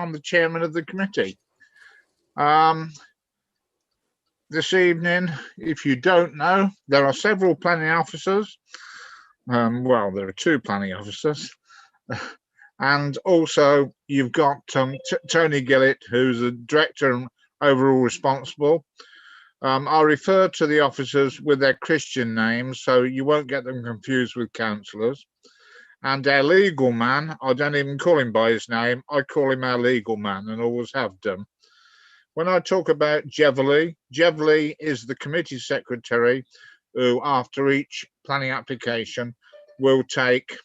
I'm the chairman of the committee. This evening, if you don't know, there are several planning officers. Well, there are two planning officers. And also you've got Tony Gillett, who's the director and overall responsible. I refer to the officers with their Christian names, so you won't get them confused with councillors. And our legal man, I don't even call him by his name, I call him our legal man and always have done. When I talk about Jeverley is the committee secretary who, after each planning application, will take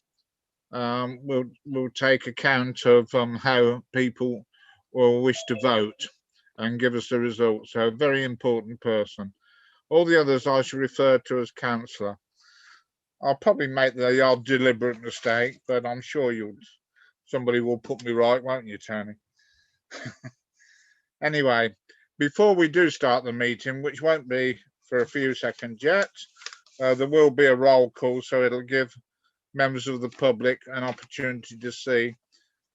account of how people will wish to vote and give us the results. So a very important person. All the others I should refer to as councillor. I'll probably make the odd deliberate mistake, but I'm sure somebody will put me right, won't you, Tony? Anyway, before we do start the meeting, which won't be for a few seconds yet, there will be a roll call, so it'll give members of the public an opportunity to see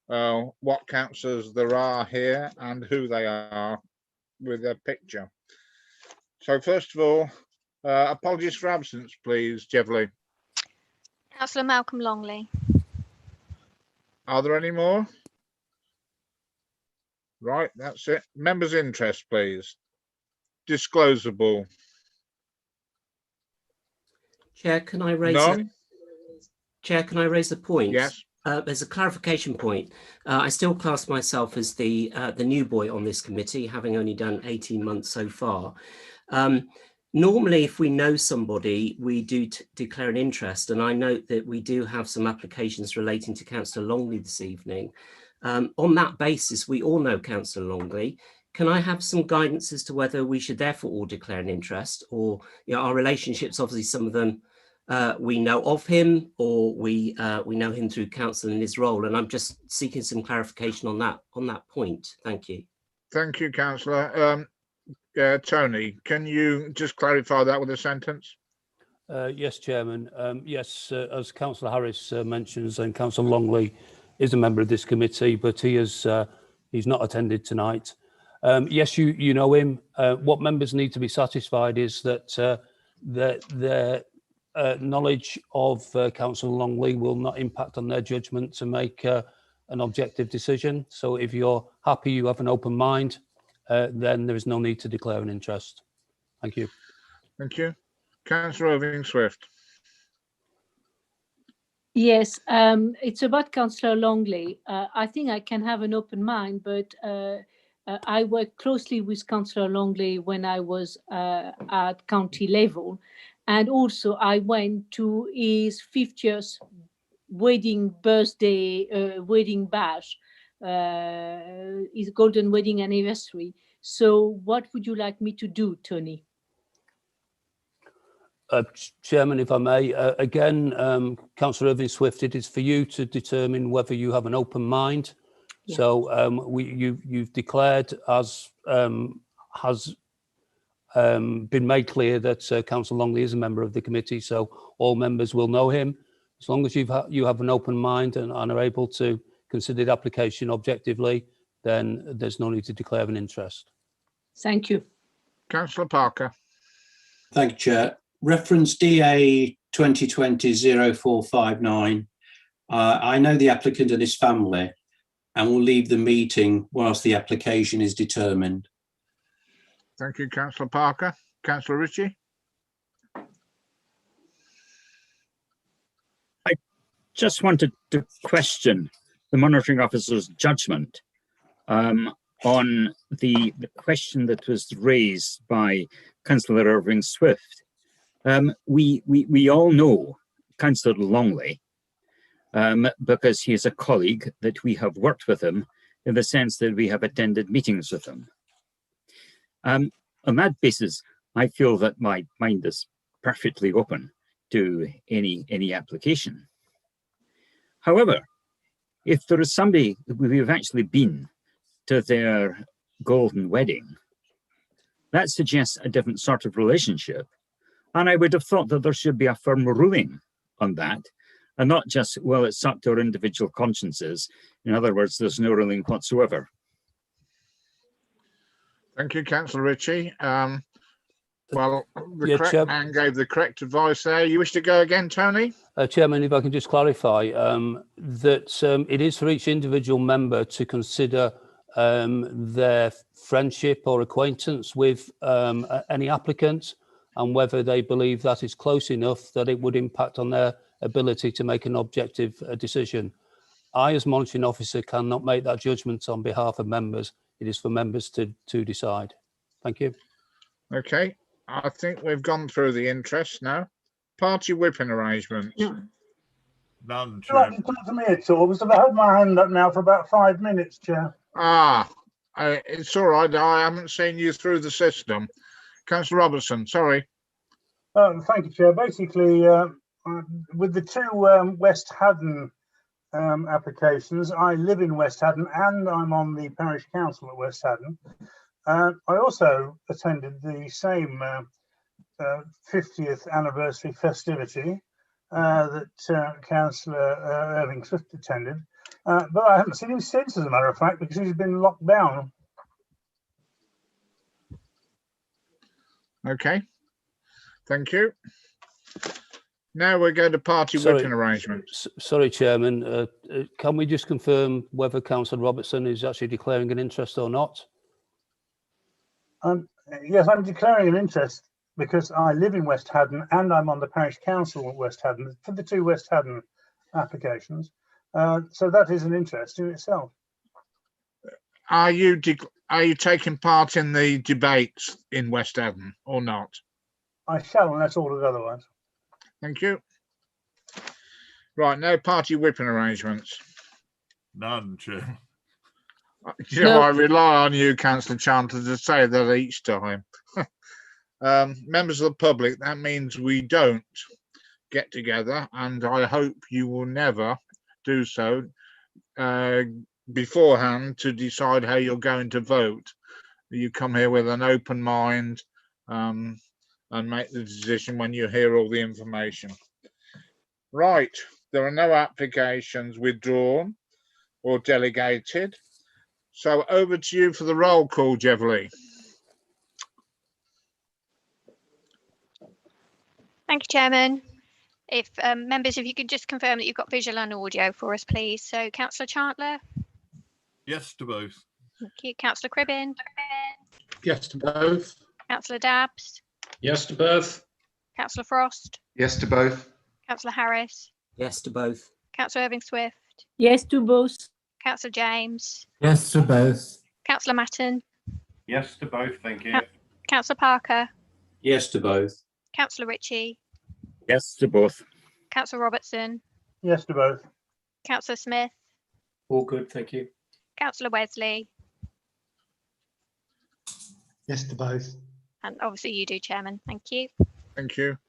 what councillors there are here and who they are with their picture. So first of all, apologies for absence, please, Jeverley. Councillor Malcolm Longley. Are there any more? Right, that's it. Members' interest, please. Disclosable. Chair, can I raise None? Chair, can I raise a point? Yes. There's a clarification point. I still class myself as the new boy on this committee, having only done 18 months so far. Normally, if we know somebody, we do declare an interest, and I note that we do have some applications relating to Councillor Longley this evening. On that basis, we all know Councillor Longley. Can I have some guidance as to whether we should therefore all declare an interest, or our relationships, obviously some of them we know of him, or we know him through council in his role, and I'm just seeking some clarification on that point. Thank you. Thank you, councillor. Tony, can you just clarify that with a sentence? Yes, Chairman. Yes, as Councillor Harris mentions, and Councillor Longley is a member of this committee, but he's not attended tonight. Yes, you know him. What members need to be satisfied is that their knowledge of Councillor Longley will not impact on their judgment to make an objective decision. So if you're happy, you have an open mind, then there is no need to declare an interest. Thank you. Thank you. Councillor Irving-Swift. Yes, it's about Councillor Longley. I think I can have an open mind, but I worked closely with Councillor Longley when I was at county level. And also I went to his 50th wedding bash, his golden wedding anniversary. So what would you like me to do, Tony? Chairman, if I may, again, Councillor Irving-Swift, it is for you to determine whether you have an open mind. Yeah. So you've declared, as has been made clear, that Councillor Longley is a member of the committee, so all members will know him. As long as you have an open mind and are able to consider the application objectively, then there's no need to declare an interest. Thank you. Councillor Parker. Thank you, Chair. Reference DA 2020-0459. I know the applicant and his family and will leave the meeting whilst the application is determined. Thank you, Councillor Parker. Councillor Ritchie. I just wanted to question the monitoring officer's judgment on the question that was raised by Councillor Irving-Swift. We all know Councillor Longley because he is a colleague that we have worked with him in the sense that we have attended meetings with him. On that basis, I feel that my mind is perfectly open to any application. However, if there is somebody we have actually been to their golden wedding, that suggests a different sort of relationship. And I would have thought that there should be a firm ruling on that, and not just, well, it's up to our individual consciences. In other words, there's no ruling whatsoever. Thank you, Councillor Ritchie. Well, the Yeah, correct Chair. man gave the correct advice there. You wish to go again, Tony? Chairman, if I can just clarify that it is for each individual member to consider their friendship or acquaintance with any applicant and whether they believe that is close enough that it would impact on their ability to make an objective decision. I, as monitoring officer, cannot make that judgment on behalf of members. It is for members to decide. Thank you. Okay, I think we've gone through the interest now. Party whipping arrangements. None, Would you like Chair. to talk to me at all? Because I've had my hand up now for about 5 minutes, Chair. It's all right. I haven't seen you through the system. Councillor Robertson, sorry. Thank you, Chair. Basically, with the two West Haddon applications, I live in West Haddon and I'm on the parish council at West Haddon. I also attended the same 50th anniversary festivity that Councillor Irving Swift attended, but I haven't seen him since, as a matter of fact, because he's been locked down. Okay, thank you. Now we're going to party whipping arrangements. Sorry, Chairman. Can we just confirm whether Councillor Robertson is actually declaring an interest or not? Yes, I'm declaring an interest because I live in West Haddon and I'm on the parish council at West Haddon for the two West Haddon applications. So that is an interest in itself. Are you taking part in the debates in West Haddon or not? I shall, unless ordered otherwise. Thank you. Right, now party whipping arrangements. None, Chair. You know, I rely on you, Councillor Chandler, to say that each time. Members of the public, that means we don't get together, and I hope you will never do so beforehand to decide how you're going to vote. You come here with an open mind and make the decision when you hear all the information. Right, there are no applications withdrawn or delegated. So over to you for the roll call, Jevely. Thank you, Chairman. If members, if you could just confirm that you've got visual and audio for us, please. So Councillor Chandler. Yes to both. Thank you. Councillor Cribbin. Yes to both. Councillor Dabbs. Yes to both. Councillor Frost. Yes to both. Councillor Harris. Yes to both. Councillor Irving Swift. Yes to both. Councillor James. Yes to both. Councillor Matton. Yes to both, thank you. Councillor Parker. Yes to both. Councillor Ritchie. Yes to both. Councillor Robertson. Yes to both. Councillor Smith. All good, thank you. Councillor Wesley. Yes to both. And obviously you do, Chairman. Thank you. Thank you.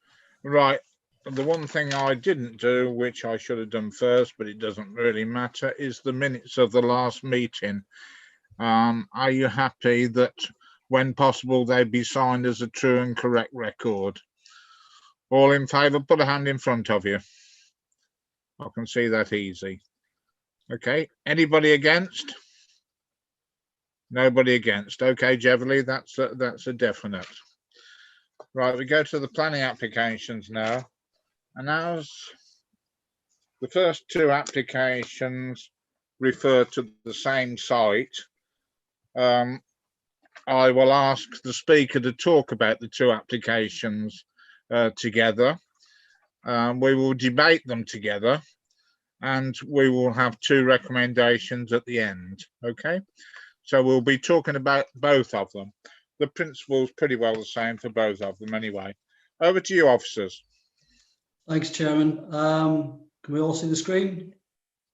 Right, the one thing I didn't do, which I should have done first, but it doesn't really matter, is the minutes of the last meeting. Are you happy that when possible they be signed as a true and correct record? All in favour, put a hand in front of you. I can see that easy. Okay, anybody against? Nobody against. Okay, Jevely, that's a definite. Right, we go to the planning applications now. And as the first two applications refer to the same site, I will ask the speaker to talk about the two applications together. We will debate them together and we will have two recommendations at the end. Okay, so we'll be talking about both of them. The principle's pretty well the same for both of them anyway. Over to you, officers. Thanks, Chairman. Can we all see the screen?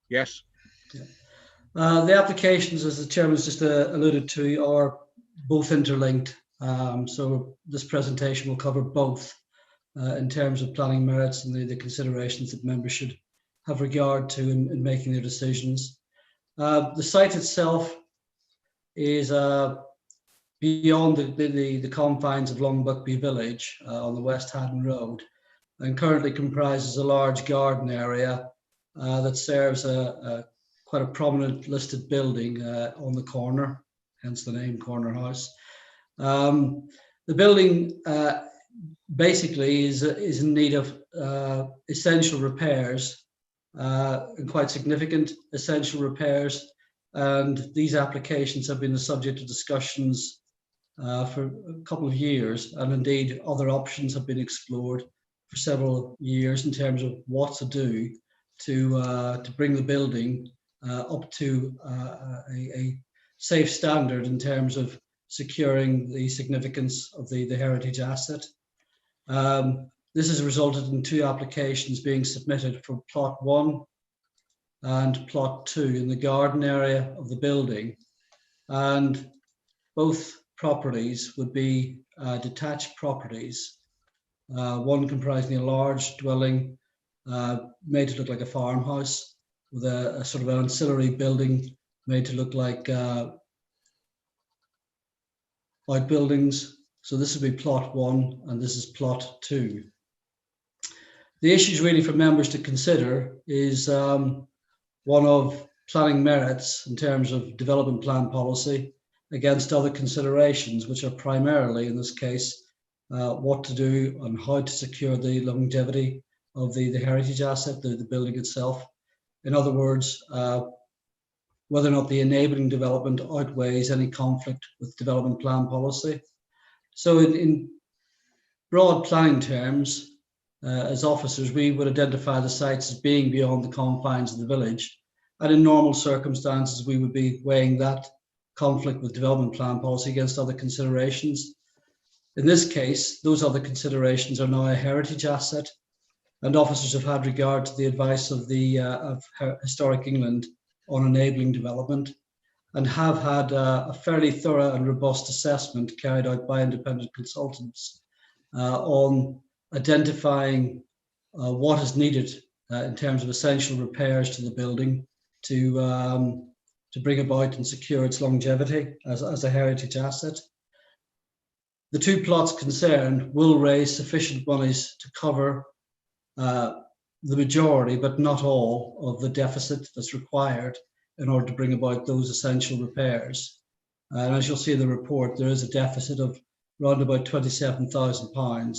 Yes. Yeah. The applications, as the Chairman's just alluded to, are both interlinked. So this presentation will cover both in terms of planning merits and the considerations that members should have regard to in making their decisions. The site itself is beyond the confines of Longbuckby village on the West Haddon Road, and currently comprises a large garden area that serves quite a prominent listed building on the corner, hence the name Corner House. The building basically is in need of essential repairs, and quite significant essential repairs. And these applications have been the subject of discussions for a couple of years, and indeed other options have been explored for several years in terms of what to do to bring the building up to a safe standard in terms of securing the significance of the heritage asset. This has resulted in 2 applications being submitted for plot 1 and plot 2 in the garden area of the building, and both properties would be detached properties, one comprising a large dwelling made to look like a farmhouse with a sort of an ancillary building made to look like outbuildings. So this would be plot 1 and this is plot 2. The issues really for members to consider is one of planning merits in terms of development plan policy against other considerations, which are primarily, in this case, what to do and how to secure the longevity of the heritage asset, the building itself. In other words, whether or not the enabling development outweighs any conflict with development plan policy. So in broad planning terms, as officers, we would identify the sites as being beyond the confines of the village. And in normal circumstances, we would be weighing that conflict with development plan policy against other considerations. In this case, those other considerations are now a heritage asset, and officers have had regard to the advice of Historic England on enabling development, and have had a fairly thorough and robust assessment carried out by independent consultants on identifying what is needed in terms of essential repairs to the building to bring about and secure its longevity as a heritage asset. The 2 plots concerned will raise sufficient monies to cover the majority, but not all, of the deficit that's required in order to bring about those essential repairs. And as you'll see in the report, there is a deficit of around about £27,000,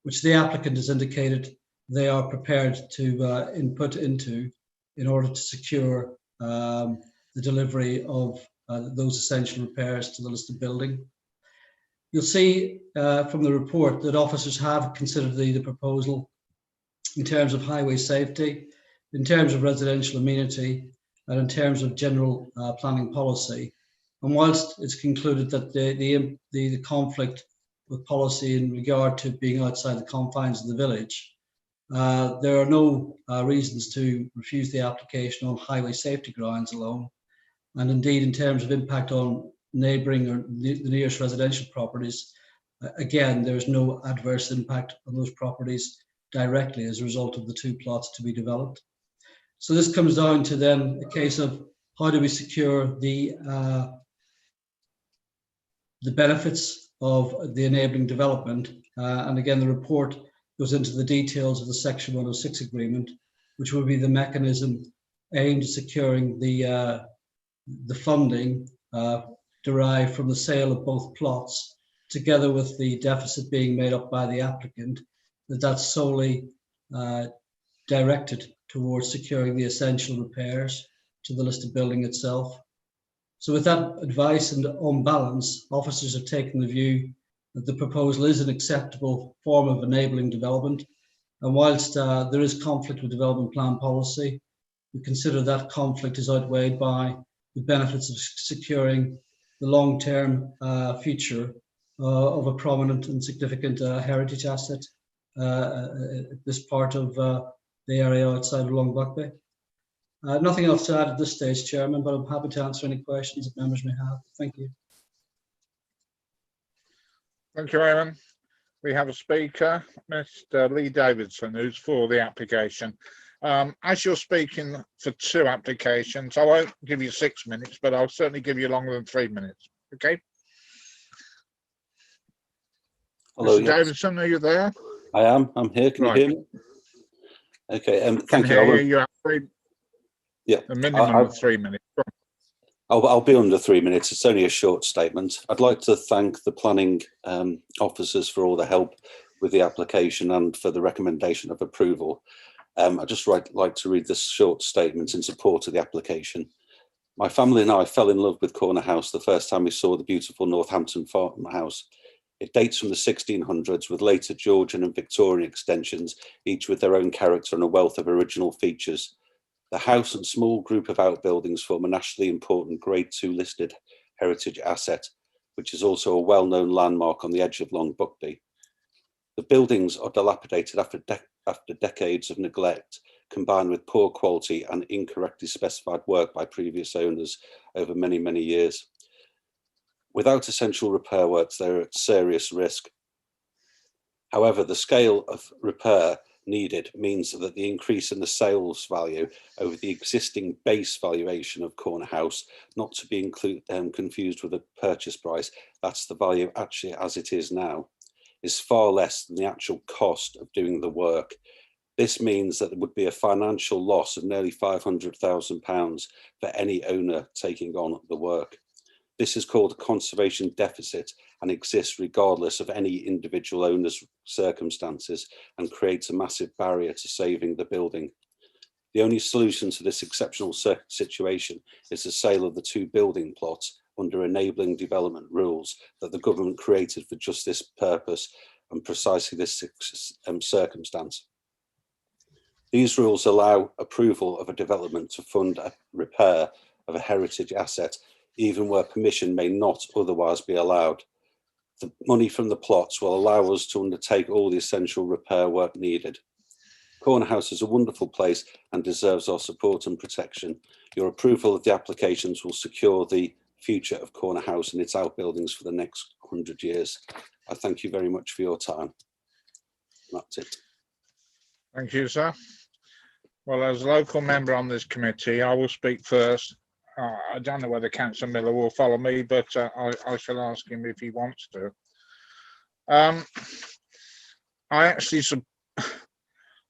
which the applicant has indicated they are prepared to input into in order to secure the delivery of those essential repairs to the listed building. You'll see from the report that officers have considered the proposal in terms of highway safety, in terms of residential amenity, and in terms of general planning policy. And whilst it's concluded that the conflict with policy in regard to being outside the confines of the village, there are no reasons to refuse the application on highway safety grounds alone. And indeed, in terms of impact on neighbouring or the nearest residential properties, again, there is no adverse impact on those properties directly as a result of the 2 plots to be developed. So this comes down to then a case of how do we secure the benefits of the enabling development. And again, the report goes into the details of the Section 106 agreement, which will be the mechanism aimed at securing the funding derived from the sale of both plots, together with the deficit being made up by the applicant, that's solely directed towards securing the essential repairs to the listed building itself. So with that advice and on balance, officers have taken the view that the proposal is an acceptable form of enabling development. And whilst there is conflict with development plan policy, we consider that conflict is outweighed by the benefits of securing the long-term future of a prominent and significant heritage asset this part of the area outside of Long Buckby. Nothing else to add at this stage, Chairman, but I'm happy to answer any questions that members may have. Thank you. Thank you, Aaron. We have a speaker, Mr. Lee Davidson, who's for the application. As you're speaking for 2 applications, I won't give you 6 minutes, but I'll certainly give you longer than 3 minutes. Okay? Hello, Mr. Davidson, are you there? I am. I'm here. Can you hear me? Okay. Thank you. You have a minimum of 3 minutes. I'll be under 3 minutes. It's only a short statement. I'd like to thank the planning officers for all the help with the application and for the recommendation of approval. I'd just like to read this short statement in support of the application. My family and I fell in love with Corner House the first time we saw the beautiful Northampton farmhouse. It dates from the 1600s with later Georgian and Victorian extensions, each with their own character and a wealth of original features. The house and small group of outbuildings form a nationally important Grade 2 listed heritage asset, which is also a well-known landmark on the edge of Long Buckby. The buildings are dilapidated after decades of neglect, combined with poor quality and incorrectly specified work by previous owners over many, many years. Without essential repair works, they're at serious risk. However, the scale of repair needed means that the increase in the sales value over the existing base valuation of Corner House, not to be confused with the purchase price, that's the value actually as it is now, is far less than the actual cost of doing the work. This means that there would be a financial loss of nearly £500,000 for any owner taking on the work. This is called a conservation deficit and exists regardless of any individual owner's circumstances and creates a massive barrier to saving the building. The only solution to this exceptional situation is the sale of the 2 building plots under enabling development rules that the government created for just this purpose and precisely this circumstance. These rules allow approval of a development to fund a repair of a heritage asset, even where permission may not otherwise be allowed. The money from the plots will allow us to undertake all the essential repair work needed. Corner House is a wonderful place and deserves our support and protection. Your approval of the applications will secure the future of Corner House and its outbuildings for the next 100 years. I thank you very much for your time. That's it. Thank you, sir. Well, as a local member on this committee, I will speak first. I don't know whether Councillor Miller will follow me, but I shall ask him if he wants to.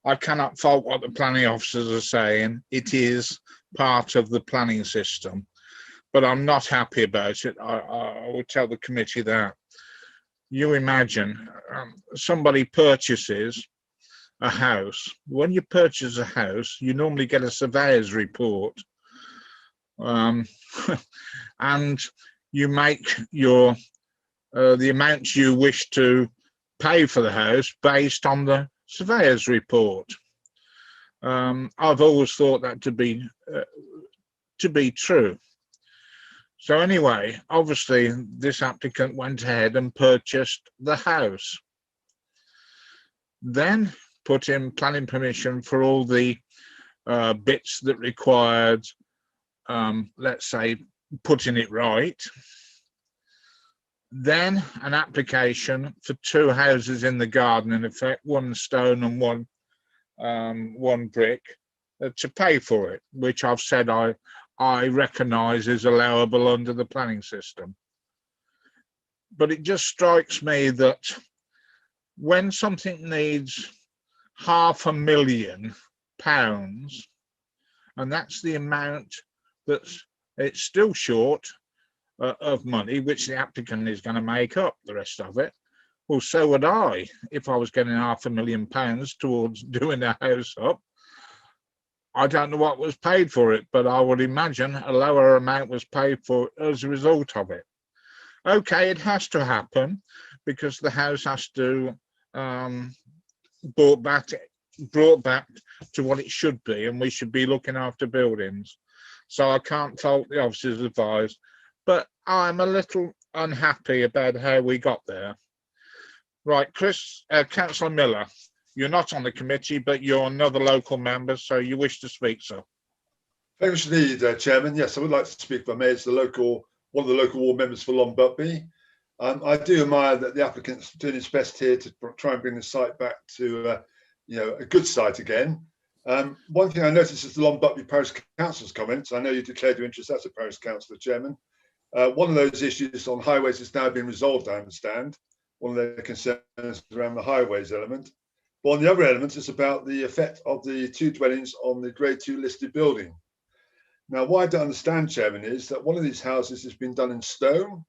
I cannot fault what the planning officers are saying. It is part of the planning system, but I'm not happy about it. I will tell the committee that. You imagine somebody purchases a house. When you purchase a house, you normally get a surveyor's report. And you make your the amount you wish to pay for the house based on the surveyor's report. I've always thought that to be true. So anyway, obviously this applicant went ahead and purchased the house, then put in planning permission for all the bits that required, let's say, putting it right. Then an application for 2 houses in the garden, in effect, 1 stone and one brick, to pay for it, which I've said I recognise is allowable under the planning system. But it just strikes me that when something needs £500,000, and that's the amount that's it's still short of money, which the applicant is going to make up the rest of it. Well, so would I if I was getting £500,000 towards doing the house up. I don't know what was paid for it, but I would imagine a lower amount was paid for as a result of it. Okay, it has to happen because the house has to brought back to what it should be, and we should be looking after buildings. So I can't fault the officers advised, but I'm a little unhappy about how we got there. Right, Councillor Miller, you're not on the committee, but you're another local member, so you wish to speak, sir. Thanks indeed, Chairman. Yes, I would like to speak, if I may, as one of the local ward members for Long Buckby. I do admire that the applicant's doing his best here to try and bring the site back to a good site again. One thing I noticed is the Long Buckby Parish Council's comments. I know you declared your interest as a Parish Councillor, Chairman. One of those issues on highways has now been resolved, I understand. One of their concerns around the highways element. But on the other elements, it's about the effect of the 2 dwellings on the Grade 2 listed building. Now, what I don't understand, Chairman, is that one of these houses has been done in stone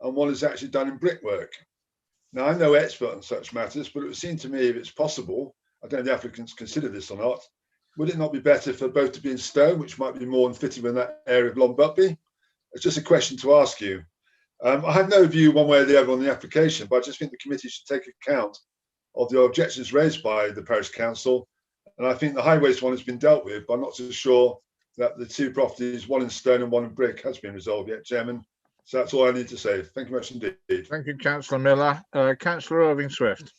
and one is actually done in brickwork. Now, I'm no expert on such matters, but it would seem to me, if it's possible, I don't know if the applicants consider this or not, would it not be better for both to be in stone, which might be more fitting in that area of Long Butby? It's just a question to ask you. I have no view one way or the other on the application, but I just think the committee should take account of the objections raised by the parish council. And I think the high waste one has been dealt with, but I'm not so sure that the two properties, one in stone and one in brick, has been resolved yet, Chairman. So that's all I need to say. Thank you much indeed. Thank you, Councillor Miller. Councillor Irving Swift.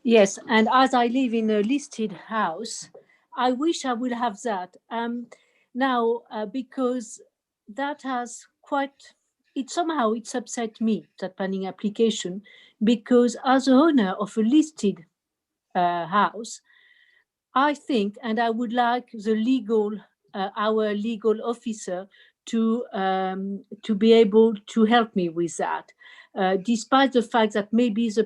Yes, and as I live in a listed house, I wish I would have that. Now, because that has somehow it's upset me, that planning application, because as a owner of a listed house, I think, and I would like the our legal officer to be able to help me with that, despite the fact that maybe the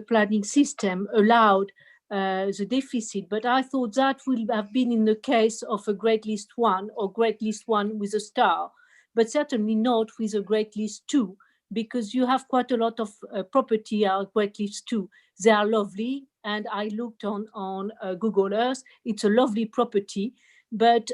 planning system allowed the deficit, but I thought that would have been in the case of a Grade List 1 or Grade List 1 with a star, but certainly not with a Grade List 2, because you have quite a lot of property are Grade List 2. They are lovely, and I looked on Google Earth. It's a lovely property, but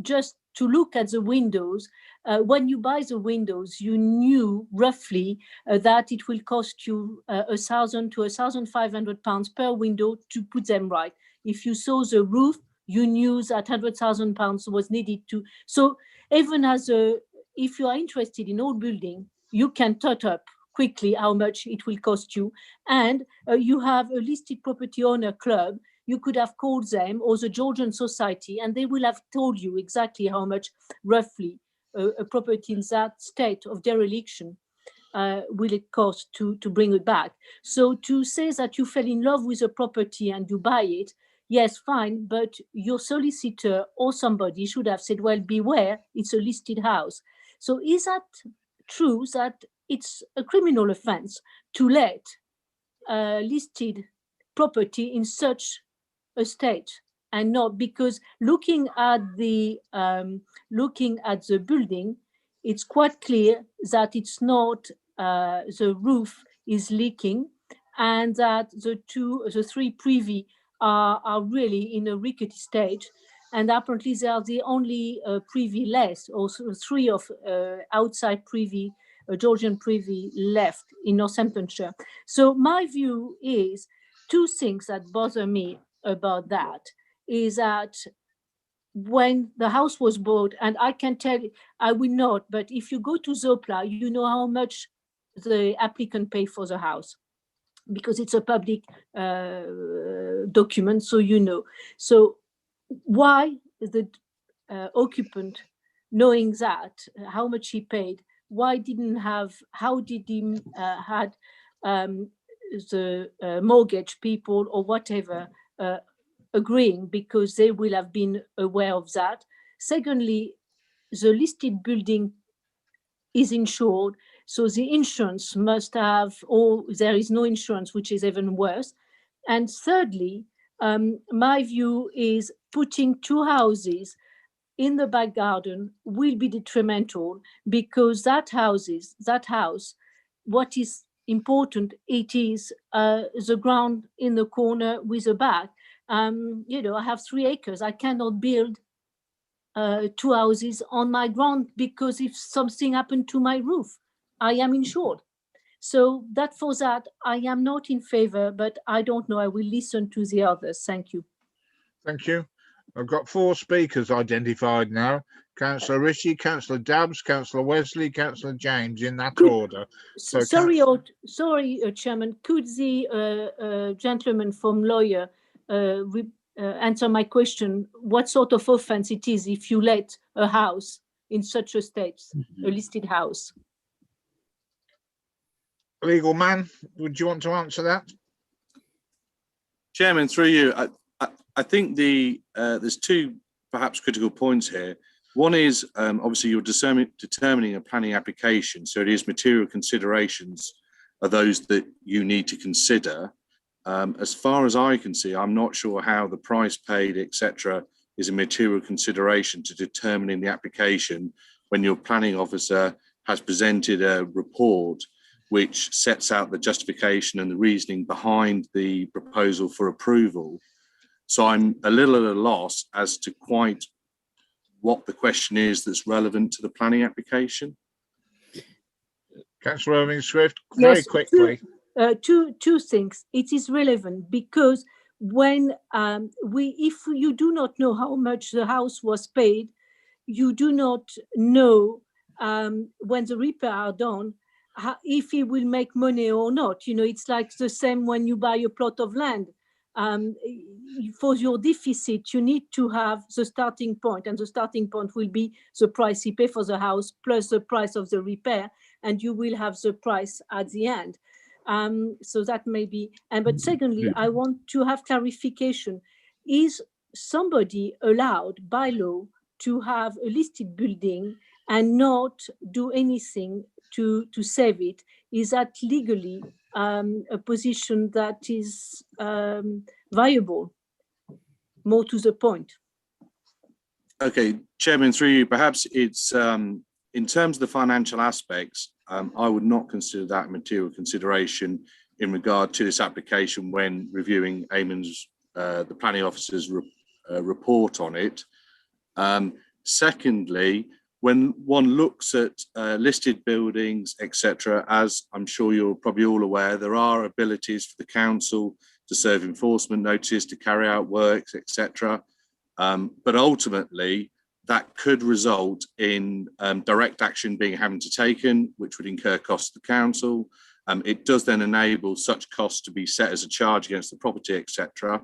just to look at the windows, when you buy the windows, you knew roughly that it will cost you £1,000 to £1,500 per window to put them right. If you saw the roof, you knew that £100,000 was needed to. So even if you are interested in old building, you can tot up quickly how much it will cost you. And you have a listed property owner club. You could have called them or the Georgian Society, and they will have told you exactly how much roughly a property in that state of dereliction will it cost to bring it back. So to say that you fell in love with a property and you buy it, yes, fine, but your solicitor or somebody should have said, well, beware, it's a listed house. So is that true that it's a criminal offense to let listed property in such a state? And not, because looking at the building, it's quite clear that it's not the roof is leaking, and that the three privy are really in a rickety state, and apparently they are the only privy left, or three of outside privy, Georgian privy left in Northamptonshire. So my view is two things that bother me about that is that when the house was bought, and I can tell you, I will not, but if you go to Zopla, you know how much the applicant paid for the house, because it's a public document, so you know. So why the occupant, knowing that, how much he paid, how did he had the mortgage people or whatever agreeing, because they will have been aware of that. Secondly, the listed building is insured, so the insurance must have, or there is no insurance, which is even worse. And thirdly, my view is putting two houses in the back garden will be detrimental, because that house, what is important, it is the ground in the corner with a back. You know, I have 3 acres. I cannot build 2 houses on my ground, because if something happened to my roof, I am insured. So for that, I am not in favor, but I don't know. I will listen to the others. Thank you. Thank you. I've got 4 speakers identified now. Councillor Ritchie, Councillor Dabbs, Councillor Wesley, Councillor James, in that order. So sorry, Chairman, could the gentleman from lawyer answer my question? What sort of offence it is if you let a house in such a state, a listed house? Legal man, would you want to answer that? Chairman, through you, I think there's 2 perhaps critical points here. One is obviously you're determining a planning application, so it is material considerations are those that you need to consider. As far as I can see, I'm not sure how the price paid, etc., is a material consideration to determining the application when your planning officer has presented a report which sets out the justification and the reasoning behind the proposal for approval. So I'm a little at a loss as to quite what the question is that's relevant to the planning application. Councillor Irving-Swift, very quickly. Two things. It is relevant because when if you do not know how much the house was paid, you do not know when the repair are done, if he will make money or not. You know, it's like the same when you buy a plot of land. For your deficit, you need to have the starting point, and the starting point will be the price he paid for the house plus the price of the repair, and you will have the price at the end. So that may be, but secondly, I want to have clarification. Is somebody allowed by law to have a listed building and not do anything to save it? Is that legally a position that is viable? More to the point. Okay, Chairman, through you, perhaps it's in terms of the financial aspects, I would not consider that a material consideration in regard to this application when reviewing Eamon's, the planning officer's report on it. Secondly, when one looks at listed buildings, etc., as I'm sure you're probably all aware, there are abilities for the council to serve enforcement notices, to carry out works, etc. But ultimately, that could result in direct action being having to taken, which would incur costs to the council. It does then enable such costs to be set as a charge against the property, etc.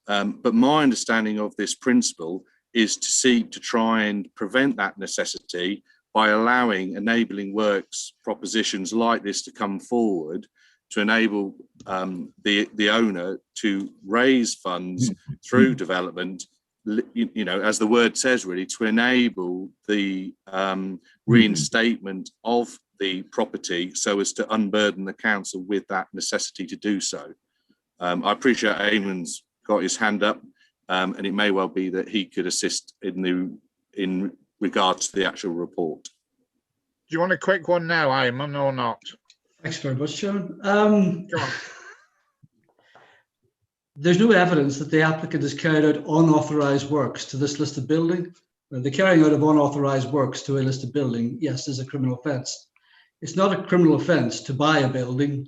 But my understanding of this principle is to seek to try and prevent that necessity by allowing enabling works propositions like this to come forward to enable the owner to raise funds through development, you know, as the word says, really, to enable the reinstatement of the property so as to unburden the council with that necessity to do so. I appreciate Eamon's got his hand up, and it may well be that he could assist in regards to the actual report. Do you want a quick one now, Eamon, or not? Thanks very much, Chairman. There's no evidence that the applicant has carried out unauthorised works to this listed building. The carrying out of unauthorised works to a listed building, yes, is a criminal offence. It's not a criminal offence to buy a building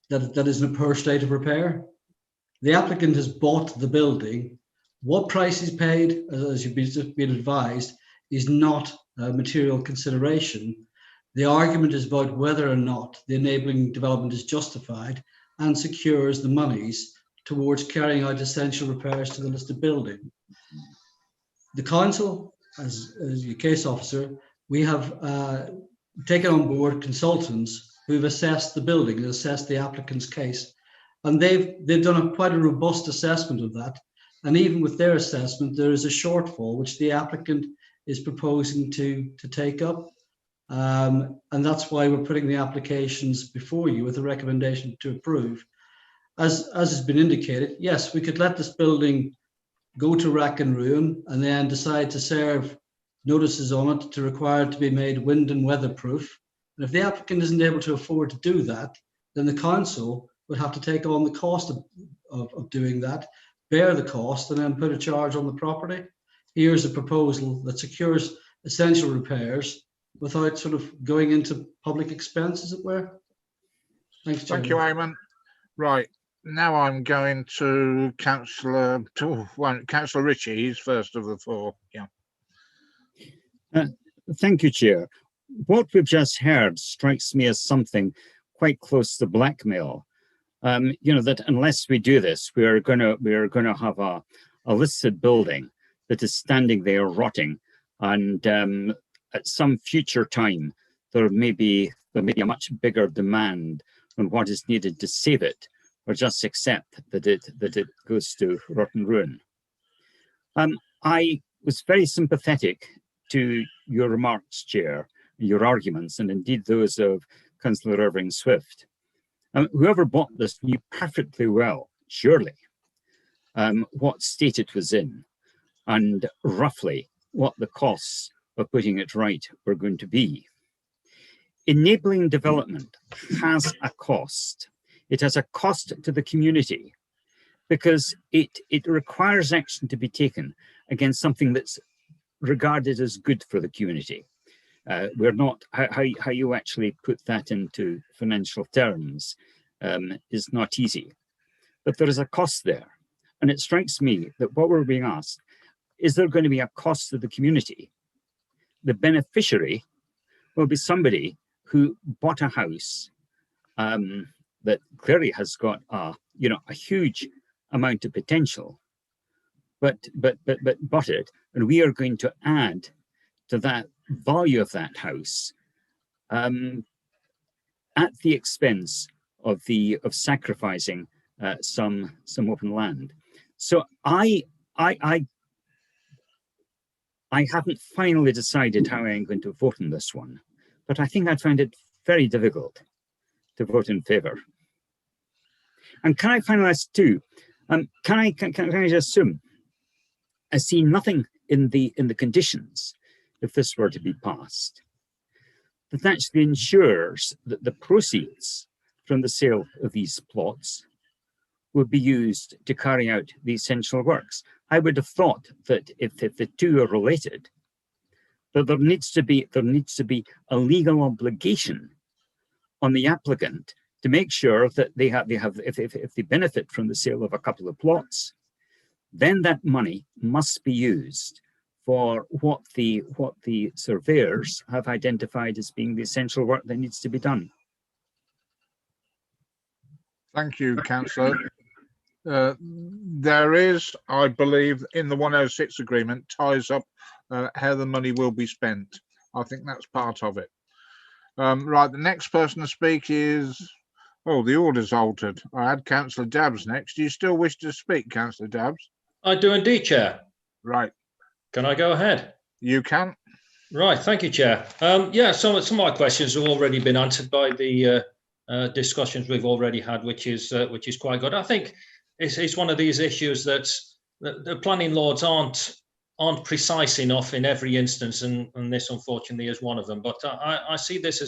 that is in a poor state of repair. The applicant has bought the building. What price is paid, as you've been advised, is not a material consideration. The argument is about whether or not the enabling development is justified and secures the monies towards carrying out essential repairs to the listed building. The council, as your case officer, we have taken on board consultants who've assessed the building and assessed the applicant's case, and they've done quite a robust assessment of that. And even with their assessment, there is a shortfall which the applicant is proposing to take up, and that's why we're putting the applications before you with a recommendation to approve. As has been indicated, yes, we could let this building go to rack and ruin and then decide to serve notices on it to require it to be made wind and weatherproof. And if the applicant isn't able to afford to do that, then the council would have to take on the cost of doing that, bear the cost, and then put a charge on the property. Here's a proposal that secures essential repairs without sort of going into public expense, as it were. Thanks, Chairman. Thank you, Eamon. Right. Now I'm going to Councillor Ritchie. He's first of the four. Yeah. Thank you, Chair. What we've just heard strikes me as something quite close to blackmail. You know, that unless we do this, we are going to have a listed building that is standing there rotting, and at some future time there may be a much bigger demand on what is needed to save it, or just accept that it goes to rotten ruin. I was very sympathetic to your remarks, Chair, your arguments, and indeed those of Councillor Irving-Swift. Whoever bought this knew perfectly well surely, what state it was in, and roughly what the costs of putting it right were going to be. Enabling development has a cost. It has a cost to the community because it requires action to be taken against something that's regarded as good for the community. We're not, how you actually put that into financial terms is not easy, but there is a cost there. And it strikes me that what we're being asked, is there going to be a cost to the community? The beneficiary will be somebody who bought a house that clearly has got a huge amount of potential, but bought it, and we are going to add to that value of that house at the expense of sacrificing some open land. So I haven't finally decided how I'm going to vote on this one, but I think I'd find it very difficult to vote in favour. And can I finalise too? Can I just assume I see nothing in the conditions, if this were to be passed, that actually ensures that the proceeds from the sale of these plots would be used to carry out the essential works. I would have thought that if the two are related, that there needs to be a legal obligation on the applicant to make sure that if they benefit from the sale of a couple of plots, then that money must be used for what the surveyors have identified as being the essential work that needs to be done. Thank you, Councillor. There is, I believe, in the 106 agreement, ties up how the money will be spent. I think that's part of it. Right, the next person to speak is, oh, the order's altered. I had Councillor Dabbs next. Do you still wish to speak, Councillor Dabbs? I do indeed, Chair. Right. Can I go ahead? You can. Right, thank you, Chair. Yeah, some of my questions have already been answered by the discussions we've already had, which is quite good. I think it's one of these issues that the planning lords aren't precise enough in every instance, and this unfortunately is one of them. But I see this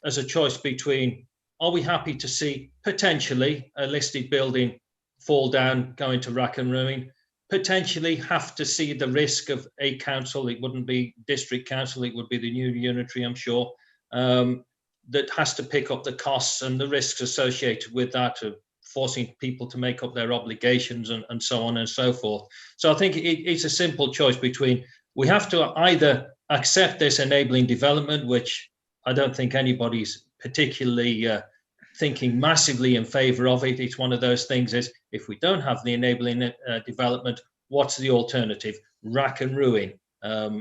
as a choice between, are we happy to see potentially a listed building fall down, go into rack and ruin, potentially have to see the risk of a council, it wouldn't be district council, it would be the new unitary, I'm sure, that has to pick up the costs and the risks associated with that, of forcing people to make up their obligations and so on and so forth. So I think it's a simple choice between, we have to either accept this enabling development, which I don't think anybody's particularly thinking massively in favour of it. It's one of those things is, if we don't have the enabling development, what's the alternative? Rack and ruin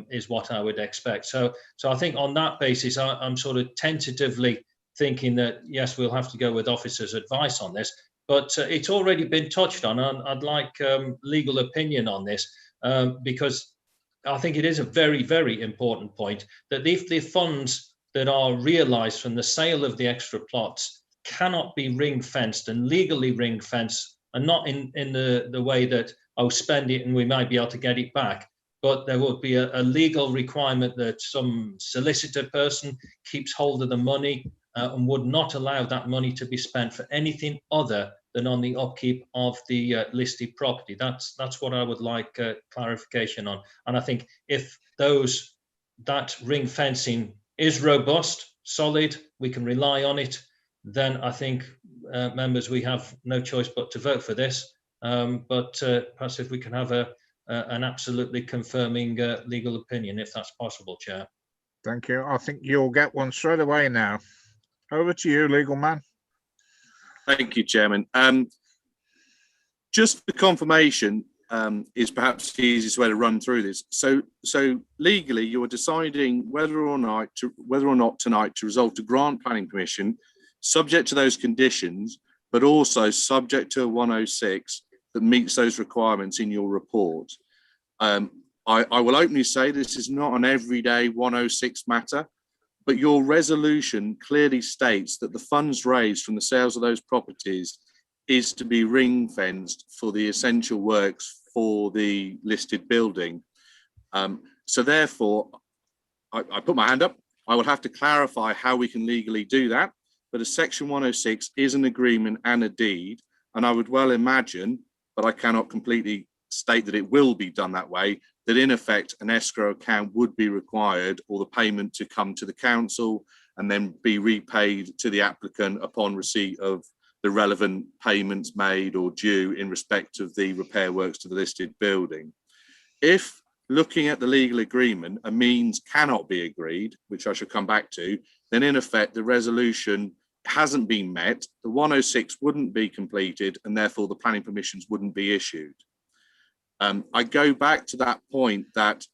is what I would expect. So I think on that basis, I'm sort of tentatively thinking that, yes, we'll have to go with officers' advice on this, but it's already been touched on, and I'd like legal opinion on this, because I think it is a very, very important point that if the funds that are realised from the sale of the extra plots cannot be ring-fenced and legally ring-fenced, and not in the way that, oh, spend it and we might be able to get it back, but there would be a legal requirement that some solicitor person keeps hold of the money and would not allow that money to be spent for anything other than on the upkeep of the listed property. That's what I would like clarification on. And I think if that ring fencing is robust, solid, we can rely on it, then I think, members, we have no choice but to vote for this. But perhaps if we can have an absolutely confirming legal opinion, if that's possible, Chair. Thank you. I think you'll get one straight away now. Over to you, legal man. Thank you, Chairman. Just for confirmation, is perhaps the easiest way to run through this. So legally, you are deciding whether or not tonight to resolve to grant planning permission, subject to those conditions, but also subject to a 106 that meets those requirements in your report. I will openly say this is not an everyday 106 matter, but your resolution clearly states that the funds raised from the sales of those properties is to be ring fenced for the essential works for the listed building. So therefore, I put my hand up. I will have to clarify how we can legally do that. But a Section 106 is an agreement and a deed. And I would well imagine, but I cannot completely state that it will be done that way, that in effect an escrow account would be required, or the payment to come to the council and then be repaid to the applicant upon receipt of the relevant payments made or due in respect of the repair works to the listed building. If looking at the legal agreement, a means cannot be agreed, which I shall come back to, then in effect the resolution hasn't been met, the 106 wouldn't be completed, and therefore the planning permissions wouldn't be issued. I go back to that point that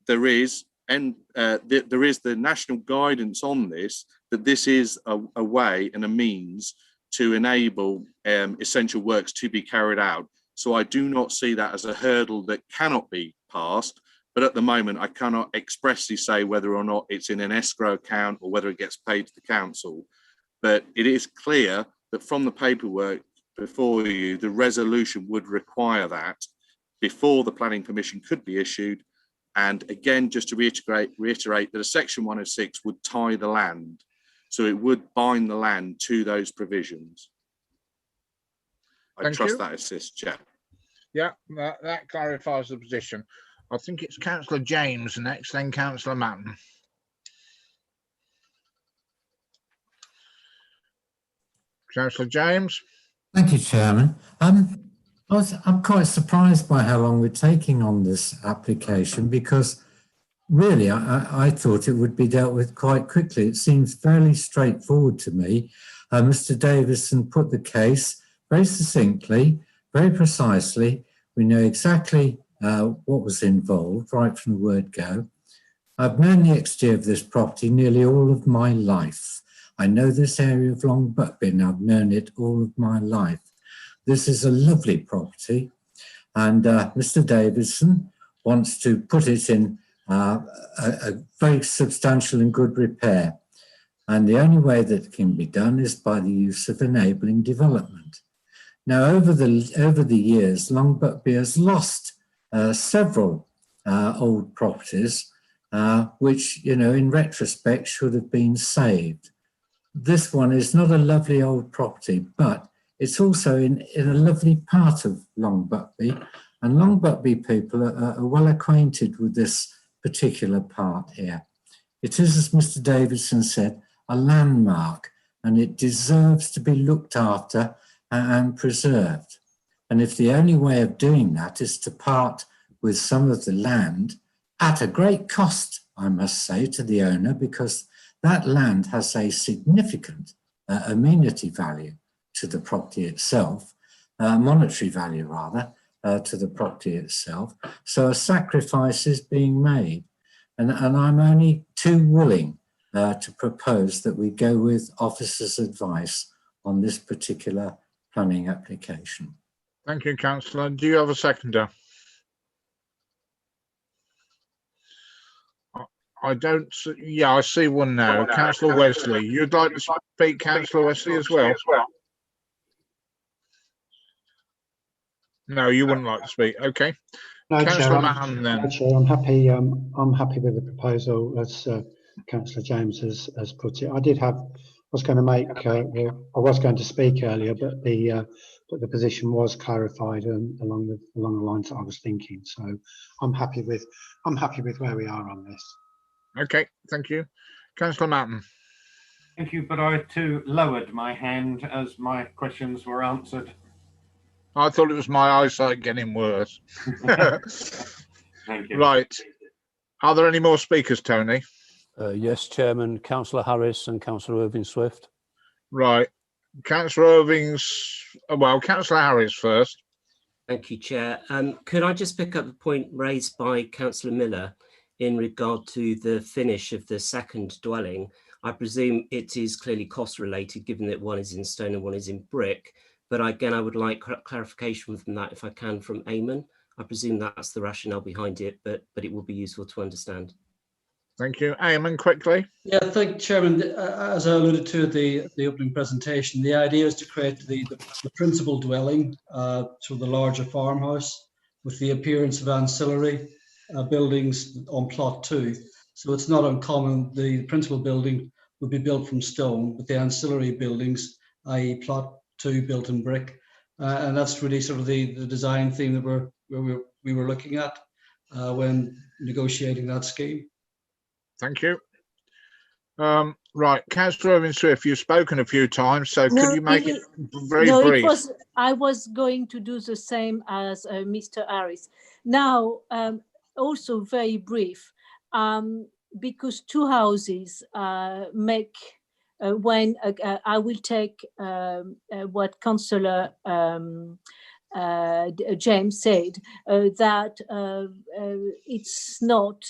there is the national guidance on this, that this is a way and a means to enable essential works to be carried out. So I do not see that as a hurdle that cannot be passed. But at the moment, I cannot expressly say whether or not it's in an escrow account or whether it gets paid to the council. But it is clear that from the paperwork before you, the resolution would require that before the planning permission could be issued. And again, just to reiterate that a Section 106 would tie the land. So it would bind the land to those provisions. I trust that assists, Chair. Yeah, that clarifies the position. I think it's Councillor James next, then Councillor Matton. Councillor James. Thank you, Chairman. I'm quite surprised by how long we're taking on this application, because really I thought it would be dealt with quite quickly. It seems fairly straightforward to me. Mr. Davison put the case very succinctly, very precisely. We know exactly what was involved right from the word go. I've known the exterior of this property nearly all of my life. I know this area of Long Buckby and I've known it all of my life. This is a lovely property, and Mr. Davison wants to put it in a very substantial and good repair. And the only way that it can be done is by the use of enabling development. Now, over the years, Long Buckby has lost several old properties, which, you know, in retrospect should have been saved. This one is not a lovely old property, but it's also in a lovely part of Long Buckby, and Long Buckby people are well acquainted with this particular part here. It is, as Mr. Davidson said, a landmark, and it deserves to be looked after and preserved. And if the only way of doing that is to part with some of the land at a great cost, I must say, to the owner, because that land has a significant amenity value to the property itself, monetary value rather, to the property itself. So a sacrifice is being made. And I'm only too willing to propose that we go with officers' advice on this particular planning application. Thank you, Councillor. Do you have a seconder? I don't see, yeah, I see one now. Councillor Wesley. You'd like to speak, Councillor Wesley, as well? No, you wouldn't like to speak. Okay. No, Councillor Chair, Mahon, then. no, Chair, I'm happy with the proposal as Councillor James has put it. I was going to speak earlier, but the position was clarified along the lines that I was thinking. So I'm happy with where we are on this. Okay, thank you. Councillor Matton. Thank you, but I too lowered my hand as my questions were answered. I thought it was my eyesight getting worse. Thank you. Right. Are there any more speakers, Tony? Yes, Chairman. Councillor Harris and Councillor Irving Swift. Right. Councillor Councillor Harris first. Thank you, Chair. Could I just pick up the point raised by Councillor Miller in regard to the finish of the second dwelling? I presume it is clearly cost related, given that one is in stone and one is in brick. But again, I would like clarification from that, if I can, from Eamon. I presume that's the rationale behind it, but it will be useful to understand. Thank you. Eamon, quickly. Yeah, thank you, Chairman. As I alluded to at the opening presentation, the idea is to create the principal dwelling, so the larger farmhouse, with the appearance of ancillary buildings on plot 2. So it's not uncommon. The principal building would be built from stone, but the ancillary buildings, i.e. plot 2, built in brick. And that's really sort of the design theme that we were looking at when negotiating that scheme. Thank you. Right, Councillor Irving-Swift, you've spoken a few times, so could you make it very brief? I was going to do the same as Mr. Harris. Now, also very brief, because two houses make, when I will take what Councillor James said, that it's not,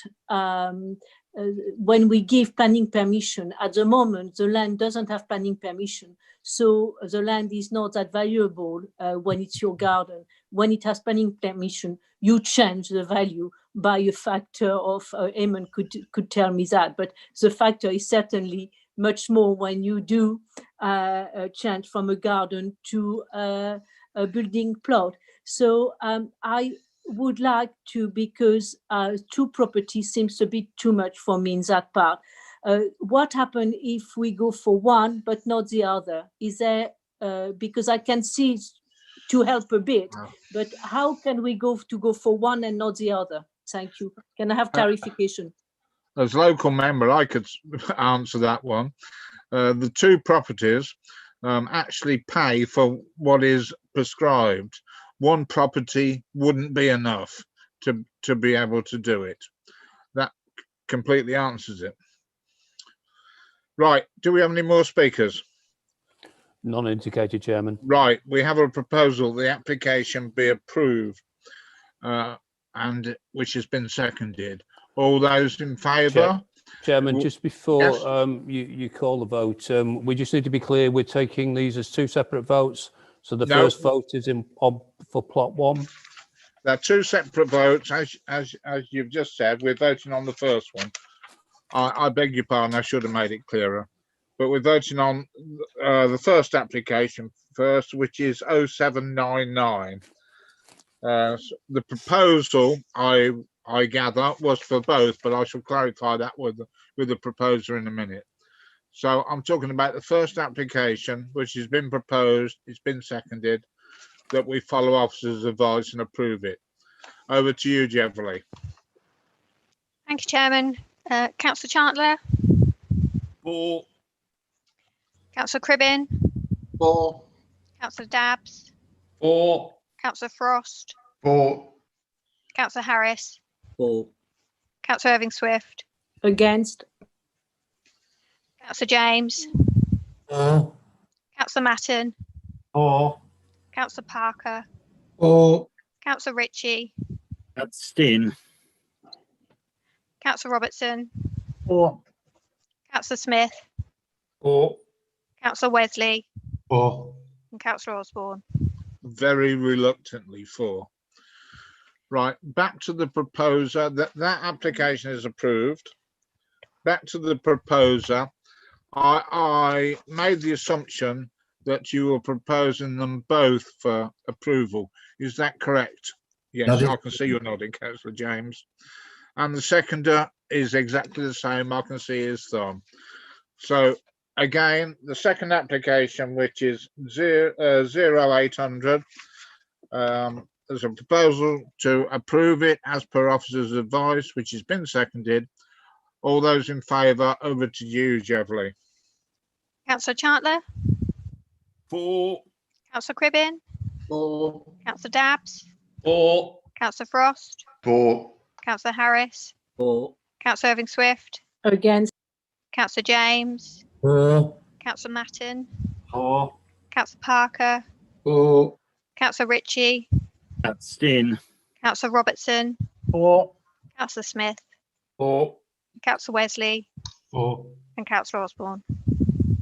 when we give planning permission, at the moment, the land doesn't have planning permission. So the land is not that valuable when it's your garden. When it has planning permission, you change the value by a factor of, Eamon could tell me that, but the factor is certainly much more when you do change from a garden to a building plot. So I would like to, because 2 properties seems a bit too much for me in that part. What happens if we go for one but not the other? Is there, because I can see to help a bit, but how can we go for one and not the other? Thank you. Can I have clarification? As local member, I could answer that one. The 2 properties actually pay for what is prescribed. One property wouldn't be enough to be able to do it. That completely answers it. Right, do we have any more speakers? None indicated, Chairman. Right, we have a proposal, the application be approved, and which has been seconded. All those in favour? Chairman, just before Yes. you call the vote, we just need to be clear, we're taking these as 2 separate votes. So the No. first vote is for plot 1. There are 2 separate votes, as you've just said. We're voting on the first one. I beg your pardon, I should have made it clearer. But we're voting on the first application first, which is 0799. The proposal, I gather, was for both, but I shall clarify that with the proposer in a minute. So I'm talking about the first application, which has been proposed, it's been seconded, that we follow officers' advice and approve it. Over to you, Jeverley. Thank you, Chairman. Councillor Chandler? For. Councillor Cribbin? For. Councillor Dabbs? For. Councillor Frost? For. Councillor Harris? For. Councillor Irving-Swift? Against. Councillor James? For. Councillor Matton? For. Councillor Parker? For. Councillor Ritchie? Abstain. Councillor Robertson? For. Councillor Smith? For. Councillor Wesley? For. And Councillor Osborne? Very reluctantly for. Right, back to the proposer. That application is approved. Back to the proposer. I made the assumption that you were proposing them both for approval. Is that correct? Yes, I can see you're nodding, Councillor James. And the seconder is exactly the same. I can see his thumb. So again, the second application, which is 0800, there's a proposal to approve it as per officer's advice, which has been seconded. All those in favour, over to you, Jeverley. Councillor Chandler? For. Councillor Cribbin? For. Councillor Dabbs? For. Councillor Frost? For. Councillor Harris? For. Councillor Irving-Swift? Against. Councillor James? For. Councillor Matton? For. Councillor Parker? For. Councillor Ritchie? Abstain. Councillor Robertson? For. Councillor Smith? For. Councillor Wesley? For. And Councillor Osborne?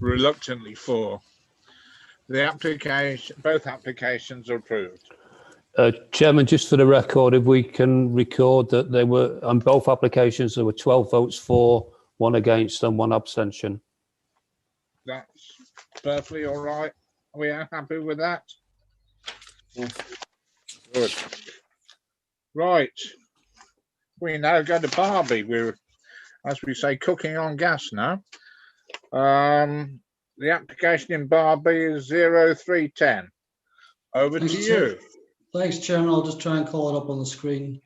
Reluctantly for. The application, both applications are approved. Chairman, just for the record, if we can record that there were, on both applications, there were 12 votes for, 1 against and 1 abstention. That's perfectly all right. We are happy with that. Good. Right. We now go to Barbie. We're, as we say, cooking on gas now. The application in Barbie is 0310. Over to you. Thanks, Chairman. I'll just try and call it up on the screen.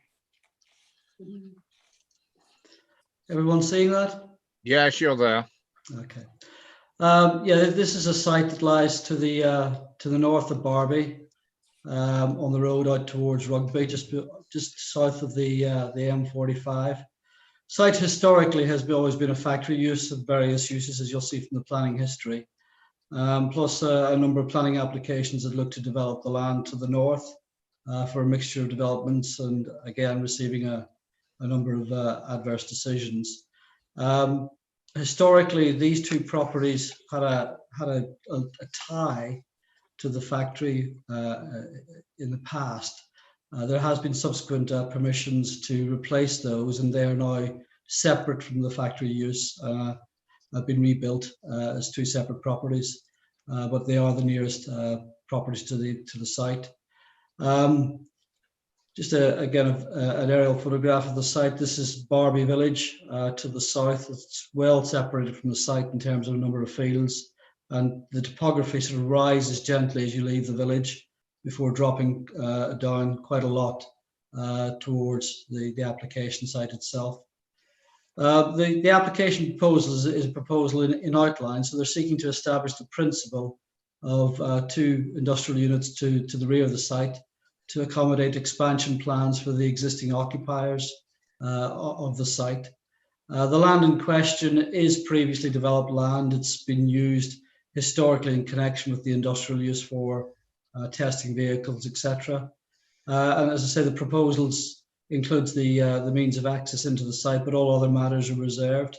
Everyone seeing that? Yes, you're there. Okay. Yeah, this is a site that lies to the north of Barbie, on the road out towards Rugby, just south of the M45. Site historically has always been a factory use of various uses, as you'll see from the planning history, plus a number of planning applications that look to develop the land to the north for a mixture of developments, and again receiving a number of adverse decisions. Historically, these two properties had a tie to the factory in the past. There has been subsequent permissions to replace those, and they are now separate from the factory use. Have been rebuilt as two separate properties, but they are the nearest properties to the site. Just again an aerial photograph of the site. This is Barbie Village to the south. It's well separated from the site in terms of a number of fields, and the topography sort of rises gently as you leave the village before dropping down quite a lot towards the application site itself. The application proposal is a proposal in outline, so they're seeking to establish the principle of 2 industrial units to the rear of the site to accommodate expansion plans for the existing occupiers of the site. The land in question is previously developed land. It's been used historically in connection with the industrial use for testing vehicles, etc. And as I say, the proposals includes the means of access into the site, but all other matters are reserved.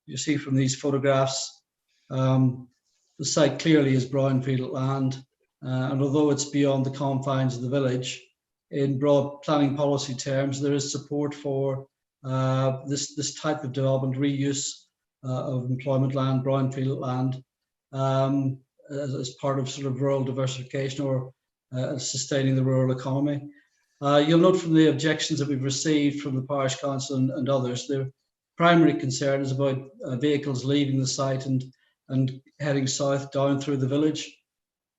You see from these photographs, the site clearly is brownfield land, and although it's beyond the confines of the village, in broad planning policy terms, there is support for this type of development, reuse of employment land, brownfield land, as part of sort of rural diversification or sustaining the rural economy. You'll note from the objections that we've received from the Parish Council and others, their primary concern is about vehicles leaving the site and heading south down through the village.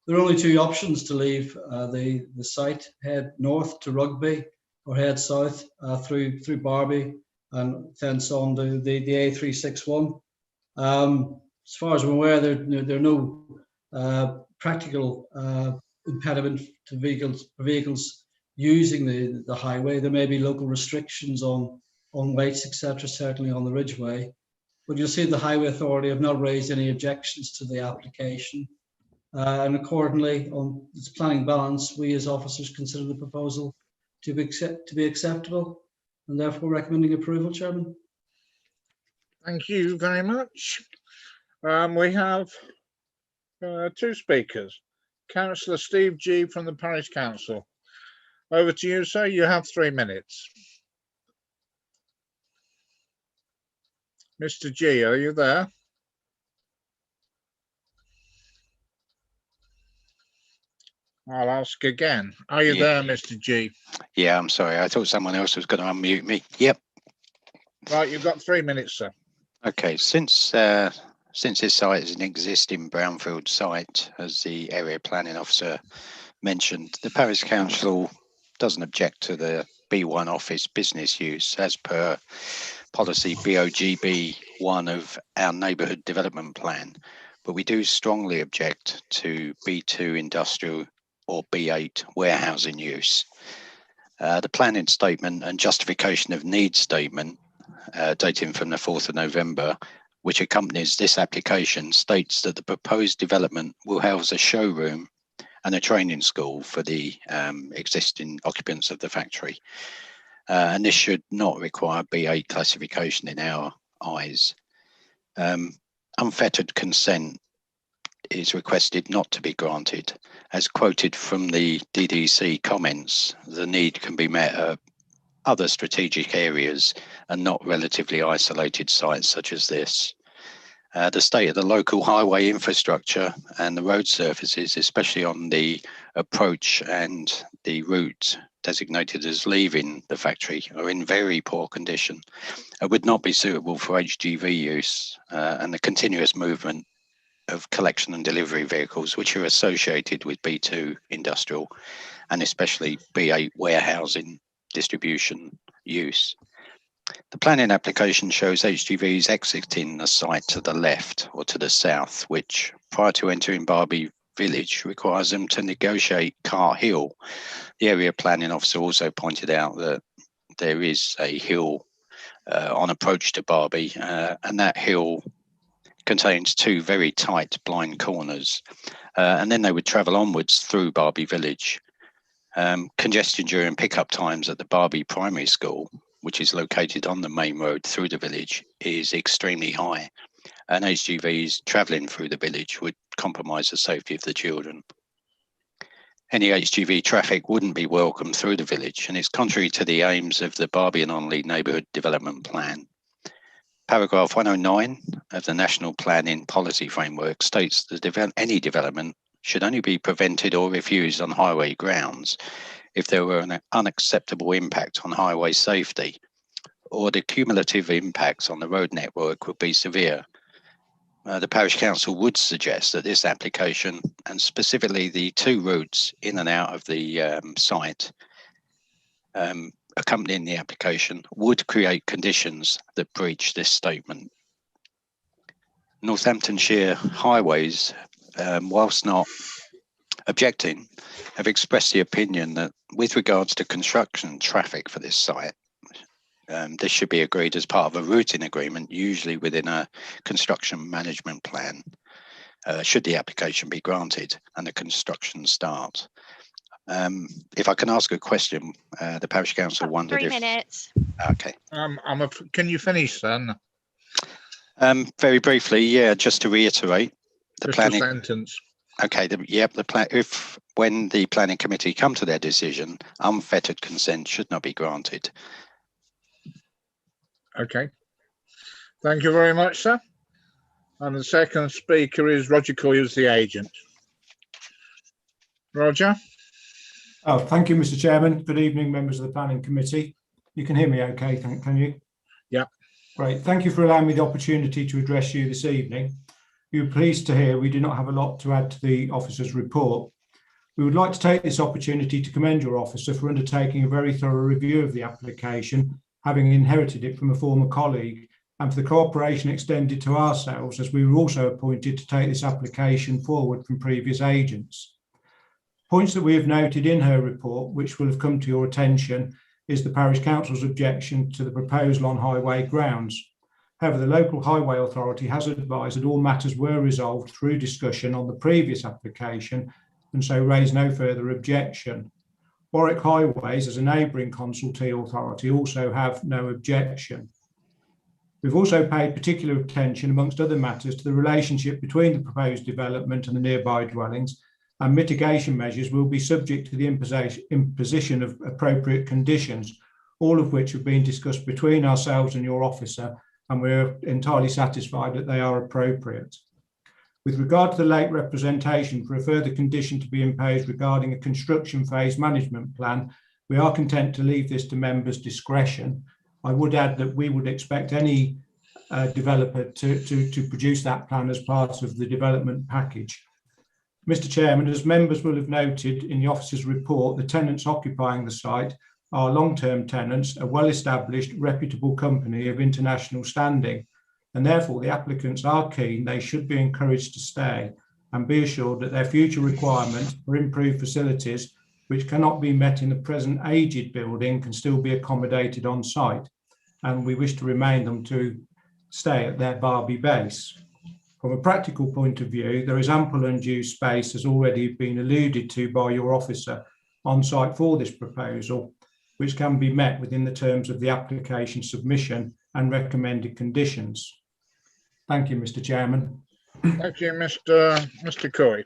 There are only 2 options to leave the site: head north to Rugby or head south through Barbie and thence on to the A361. As far as I'm aware, there are no practical impediment to vehicles using the highway. There may be local restrictions on weights, etc., certainly on the Ridgeway, but you'll see the Highway Authority have not raised any objections to the application. And accordingly, on its planning balance, we as officers consider the proposal to be acceptable, and therefore recommending approval, Chairman. Thank you very much. We have 2 speakers. Councillor Steve G from the Parish Council. Over to you, sir. You have 3 minutes. Mr. G, are you there? I'll ask again. Are you there, Mr. G? Yeah, I'm sorry. I thought someone else was going to unmute me. Yep. Right, you've got 3 minutes, sir. Okay. Since this site is an existing brownfield site, as the area planning officer mentioned, the Parish Council doesn't object to the B1 office business use as per policy BOGB 1 of our Neighbourhood Development Plan, but we do strongly object to B2 industrial or B8 warehousing use. The planning statement and justification of needs statement dating from the 4th of November, which accompanies this application, states that the proposed development will house a showroom and a training school for the existing occupants of the factory. And this should not require B8 classification in our eyes. Unfettered consent is requested not to be granted. As quoted from the DDC comments, the need can be met at other strategic areas and not relatively isolated sites such as this. The state of the local highway infrastructure and the road surfaces, especially on the approach and the route designated as leaving the factory, are in very poor condition and would not be suitable for HGV use, and the continuous movement of collection and delivery vehicles which are associated with B2 industrial and especially B8 warehousing distribution use. The planning application shows HGVs exiting the site to the left or to the south, which prior to entering Barbie Village requires them to negotiate Cart Hill. The area planning officer also pointed out that there is a hill on approach to Barbie, and that hill contains two very tight blind corners, and then they would travel onwards through Barbie Village. Congestion during pickup times at the Barbie Primary School, which is located on the main road through the village, is extremely high, and HGVs travelling through the village would compromise the safety of the children. Any HGV traffic wouldn't be welcome through the village, and it's contrary to the aims of the Barbie and Onley Neighbourhood Development Plan. Paragraph 109 of the National Planning Policy Framework states that any development should only be prevented or refused on highway grounds if there were an unacceptable impact on highway safety, or the cumulative impacts on the road network would be severe. The Parish Council would suggest that this application, and specifically the two routes in and out of the site accompanying the application, would create conditions that breach this statement. Northamptonshire Highways, whilst not objecting, have expressed the opinion that with regards to construction traffic for this site, this should be agreed as part of a routing agreement, usually within a construction management plan, should the application be granted and the construction start. If I can ask a question, the Parish Council wondered 3 minutes. Okay. Can you finish then? Very briefly, yeah, just to reiterate, the Just planning. a sentence. Okay, the plan. If when the planning committee come to their decision, unfettered consent should not be granted. Okay. Thank you very much, sir. And the second speaker is Roger Coy, who's the agent. Roger. Oh, thank you, Mr. Chairman. Good evening, members of the Planning Committee. You can hear me okay, can you? Yeah. Great. Thank you for allowing me the opportunity to address you this evening. You're pleased to hear we do not have a lot to add to the officer's report. We would like to take this opportunity to commend your officer for undertaking a very thorough review of the application, having inherited it from a former colleague, and for the cooperation extended to ourselves as we were also appointed to take this application forward from previous agents. Points that we have noted in her report, which will have come to your attention, is the Parish Council's objection to the proposal on highway grounds. However, the local highway authority has advised that all matters were resolved through discussion on the previous application and so raised no further objection. Warwick Highways, as a neighbouring consultee authority, also have no objection. We've also paid particular attention, amongst other matters, to the relationship between the proposed development and the nearby dwellings, and mitigation measures will be subject to the imposition of appropriate conditions, all of which have been discussed between ourselves and your officer, and we're entirely satisfied that they are appropriate. With regard to the late representation for a further condition to be imposed regarding a construction phase management plan, we are content to leave this to members' discretion. I would add that we would expect any developer to produce that plan as part of the development package. Mr. Chairman, as members will have noted in the officer's report, the tenants occupying the site are long-term tenants, a well-established, reputable company of international standing, and therefore the applicants are keen they should be encouraged to stay and be assured that their future requirements for improved facilities, which cannot be met in the present aged building, can still be accommodated on site, and we wish to remain them to stay at their Barbie base. From a practical point of view, there is ample unused space, as already been alluded to by your officer, on site for this proposal, which can be met within the terms of the application submission and recommended conditions. Thank you, Mr. Chairman. Thank you, Mr. Coy.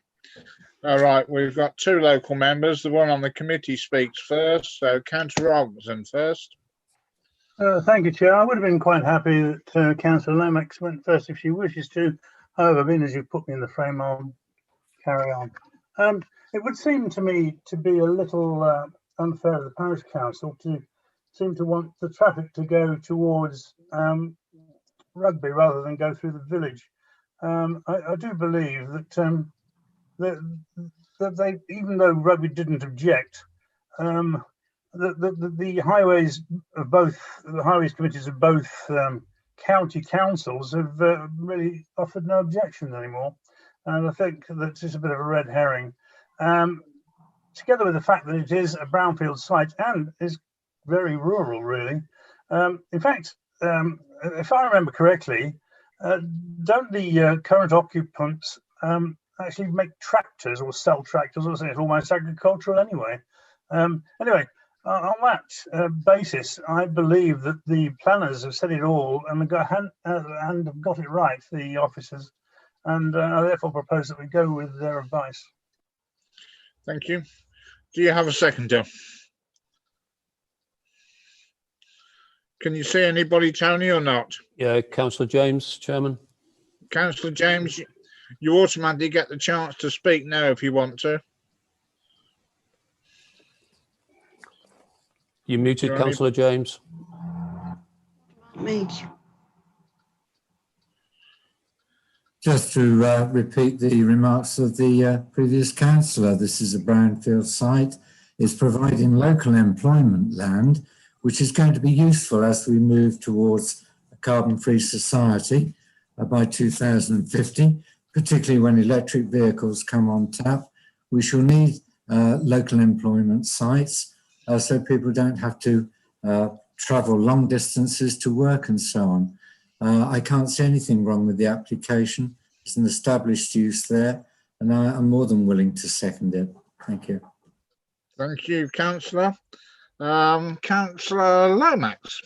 All right, we've got two local members. The one on the committee speaks first, so Councillor Robinson first. Thank you, Chair. I would have been quite happy that Councillor Lomax went first if she wishes to. However, being as you put me in the frame, I'll carry on. It would seem to me to be a little unfair of the parish council to seem to want the traffic to go towards Rugby rather than go through the village. I do believe that that they, even though Rugby didn't object, the highways of both the highways committees of both county councils have really offered no objection anymore, and I think that it's a bit of a red herring. Together with the fact that it is a brownfield site and is very rural, really. In fact, if I remember correctly, don't the current occupants actually make tractors or sell tractors, or something? It's almost agricultural anyway. Anyway, on that basis, I believe that the planners have said it all and have got it right, the officers, and I therefore propose that we go with their advice. Thank you. Do you have a seconder? Can you see anybody, Tony, or not? Yeah, Councillor James, Chairman. Councillor James, you automatically get the chance to speak now if you want to. You're muted, Councillor James. Me. Just to repeat the remarks of the previous councillor, this is a brownfield site. It's providing local employment land, which is going to be useful as we move towards a carbon-free society by 2050, particularly when electric vehicles come on tap. We shall need local employment sites so people don't have to travel long distances to work and so on. I can't see anything wrong with the application. It's an established use there, and I'm more than willing to second it. Thank you. Thank you, Councillor. Councillor Lomax.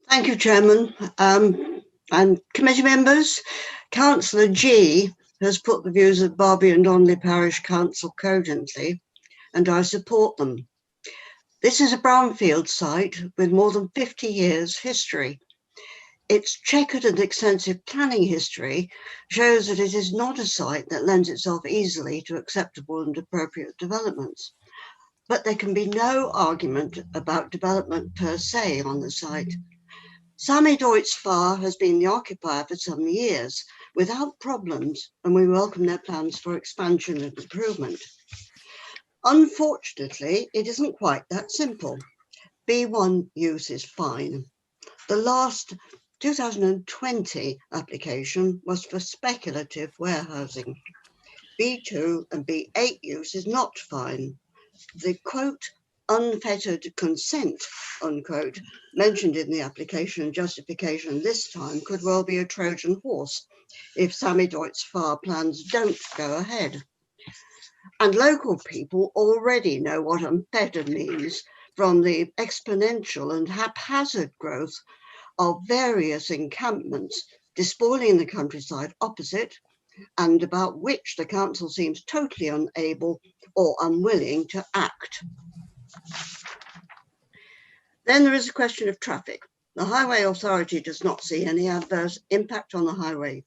Thank you, Chairman. And committee members, Councillor G has put the views of Barby and Donley Parish Council cogently, and I support them. This is a brownfield site with more than 50 years history. Its checkered and extensive planning history shows that it is not a site that lends itself easily to acceptable and appropriate developments. But there can be no argument about development per se on the site. Sami Deutz Fahr has been the occupier for some years without problems, and we welcome their plans for expansion and improvement. Unfortunately, it isn't quite that simple. B1 use is fine. The last 2020 application was for speculative warehousing. B2 and B8 use is not fine. The quote, unfettered consent, unquote, mentioned in the application and justification this time could well be a Trojan horse if Sami Deutz Fahr plans don't go ahead. And local people already know what unfettered means from the exponential and haphazard growth of various encampments despoiling the countryside opposite, and about which the council seems totally unable or unwilling to act. Then there is a question of traffic. The Highway Authority does not see any adverse impact on the highway,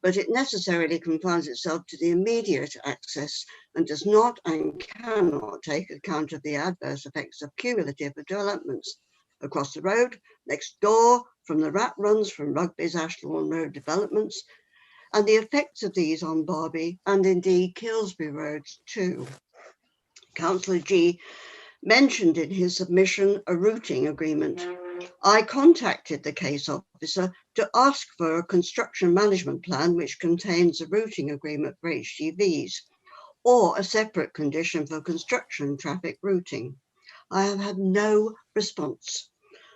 but it necessarily confines itself to the immediate access and does not and cannot take account of the adverse effects of cumulative developments across the road, next door, from the rat runs from Rugby's Ashbourne Road developments, and the effects of these on Barby and indeed Kilsby roads too. Councillor G mentioned in his submission a routing agreement. I contacted the case officer to ask for a construction management plan which contains a routing agreement for HGVs or a separate condition for construction traffic routing. I have had no response.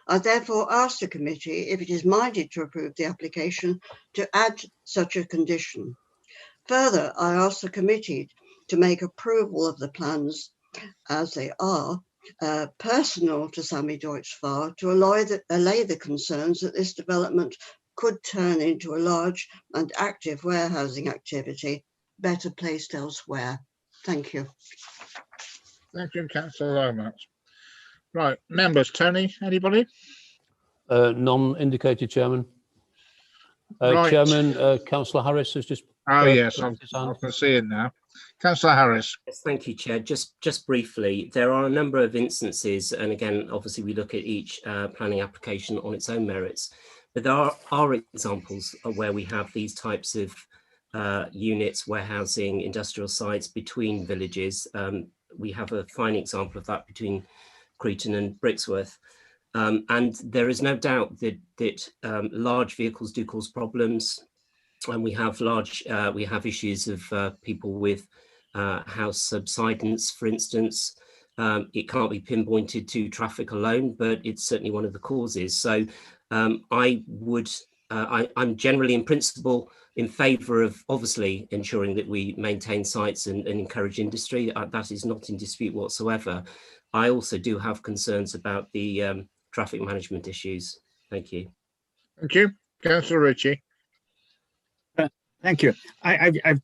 I therefore asked the committee if it is minded to approve the application to add such a condition. Further, I asked the committee to make approval of the plans as they are personal to Sami Deutz Fahr to allay the concerns that this development could turn into a large and active warehousing activity better placed elsewhere. Thank you. Thank you, Councillor Lomax. Right, members, Tony, anybody? None indicated, Chairman. Right. Chairman, Councillor Harris has just. Oh, yes, raised his hand. I can see it now. Councillor Harris. Yes, thank you, Chair. Just briefly, there are a number of instances, and again, obviously, we look at each planning application on its own merits, but there are examples of where we have these types of units, warehousing, industrial sites between villages. We have a fine example of that between Cretan and Brixworth. And there is no doubt that large vehicles do cause problems. And we have issues of people with house subsidence, for instance. It can't be pinpointed to traffic alone, but it's certainly one of the causes. So I'm generally in principle in favour of obviously ensuring that we maintain sites and encourage industry. That is not in dispute whatsoever. I also do have concerns about the traffic management issues. Thank you. Thank you. Councillor Ritchie. Thank you. I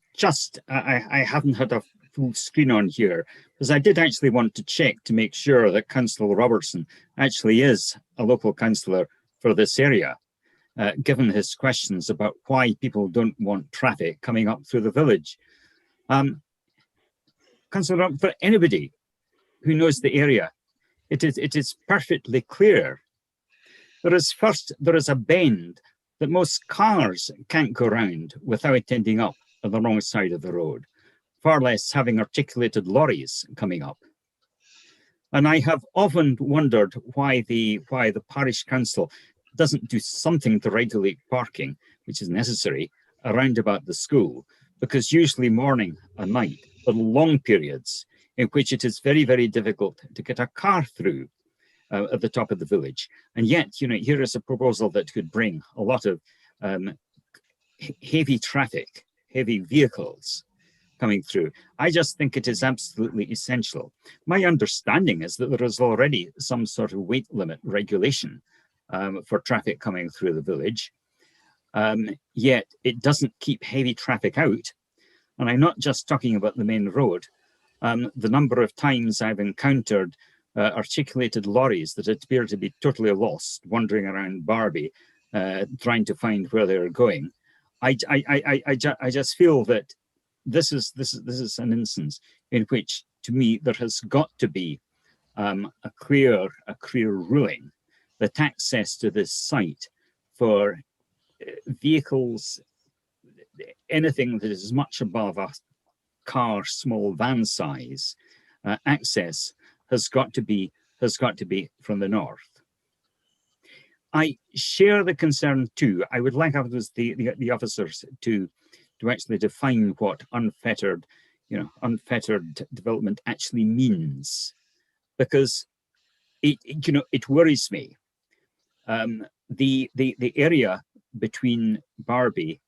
haven't had a full screen on here because I did actually want to check to make sure that Councillor Robertson actually is a local councillor for this area, given his questions about why people don't want traffic coming up through the village. Councillor, for anybody who knows the area, it is perfectly clear. There is a bend that most cars can't go round without ending up on the wrong side of the road, far less having articulated lorries coming up. And I have often wondered why the parish council doesn't do something to regulate parking, which is necessary, around about the school, because usually morning and night are long periods in which it is very, very difficult to get a car through at the top of the village. And yet, you know, here is a proposal that could bring a lot of heavy traffic, heavy vehicles coming through. I just think it is absolutely essential. My understanding is that there is already some sort of weight limit regulation for traffic coming through the village, yet it doesn't keep heavy traffic out. And I'm not just talking about the main road. The number of times I've encountered articulated lorries that appear to be totally lost, wandering around Barbie, trying to find where they're going. I just feel that this is an instance in which, to me, there has got to be a clear ruling that access to this site for vehicles, anything that is much above a car, small van size, access has got to be from the north. I share the concern too. I would like the officers to actually define what unfettered development actually means, because it worries me. The area between Barbie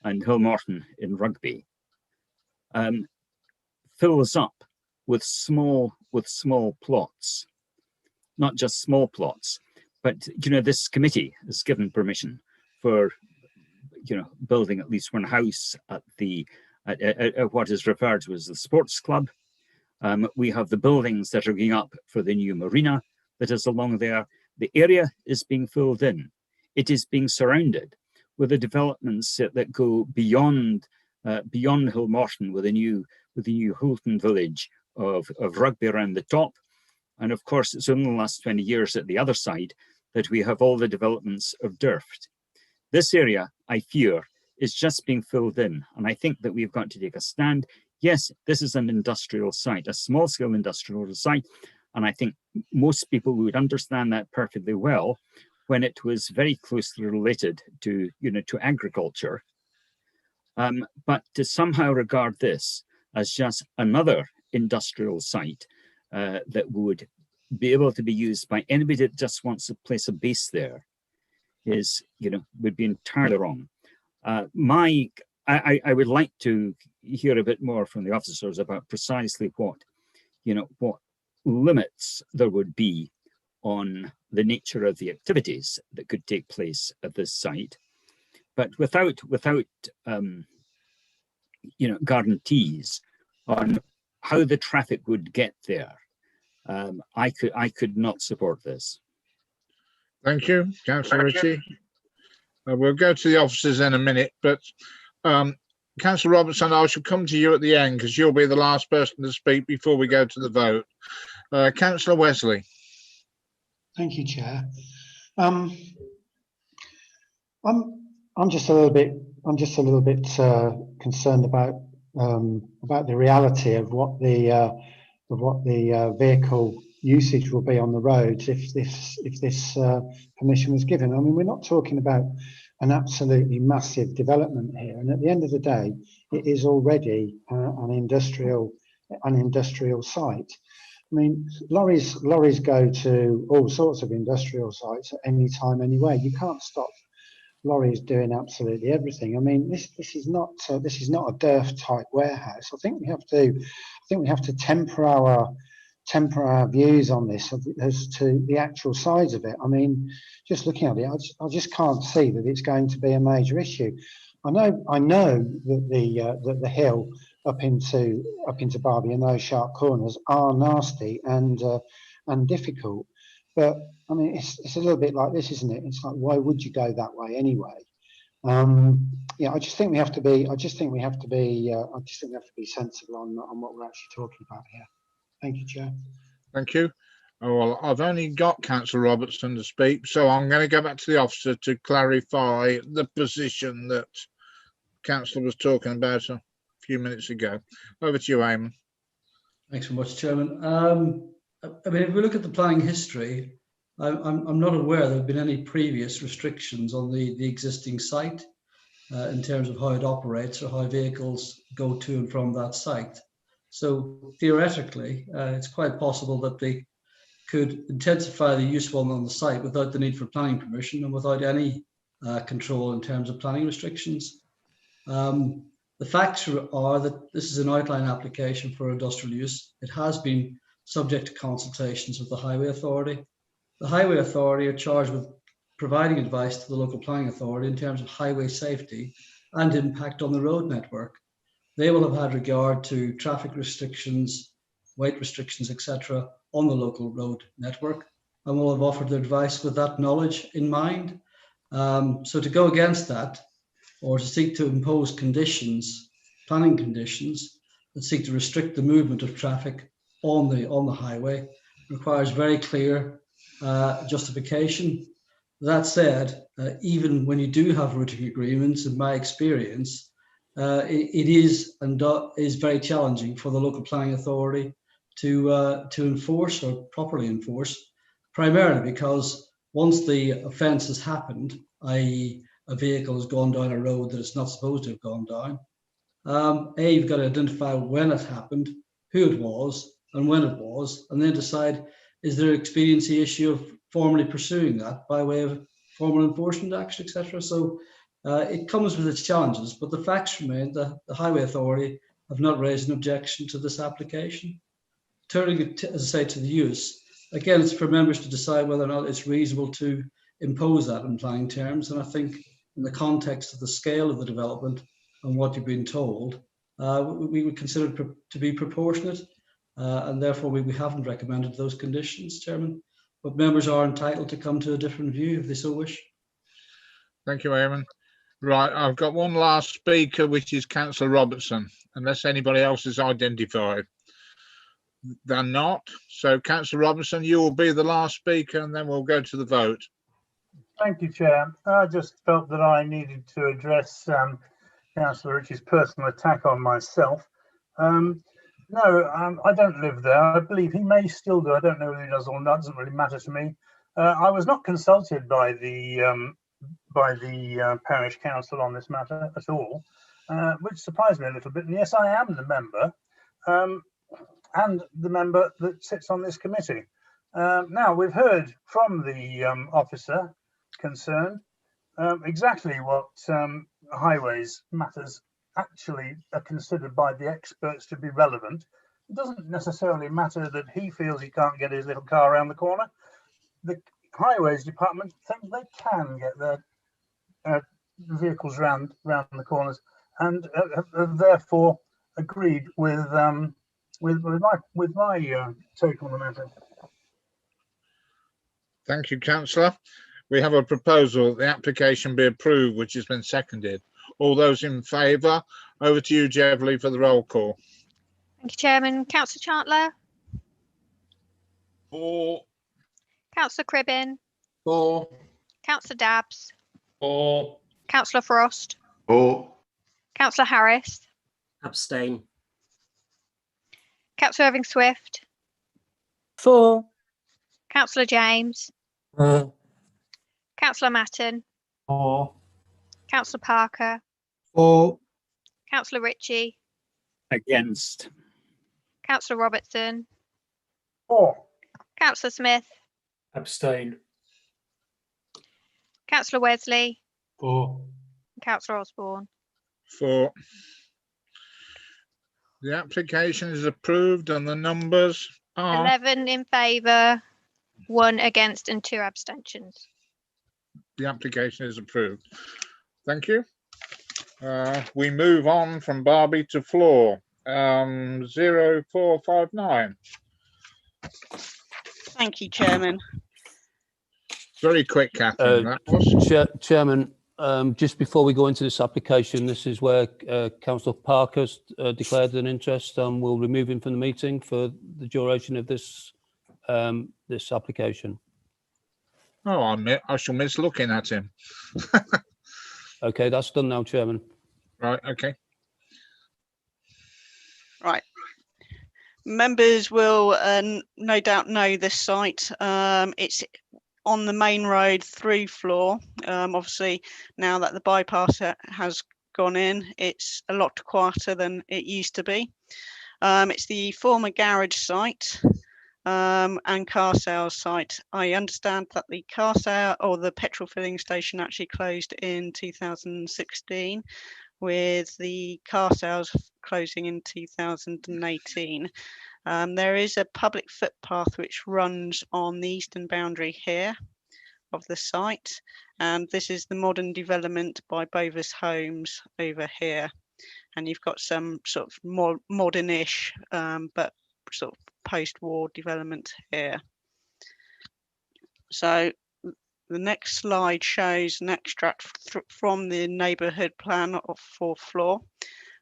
and Hillmorton in Rugby fills up with small plots, not just small plots, but this committee has given permission for building at least one house at what is referred to as the sports club. We have the buildings that are going up for the new marina that is along there. The area is being filled in. It is being surrounded with the developments that go beyond Hillmorton with the new Hulton village of Rugby around the top. And of course, it's only the last 20 years at the other side that we have all the developments of Durft. This area, I fear, is just being filled in. And I think that we've got to take a stand. Yes, this is an industrial site, a small-scale industrial site. And I think most people would understand that perfectly well when it was very closely related to agriculture. But to somehow regard this as just another industrial site that would be able to be used by anybody that just wants to place a base there would be entirely wrong. I would like to hear a bit more from the officers about precisely what limits there would be on the nature of the activities that could take place at this site. but without guarantees on how the traffic would get there, I could not support this. Thank you, Councillor Ritchie. We'll go to the officers in a minute, but Councillor Robertson, I shall come to you at the end because you'll be the last person to speak before we go to the vote. Councillor Wesley. Thank you, Chair. I'm just a little bit concerned about the reality of what the vehicle usage will be on the roads if this permission was given. I mean, we're not talking about an absolutely massive development here, and at the end of the day, it is already an industrial site. I mean, lorries go to all sorts of industrial sites at any time, anywhere. You can't stop lorries doing absolutely everything. I mean, this is not a DERF type warehouse. I think we have to temper our views on this as to the actual size of it. I mean, just looking at it, I just can't see that it's going to be a major issue. I know that the hill up into Barbie and those sharp corners are nasty and difficult, but I mean it's a little bit like this, isn't it? It's like, why would you go that way anyway? Yeah, I just think we have to be sensible on what we're actually talking about here. Thank you, Chair. Thank you. Oh, well, I've only got Councillor Robertson to speak, so I'm going to go back to the officer to clarify the position that Councillor was talking about a few minutes ago. Over to you, Eamon. Thanks very much, Chairman. I mean, if we look at the planning history, I'm not aware there have been any previous restrictions on the existing site in terms of how it operates or how vehicles go to and from that site. So theoretically, it's quite possible that they could intensify the use on the site without the need for planning permission and without any control in terms of planning restrictions. The facts are that this is an outline application for industrial use. It has been subject to consultations with the Highway Authority. The Highway Authority are charged with providing advice to the local planning authority in terms of highway safety and impact on the road network. They will have had regard to traffic restrictions, weight restrictions, etc. on the local road network, and will have offered their advice with that knowledge in mind. So to go against that, or to seek to impose conditions, planning conditions, that seek to restrict the movement of traffic on the highway, requires very clear justification. That said, even when you do have routing agreements, in my experience, it is very challenging for the local planning authority to enforce or properly enforce, primarily because once the offence has happened, i.e. a vehicle has gone down a road that it's not supposed to have gone down, you've got to identify when it happened, who it was, and when it was, and then decide, is there an expediency issue of formally pursuing that by way of formal enforcement action, etc. So it comes with its challenges, but the facts remain that the Highway Authority have not raised an objection to this application. Turning it, as I say, to the use, again, it's for members to decide whether or not it's reasonable to impose that in planning terms, and I think in the context of the scale of the development and what you've been told, we would consider it to be proportionate, and therefore we haven't recommended those conditions, Chairman. But members are entitled to come to a different view if they so wish. Thank you, Eamon. Right, I've got one last speaker, which is Councillor Robertson, unless anybody else is identified. They're not. So, Councillor Robertson, you will be the last speaker, and then we'll go to the vote. Thank you, Chair. I just felt that I needed to address Councillor Ritchie's personal attack on myself. No, I don't live there. I believe he may still do. I don't know whether he does or not. It doesn't really matter to me. I was not consulted by the parish council on this matter at all, which surprised me a little bit. And yes, I am the member, and the member that sits on this committee. Now, we've heard from the officer concerned exactly what highways matters actually are considered by the experts to be relevant. It doesn't necessarily matter that he feels he can't get his little car around the corner. The highways department think they can get their vehicles round the corners, and have therefore agreed with my take on the matter. Thank you, Councillor. We have a proposal that the application be approved, which has been seconded. All those in favour? Over to you, Jevley, for the roll call. Thank you, Chairman. Councillor Chandler. 4. Councillor Cribbin. 4. Councillor Dabbs. 4. Councillor Frost. 4. Councillor Harris. Abstain. Councillor Irving Swift. 4. Councillor James. 4. Councillor Matton. 4. Councillor Parker. 4. Councillor Ritchie. Against. Councillor Robertson. 4. Councillor Smith. Abstain. Councillor Wesley. 4. Councillor Osborne. 4. The application is approved and the numbers are 11 in favour, 1 against and 2 abstentions. the application is approved. Thank you. We move on from Barbie to Floor. 0459. Thank you, Chairman. Very quick, Catherine. That was. Chairman, just before we go into this application, this is where Councillor Parker's declared an interest, and we'll remove him from the meeting for the duration of this this application. Oh, I shall miss looking at him. Okay, that's done now, Chairman. Right, okay. Right. Members will no doubt know this site. It's on the main road through Floor. Obviously, now that the bypass has gone in, it's a lot quieter than it used to be. It's the former garage site and car sales site. I understand that the car sale or the petrol filling station actually closed in 2016, with the car sales closing in 2018. There is a public footpath which runs on the eastern boundary here of the site, and this is the modern development by Bovis Homes over here, and you've got some sort of more modern-ish but sort of post-war development here. So the next slide shows an extract from the neighbourhood plan of 4th floor,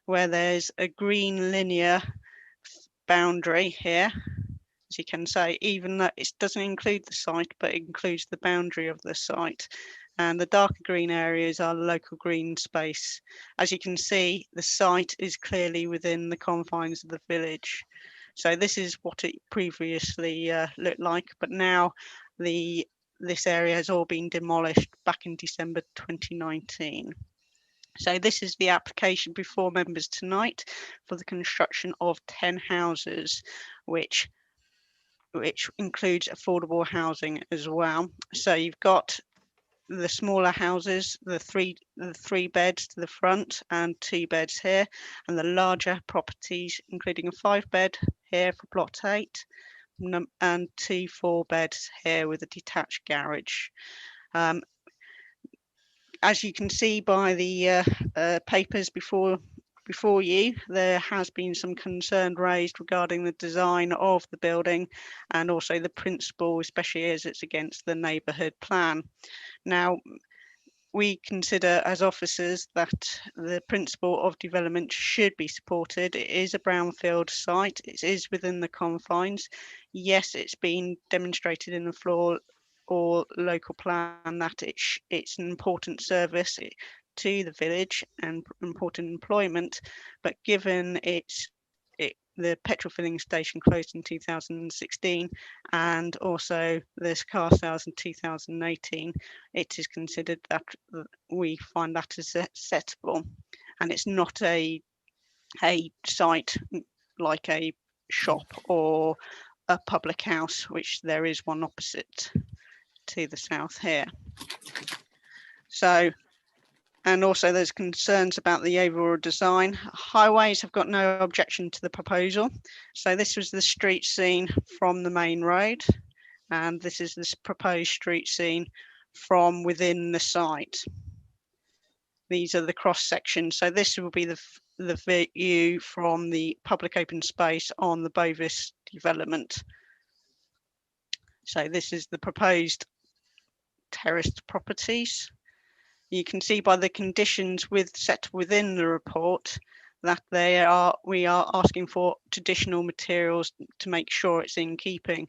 where there's a green linear boundary here, as you can say, even though it doesn't include the site, but it includes the boundary of the site. And the darker green areas are local green space. As you can see, the site is clearly within the confines of the village. So this is what it previously looked like, but now this area has all been demolished back in December 2019. So this is the application before members tonight for the construction of 10 houses, which includes affordable housing as well. So you've got the smaller houses, the three beds to the front and 2 beds here, and the larger properties, including a 5-bed here for plot 8 and 2 4-beds here with a detached garage. As you can see by the papers before you, there has been some concern raised regarding the design of the building and also the principle, especially as it's against the neighbourhood plan. Now, we consider as officers that the principle of development should be supported. It is a brownfield site. It is within the confines. Yes, it's been demonstrated in the floor or local plan that it's an important service to the village and important employment, but given the petrol filling station closed in 2016 and also this car sales in 2018, it is considered that we find that as acceptable, and it's not a site like a shop or a public house, which there is one opposite to the south here. So, and also there's concerns about the overall design. Highways have got no objection to the proposal. So this was the street scene from the main road, and this is this proposed street scene from within the site. these are the cross sections. So this will be the view from the public open space on the Bovis development. So this is the proposed terraced properties. You can see by the conditions set within the report that we are asking for traditional materials to make sure it's in keeping.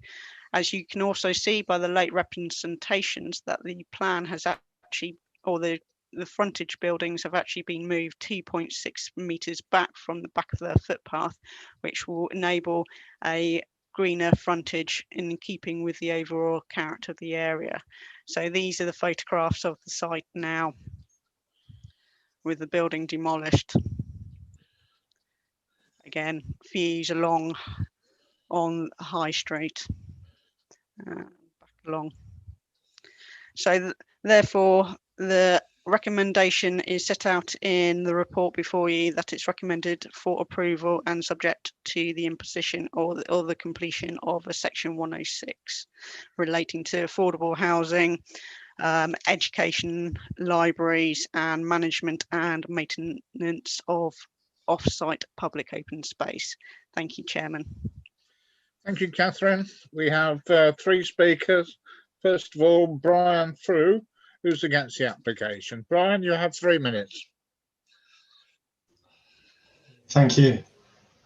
As you can also see by the late representations that the plan has actually, or the frontage buildings have actually been moved 2.6 meters back from the back of the footpath, which will enable a greener frontage in keeping with the overall character of the area. So these are the photographs of the site now with the building demolished. Again, views along on High Street, back along. So therefore, the recommendation is set out in the report before you that it's recommended for approval and subject to the imposition or the completion of a section 106 relating to affordable housing, education, libraries, and management and maintenance of off-site public open space. Thank you, Chairman. Thank you, Catherine. We have 3 speakers. First of all, Brian Frew, who's against the application. Brian, you have 3 minutes. Thank you.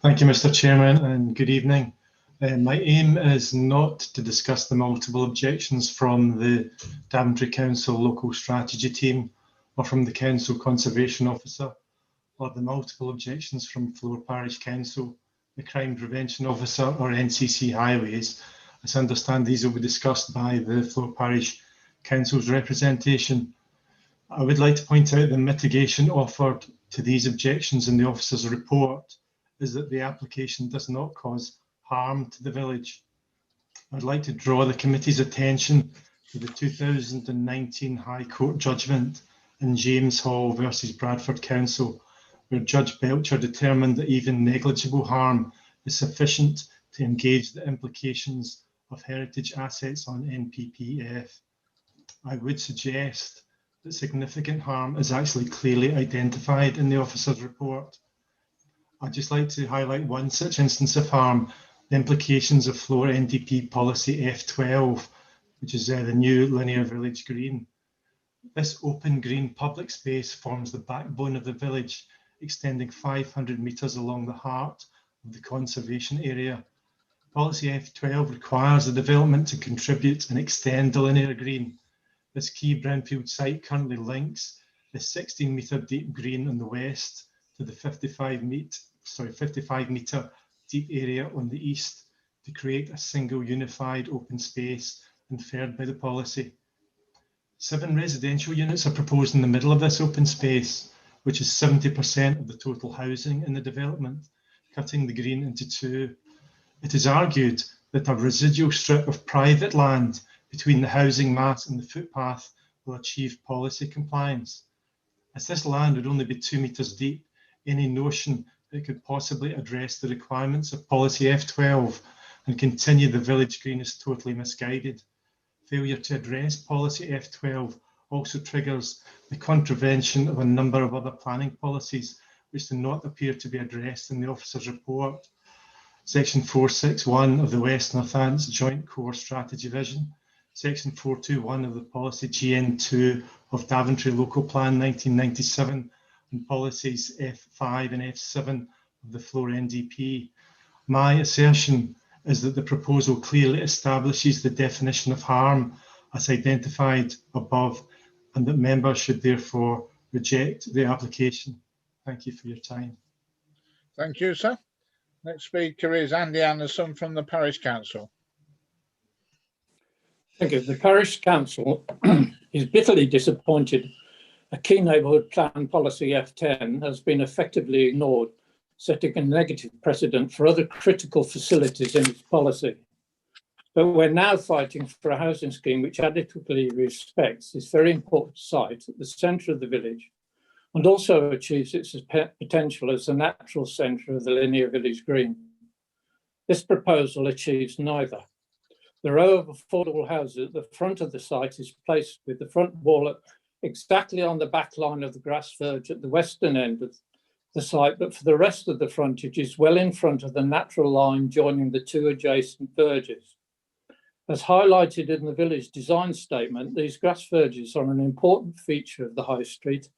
Thank you, Mr. Chairman, and good evening. My aim is not to discuss the multiple objections from the Daventry Council Local Strategy Team or from the Council Conservation Officer, or the multiple objections from Flore Parish Council, the Crime Prevention Officer or NCC Highways. As I understand, these will be discussed by the Flore Parish Council's representation. I would like to point out the mitigation offered to these objections in the officer's report is that the application does not cause harm to the village. I'd like to draw the committee's attention to the 2019 High Court judgment in James Hall versus Bradford Council, where Judge Belcher determined that even negligible harm is sufficient to engage the implications of heritage assets on NPPF. I would suggest that significant harm is actually clearly identified in the officer's report. I'd just like to highlight one such instance of harm, the implications of Flore NDP policy F12, which is the new linear village green. This open green public space forms the backbone of the village, extending 500 metres along the heart of the conservation area. Policy F12 requires the development to contribute and extend the linear green. This key brownfield site currently links the 16-metre deep green on the west to the 55-metre deep area on the east to create a single unified open space inferred by the policy. 7 residential units are proposed in the middle of this open space, which is 70% of the total housing in the development, cutting the green into 2. It is argued that a residual strip of private land between the housing mass and the footpath will achieve policy compliance. As this land would only be 2 metres deep, any notion that it could possibly address the requirements of policy F12 and continue the village green is totally misguided. Failure to address policy F12 also triggers the contravention of a number of other planning policies which do not appear to be addressed in the officer's report. Section 461 of the West Northants Joint Core Strategy Vision, Section 421 of the policy GN2 of Daventry Local Plan 1997, and policies F5 and F7 of the Flore NDP. My assertion is that the proposal clearly establishes the definition of harm as identified above, and that members should therefore reject the application. Thank you for your time. Thank you, sir. Next speaker is Andy Anderson from the Parish Council. Thank you. The Parish Council is bitterly disappointed a key neighbourhood plan policy F10 has been effectively ignored, setting a negative precedent for other critical facilities in its policy. But we're now fighting for a housing scheme which adequately respects this very important site at the centre of the village and also achieves its potential as the natural centre of the linear village green. This proposal achieves neither. The row of affordable houses at the front of the site is placed with the front wall exactly on the back line of the grass verge at the western end of the site, but for the rest of the frontage is well in front of the natural line joining the two adjacent verges. As highlighted in the village design statement, these grass verges are an important feature of the High Street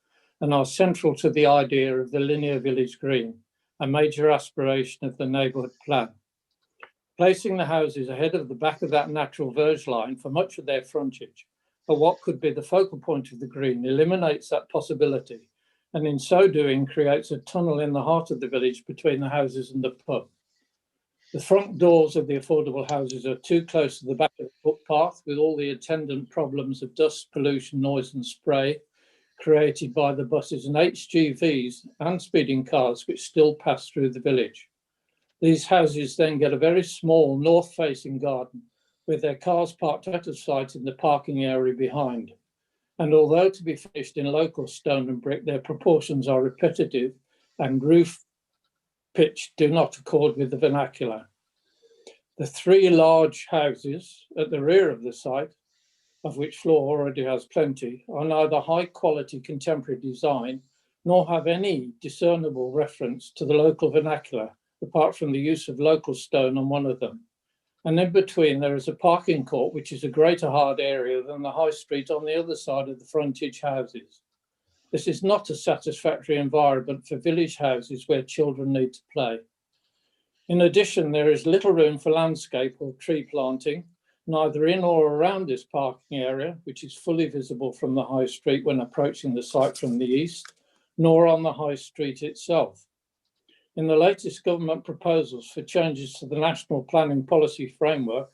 and are central to the idea of the linear village green, a major aspiration of the Neighbourhood Plan. Placing the houses ahead of the back of that natural verge line for much of their frontage, or what could be the focal point of the green, eliminates that possibility, and in so doing creates a tunnel in the heart of the village between the houses and the pub. The front doors of the affordable houses are too close to the back of the footpath, with all the attendant problems of dust, pollution, noise and spray created by the buses and HGVs and speeding cars which still pass through the village. These houses then get a very small north-facing garden with their cars parked out of sight in the parking area behind. And although to be finished in local stone and brick, their proportions are repetitive and roof pitch do not accord with the vernacular. The three large houses at the rear of the site, of which Floor already has plenty, are neither high quality contemporary design nor have any discernible reference to the local vernacular, apart from the use of local stone on one of them. And in between, there is a parking court, which is a greater hard area than the High Street on the other side of the frontage houses. This is not a satisfactory environment for village houses where children need to play. In addition, there is little room for landscape or tree planting, neither in or around this parking area, which is fully visible from the High Street when approaching the site from the east, nor on the High Street itself. In the latest government proposals for changes to the National Planning Policy Framework,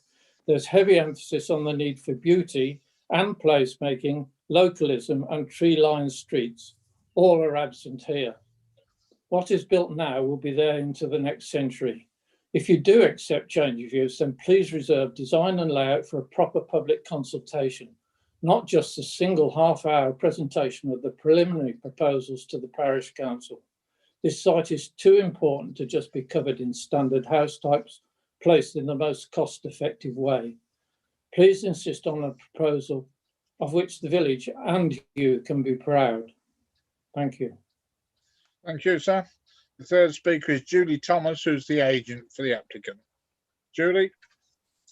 there's heavy emphasis on the need for beauty and placemaking, localism and tree-lined streets. All are absent here. What is built now will be there into the next century. If you do accept change of use, then please reserve design and layout for a proper public consultation, not just a single half-hour presentation of the preliminary proposals to the Parish Council. This site is too important to just be covered in standard house types, placed in the most cost-effective way. Please insist on a proposal of which the village and you can be proud. Thank you. Thank you, sir. The third speaker is Julie Thomas, who's the agent for the applicant. Julie.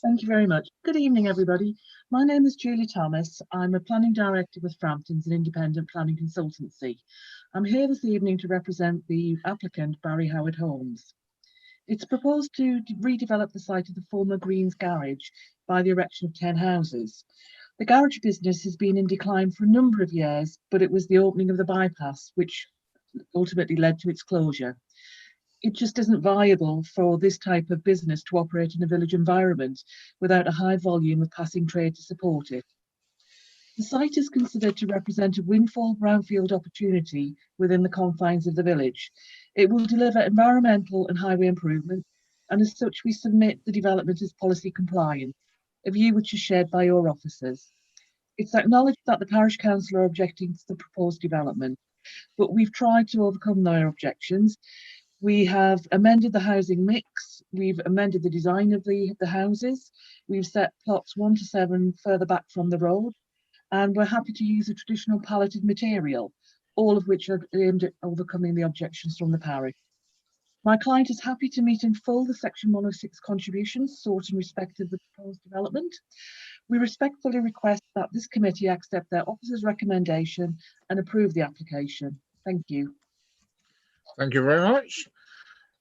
Thank you very much. Good evening, everybody. My name is Julie Thomas. I'm a planning director with Frampton's, an independent planning consultancy. I'm here this evening to represent the applicant, Barry Howard Holmes. It's proposed to redevelop the site of the former Greens garage by the erection of 10 houses. The garage business has been in decline for a number of years, but it was the opening of the bypass which ultimately led to its closure. It just isn't viable for this type of business to operate in a village environment without a high volume of passing trade to support it. The site is considered to represent a windfall brownfield opportunity within the confines of the village. It will deliver environmental and highway improvement, and as such we submit the development as policy compliant, a view which is shared by your officers. It's acknowledged that the Parish Council are objecting to the proposed development, but we've tried to overcome their objections. We have amended the housing mix, we've amended the design of the houses, we've set plots 1 to 7 further back from the road, and we're happy to use a traditional palleted material, all of which are aimed at overcoming the objections from the parish. My client is happy to meet in full the Section 106 contributions sought in respect of the proposed development. We respectfully request that this committee accept their officer's recommendation and approve the application. Thank you. Thank you very much.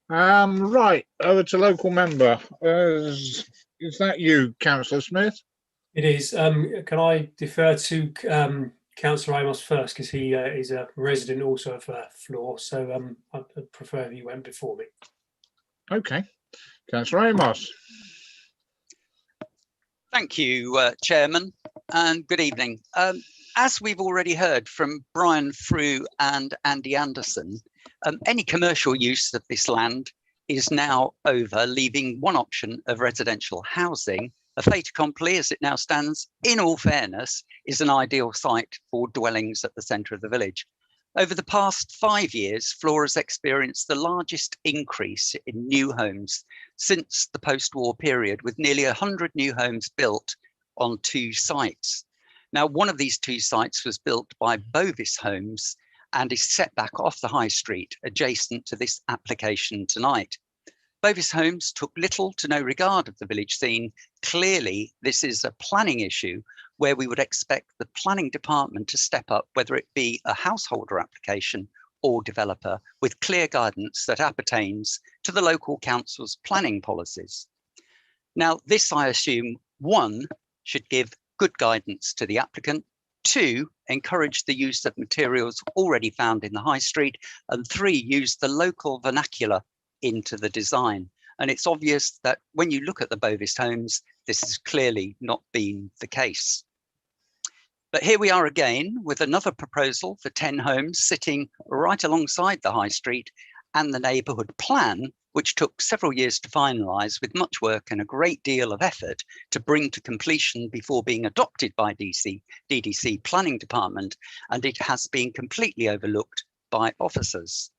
Right, over to local member. Is that you, Councillor Smith? It is. Can I defer to Councillor Amos first, because he is a resident also of Floor, so I'd prefer if he went before me. Okay, Councillor Amos. Thank you, Chairman, and good evening. As we've already heard from Brian Frew and Andy Anderson, any commercial use of this land is now over, leaving one option of residential housing. A fait accompli, as it now stands, in all fairness, is an ideal site for dwellings at the centre of the village. Over the past 5 years, Floor has experienced the largest increase in new homes since the post-war period, with nearly 100 new homes built on 2 sites. Now, one of these two sites was built by Bovis Homes and is set back off the high street adjacent to this application tonight. Bovis Homes took little to no regard of the village scene. Clearly, this is a planning issue where we would expect the planning department to step up, whether it be a householder application or developer, with clear guidance that appertains to the local council's planning policies. Now, this, I assume, 1, should give good guidance to the applicant, 2, encourage the use of materials already found in the high street, and 3, use the local vernacular into the design. And it's obvious that when you look at the Bovis Homes, this has clearly not been the case. But here we are again with another proposal for 10 homes sitting right alongside the high street and the neighbourhood plan, which took several years to finalise, with much work and a great deal of effort to bring to completion before being adopted by DDC Planning Department, and it has been completely overlooked by officers.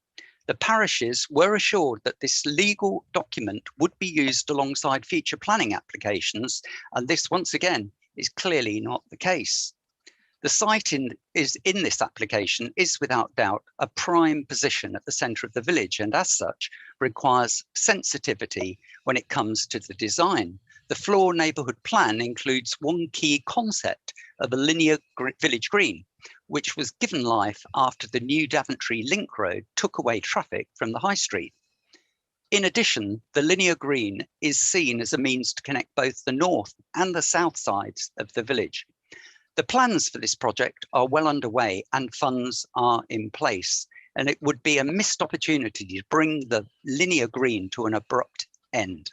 The parishes were assured that this legal document would be used alongside future planning applications, and this once again is clearly not the case. The site in this application is without doubt a prime position at the centre of the village, and as such requires sensitivity when it comes to the design. The Floor neighbourhood plan includes one key concept of a linear village green, which was given life after the new Daventry Link Road took away traffic from the high street. In addition, the linear green is seen as a means to connect both the north and the south sides of the village. The plans for this project are well underway and funds are in place, and it would be a missed opportunity to bring the linear green to an abrupt end.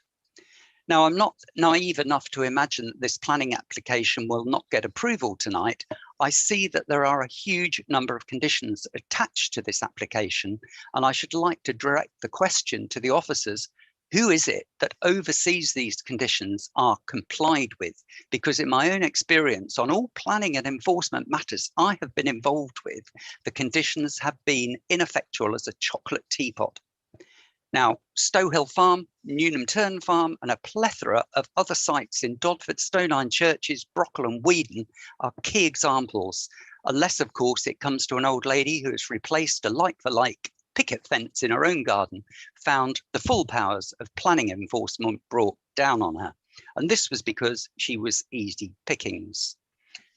Now, I'm not naive enough to imagine that this planning application will not get approval tonight. I see that there are a huge number of conditions attached to this application, and I should like to direct the question to the officers. Who is it that oversees these conditions are complied with? Because in my own experience on all planning and enforcement matters I have been involved with, the conditions have been ineffectual as a chocolate teapot. Now, Stowhill Farm, Newnham Turn Farm, and a plethora of other sites in Dodford, Stonine Churches, Brockle and Weedon are key examples, unless, of course, it comes to an old lady who has replaced a like-for-like picket fence in her own garden, found the full powers of planning enforcement brought down on her. And this was because she was easy pickings.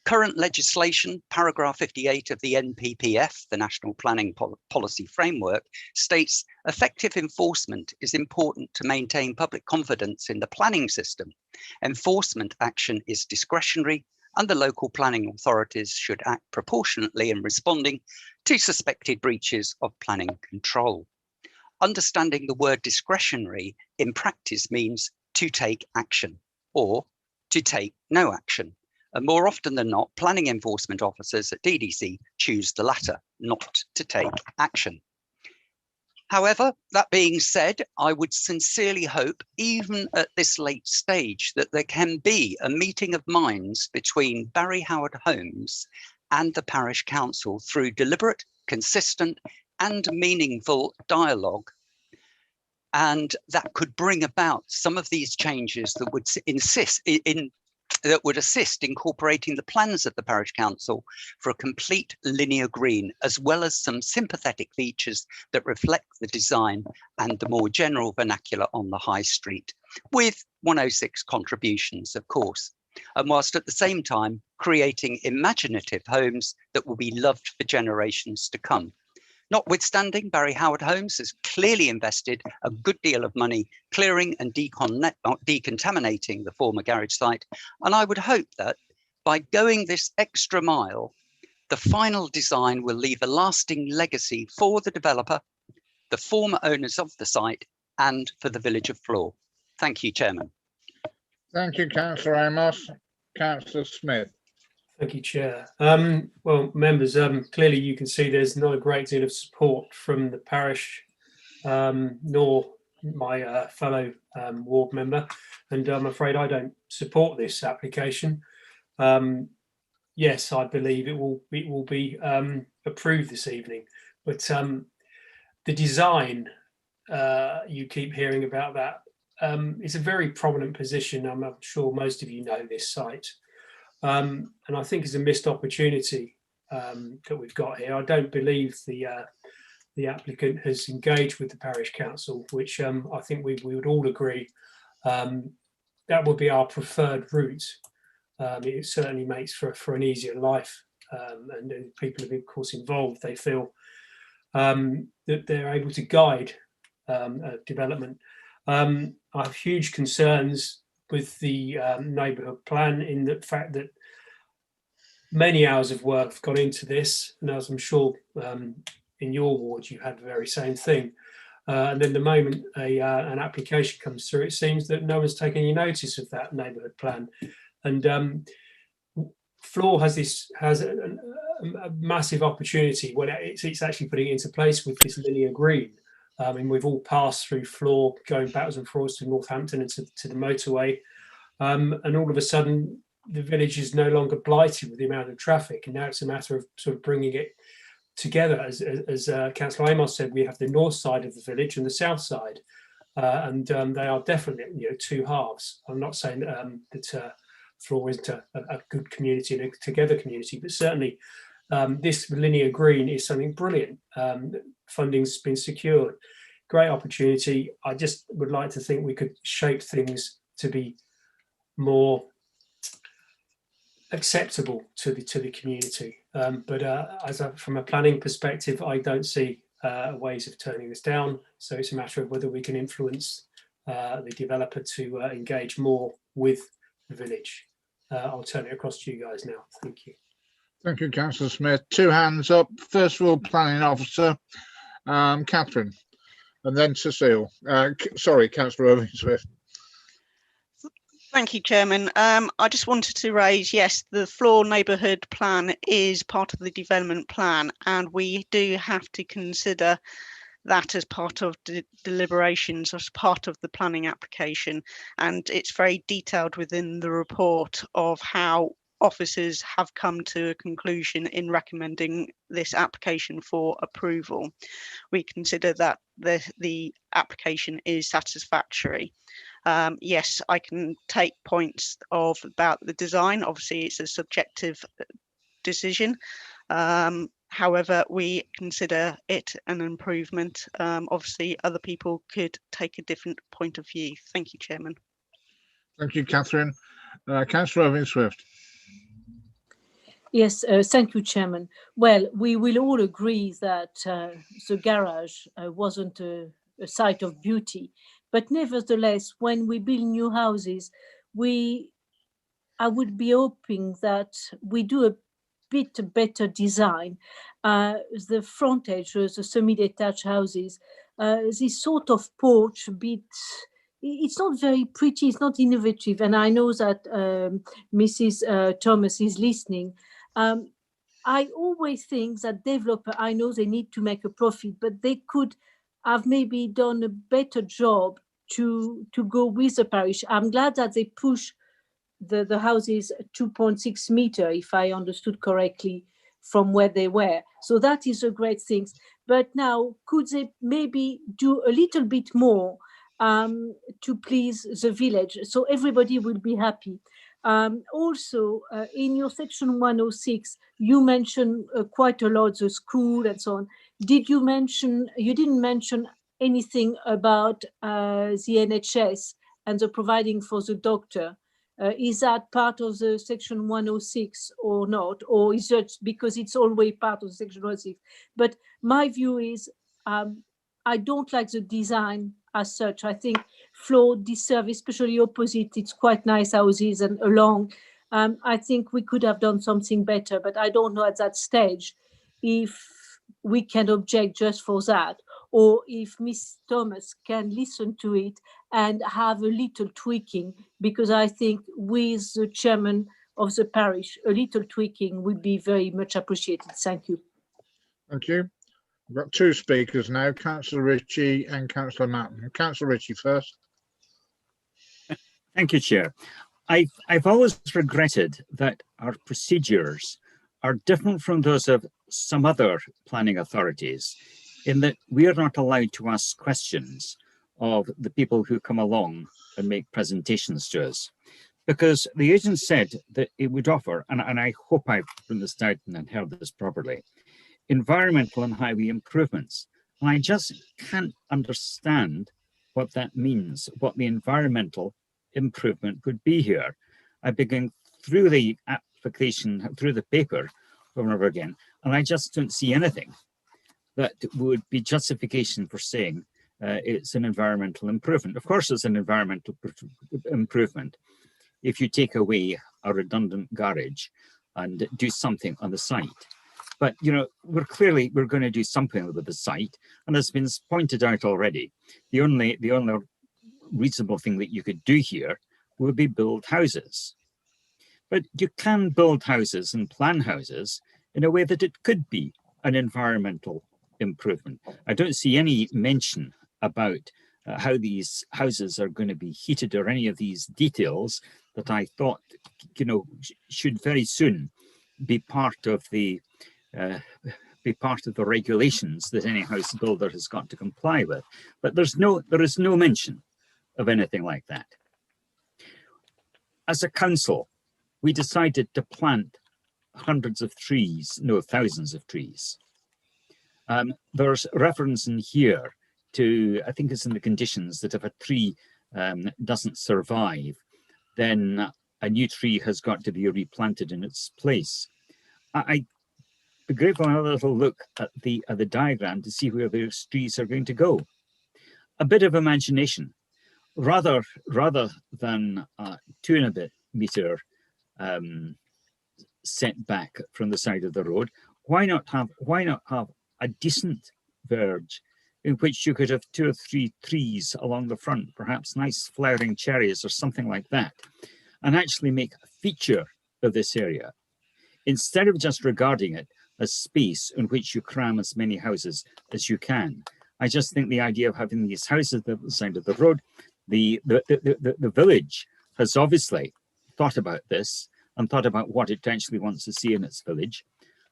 Current legislation, paragraph 58 of the NPPF, the National Planning Policy Framework, states effective enforcement is important to maintain public confidence in the planning system. Enforcement action is discretionary, and the local planning authorities should act proportionately in responding to suspected breaches of planning control. Understanding the word discretionary in practice means to take action or to take no action. And more often than not, planning enforcement officers at DDC choose the latter, not to take action. However, that being said, I would sincerely hope, even at this late stage, that there can be a meeting of minds between Barry Howard Homes and the parish council through deliberate, consistent and meaningful dialogue. And that could bring about some of these changes that would assist incorporating the plans of the parish council for a complete linear green, as well as some sympathetic features that reflect the design and the more general vernacular on the high street, with 106 contributions, of course. And whilst at the same time creating imaginative homes that will be loved for generations to come. Notwithstanding, Barry Howard Homes has clearly invested a good deal of money clearing and decontaminating the former garage site. And I would hope that by going this extra mile, the final design will leave a lasting legacy for the developer, the former owners of the site, and for the village of Floor. Thank you, Chairman. Thank you, Councillor Amos. Councillor Smith. Thank you, Chair. Well, members, clearly you can see there's not a great deal of support from the parish, nor my fellow ward member, and I'm afraid I don't support this application. Yes, I believe it will be approved this evening, but the design, you keep hearing about that. It's a very prominent position. I'm sure most of you know this site. and I think it's a missed opportunity that we've got here. I don't believe the applicant has engaged with the parish council, which I think we would all agree that would be our preferred route. It certainly makes for an easier life, and people have, of course, involved. They feel that they're able to guide development. I have huge concerns with the neighbourhood plan, in the fact that many hours of work have gone into this, and as I'm sure in your ward you had the very same thing. And then the moment an application comes through, it seems that no one's taken any notice of that neighbourhood plan. And Floor has a massive opportunity when it's actually putting it into place with this linear green. And we've all passed through Floor, going backwards and forwards to Northampton and to the motorway. And all of a sudden, the village is no longer blighted with the amount of traffic. And now it's a matter of sort of bringing it together. As Councillor Amos said, we have the north side of the village and the south side. And they are definitely, two halves. I'm not saying that Floor isn't a good community and a together community, but certainly this linear green is something brilliant. Funding's been secured. Great opportunity. I just would like to think we could shape things to be more acceptable to the community. But from a planning perspective, I don't see ways of turning this down. So it's a matter of whether we can influence the developer to engage more with the village. I'll turn it across to you guys now. Thank you. Thank you, Councillor Smith. Two hands up. First of all, Planning Officer, Catherine, and then Cecile. Sorry, Councillor Irving-Swift. Thank you, Chairman. I just wanted to raise, yes, the Floor Neighbourhood Plan is part of the development plan, and we do have to consider that as part of the deliberations, as part of the planning application. And it's very detailed within the report of how officers have come to a conclusion in recommending this application for approval. We consider that the application is satisfactory. Yes, I can take points about the design. Obviously, it's a subjective decision. However, we consider it an improvement. Obviously, other people could take a different point of view. Thank you, Chairman. Thank you, Catherine. Councillor Irving-Swift. Yes, thank you, Chairman. Well, we will all agree that the garage wasn't a site of beauty, but nevertheless, when we build new houses, I would be hoping that we do a bit better design. The frontage, the semi-detached houses, this sort of porch bit, it's not very pretty, it's not innovative. And I know that Mrs. Thomas is listening. I always think that developer, I know they need to make a profit, but they could have maybe done a better job to go with the parish. I'm glad that they push the houses 2.6 meter, if I understood correctly, from where they were. So that is a great thing. But now, could they maybe do a little bit more to please the village, so everybody will be happy? Also, in your section 106, you mentioned quite a lot the school and so on. You didn't mention anything about the NHS and the providing for the doctor. Is that part of the section 106 or not? Or is it because it's always part of section 106? But my view is I don't like the design as such. I think Floor deserve, especially opposite, it's quite nice houses and along. I think we could have done something better, but I don't know at that stage if we can object just for that, or if Miss Thomas can listen to it and have a little tweaking, because I think with the chairman of the parish, a little tweaking would be very much appreciated. Thank you. Thank you. We've got two speakers now, Councillor Ritchie and Councillor Matten. Councillor Ritchie first. Thank you, Chair. I've always regretted that our procedures are different from those of some other planning authorities, in that we are not allowed to ask questions of the people who come along and make presentations to us. because the agent said that it would offer, and I hope I've written this down and heard this properly, environmental and highway improvements. And I just can't understand what that means, what the environmental improvement would be here. I've been going through the application, through the paper over and over again, and I just don't see anything that would be justification for saying it's an environmental improvement. Of course, it's an environmental improvement if you take away a redundant garage and do something on the site. But, you know, we're going to do something with the site, and as has been pointed out already, the only reasonable thing that you could do here would be build houses. But you can build houses and plan houses in a way that it could be an environmental improvement. I don't see any mention about how these houses are going to be heated or any of these details that I thought, you know, should very soon be part of the regulations that any house builder has got to comply with. But there is no mention of anything like that. As a council, we decided to plant hundreds of trees, no, thousands of trees. There's reference in here to, I think it's in the conditions, that if a tree doesn't survive, then a new tree has got to be replanted in its place. I'd be grateful to have a little look at the diagram to see where those trees are going to go. A bit of imagination, rather than 2 and a bit meter setback from the side of the road. Why not have a decent verge in which you could have 2 or 3 trees along the front, perhaps nice flowering cherries or something like that, and actually make a feature of this area, instead of just regarding it as space in which you cram as many houses as you can. I just think the idea of having these houses at the side of the road, the village has obviously thought about this and thought about what it actually wants to see in its village.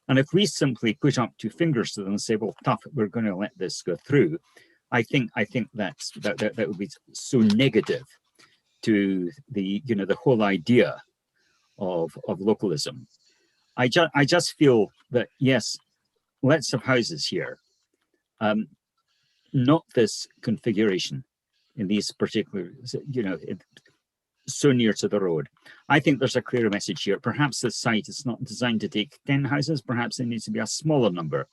And if we simply put up 2 fingers to them and say, well, tough, we're going to let this go through, I think that would be so negative to the whole idea of localism. I just feel that, yes, let's have houses here, not this configuration in these particular, so near to the road. I think there's a clear message here. Perhaps the site is not designed to take 10 houses, perhaps it needs to be a smaller number,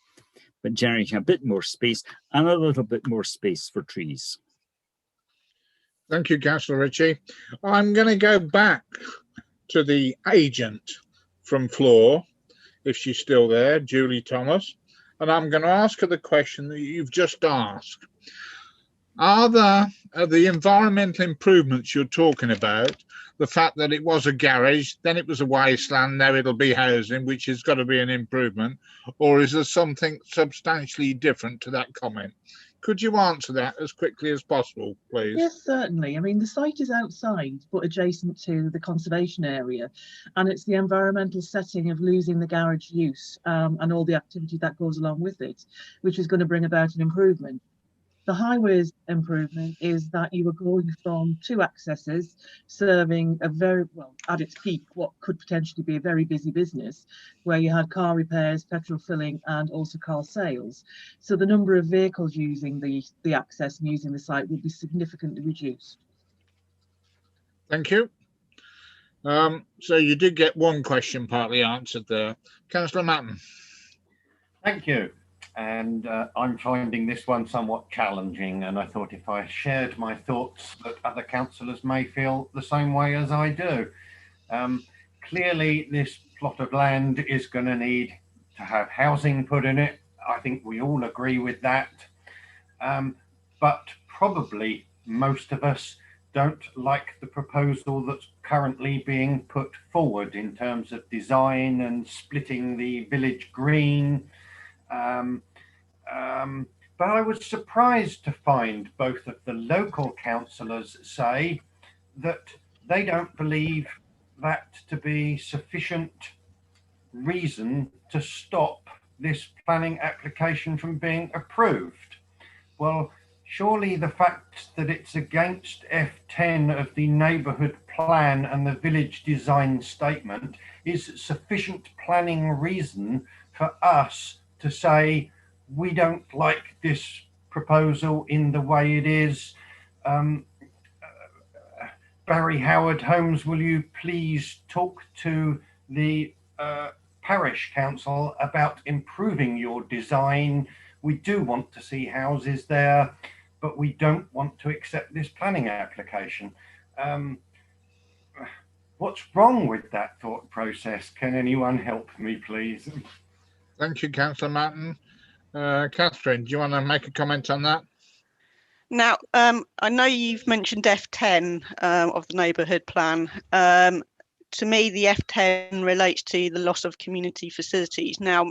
but generating a bit more space and a little bit more space for trees. Thank you, Councillor Ritchie. I'm going to go back to the agent from Floor, if she's still there, Julie Thomas, and I'm going to ask her the question that you've just asked. Are the environmental improvements you're talking about, the fact that it was a garage, then it was a wasteland, now it'll be housing, which has got to be an improvement, or is there something substantially different to that comment? Could you answer that as quickly as possible, please? Yes, certainly. I mean, the site is outside, but adjacent to the conservation area, and it's the environmental setting of losing the garage use and all the activity that goes along with it, which is going to bring about an improvement. The highways improvement is that you are going from 2 accesses serving a very, well, at its peak, what could potentially be a very busy business, where you had car repairs, petrol filling, and also car sales. So the number of vehicles using the access and using the site will be significantly reduced. Thank you. So you did get one question partly answered there. Councillor Matton. Thank you. And I'm finding this one somewhat challenging, and I thought if I shared my thoughts that other councillors may feel the same way as I do. Clearly this plot of land is going to need to have housing put in it. I think we all agree with that, but probably most of us don't like the proposal that's currently being put forward in terms of design and splitting the village green. But I was surprised to find both of the local councillors say that they don't believe that to be sufficient reason to stop this planning application from being approved. Well, surely the fact that it's against F10 of the Neighbourhood Plan and the Village Design Statement is sufficient planning reason for us to say we don't like this proposal in the way it is. Barry Howard Holmes, will you please talk to the parish council about improving your design? We do want to see houses there, but we don't want to accept this planning application. What's wrong with that thought process? Can anyone help me, please? Thank you, Councillor Martin. Catherine, do you want to make a comment on that? Now, I know you've mentioned F10 of the neighbourhood plan. To me, the F10 relates to the loss of community facilities. Now,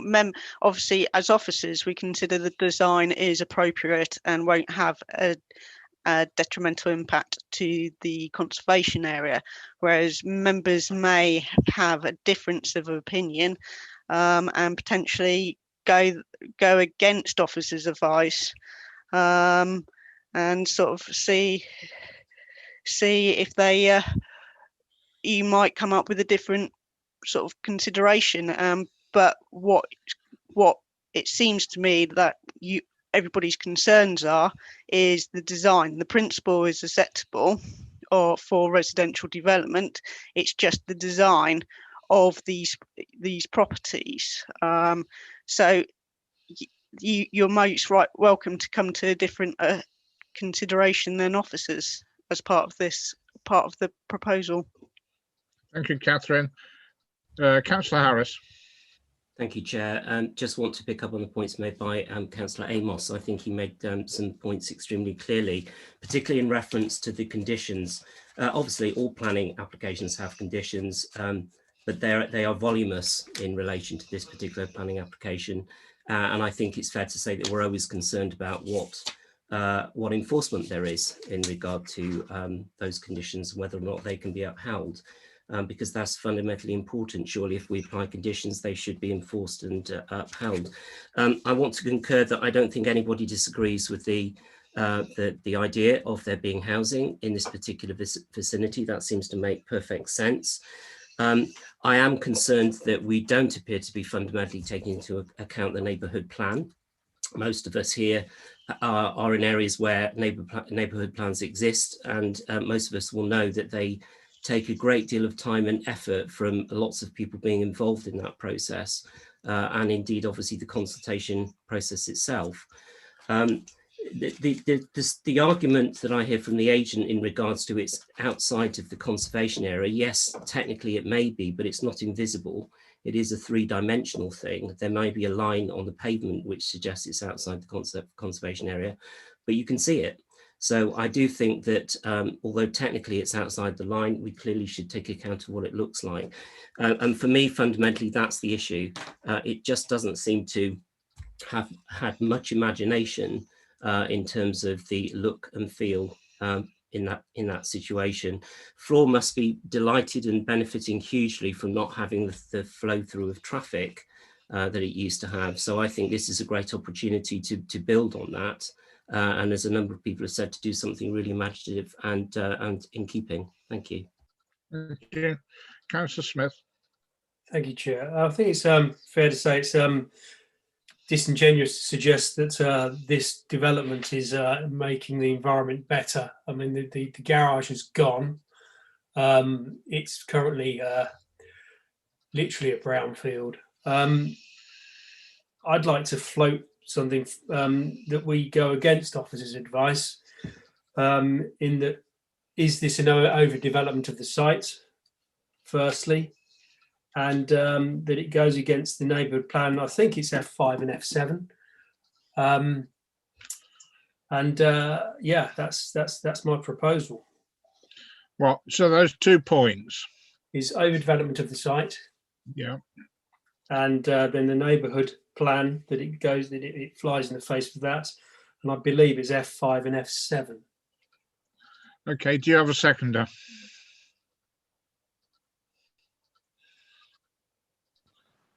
obviously, as officers, we consider the design is appropriate and won't have a detrimental impact to the conservation area, whereas members may have a difference of opinion and potentially go against officers' advice. And sort of see if they you might come up with a different sort of consideration. But what it seems to me that everybody's concerns is the design. The principle is acceptable or for residential development. It's just the design of these properties. So you're most welcome to come to a different consideration than officers as part of the proposal. Thank you, Catherine. Councillor Harris. Thank you, Chair. Just want to pick up on the points made by Councillor Amos. I think he made some points extremely clearly, particularly in reference to the conditions. Obviously, all planning applications have conditions, but they are voluminous in relation to this particular planning application. And I think it's fair to say that we're always concerned about what enforcement there is in regard to those conditions, whether or not they can be upheld. Because that's fundamentally important. Surely if we apply conditions, they should be enforced and upheld. I want to concur that I don't think anybody disagrees with the idea of there being housing in this particular vicinity. That seems to make perfect sense. I am concerned that we don't appear to be fundamentally taking into account the neighbourhood plan. Most of us here are in areas where neighbourhood plans exist, and most of us will know that they take a great deal of time and effort from lots of people being involved in that process, and indeed, obviously, the consultation process itself. The argument that I hear from the agent in regards to it's outside of the conservation area, yes, technically it may be, but it's not invisible. It is a three-dimensional thing. There may be a line on the pavement which suggests it's outside the conservation area, but you can see it. So I do think that although technically it's outside the line, we clearly should take account of what it looks like. And for me, fundamentally, that's the issue. It just doesn't seem to have had much imagination in terms of the look and feel in that situation. Floor must be delighted and benefiting hugely from not having the flow through of traffic that it used to have. So I think this is a great opportunity to build on that. And as a number of people have said, to do something really imaginative and in keeping. Thank you. Thank you. Councillor Smith. Thank you, Chair. I think it's fair to say it's disingenuous to suggest that this development is making the environment better. I mean, the garage is gone. It's currently literally a brownfield. I'd like to float something that we go against officers' advice in that, is this an overdevelopment of the site, firstly, and that it goes against the neighbourhood plan. I think it's F5 and F7. Yeah, that's my proposal. Well, so those 2 points is overdevelopment of the site. Yeah. And then the neighbourhood plan, that it flies in the face of that, and I believe it's F5 and F7. Okay, do you have a seconder?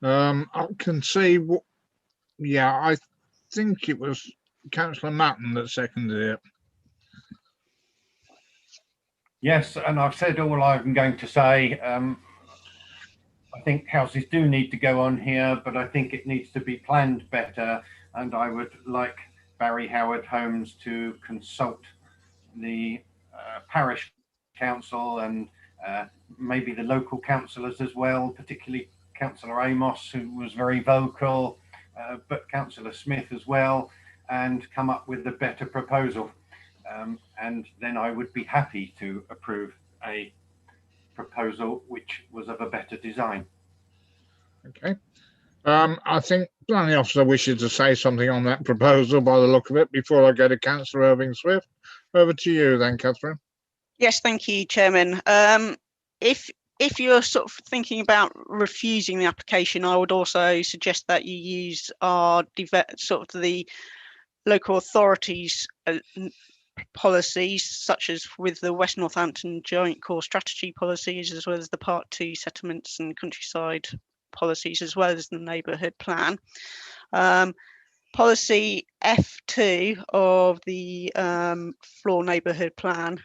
I can see what, yeah, I think it was Councillor Matton that seconded it. Yes, and I've said all I'm going to say. I think houses do need to go on here, but I think it needs to be planned better. And I would like Barry Howard Homes to consult the parish council and maybe the local councillors as well, particularly Councillor Amos, who was very vocal, but Councillor Smith as well, and come up with a better proposal. And then I would be happy to approve a proposal which was of a better design. Okay. I think planning officer wishes to say something on that proposal by the look of it before I go to Councillor Irving Swift. Over to you then, Catherine. Yes, thank you, Chairman. If you're sort of thinking about refusing the application, I would also suggest that you use our sort of the local authorities policies, such as with the West Northampton Joint Core Strategy policies, as well as the Part 2 settlements and countryside policies, as well as the Neighbourhood Plan. Policy F2 of the Floor Neighbourhood Plan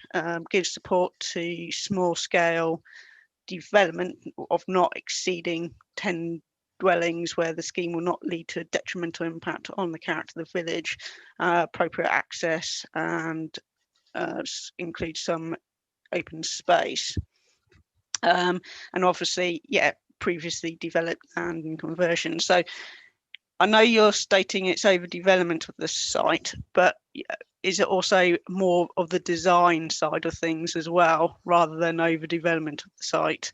gives support to small scale development of not exceeding 10 dwellings where the scheme will not lead to a detrimental impact on the character of the village, appropriate access, and include some open space. And obviously, yeah, previously developed land and conversion. So I know you're stating it's overdevelopment of the site, but is it also more of the design side of things as well, rather than overdevelopment of the site?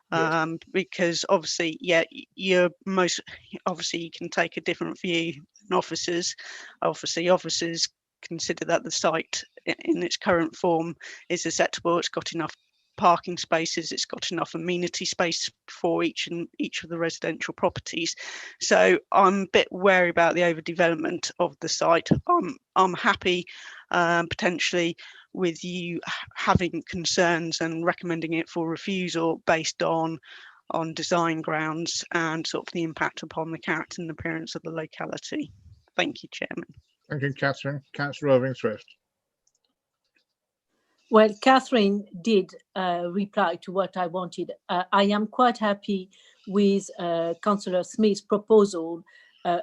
Yes. Because obviously, yeah, you can take a different view than officers. Obviously, officers consider that the site in its current form is acceptable. It's got enough parking spaces, it's got enough amenity space for each of the residential properties. So I'm a bit wary about the overdevelopment of the site. I'm happy potentially with you having concerns and recommending it for refusal based on design grounds and sort of the impact upon the character and appearance of the locality. Thank you, Chairman. Thank you, Catherine. Councillor Irving Swift. Well, Catherine did reply to what I wanted. I am quite happy with Councillor Smith's proposal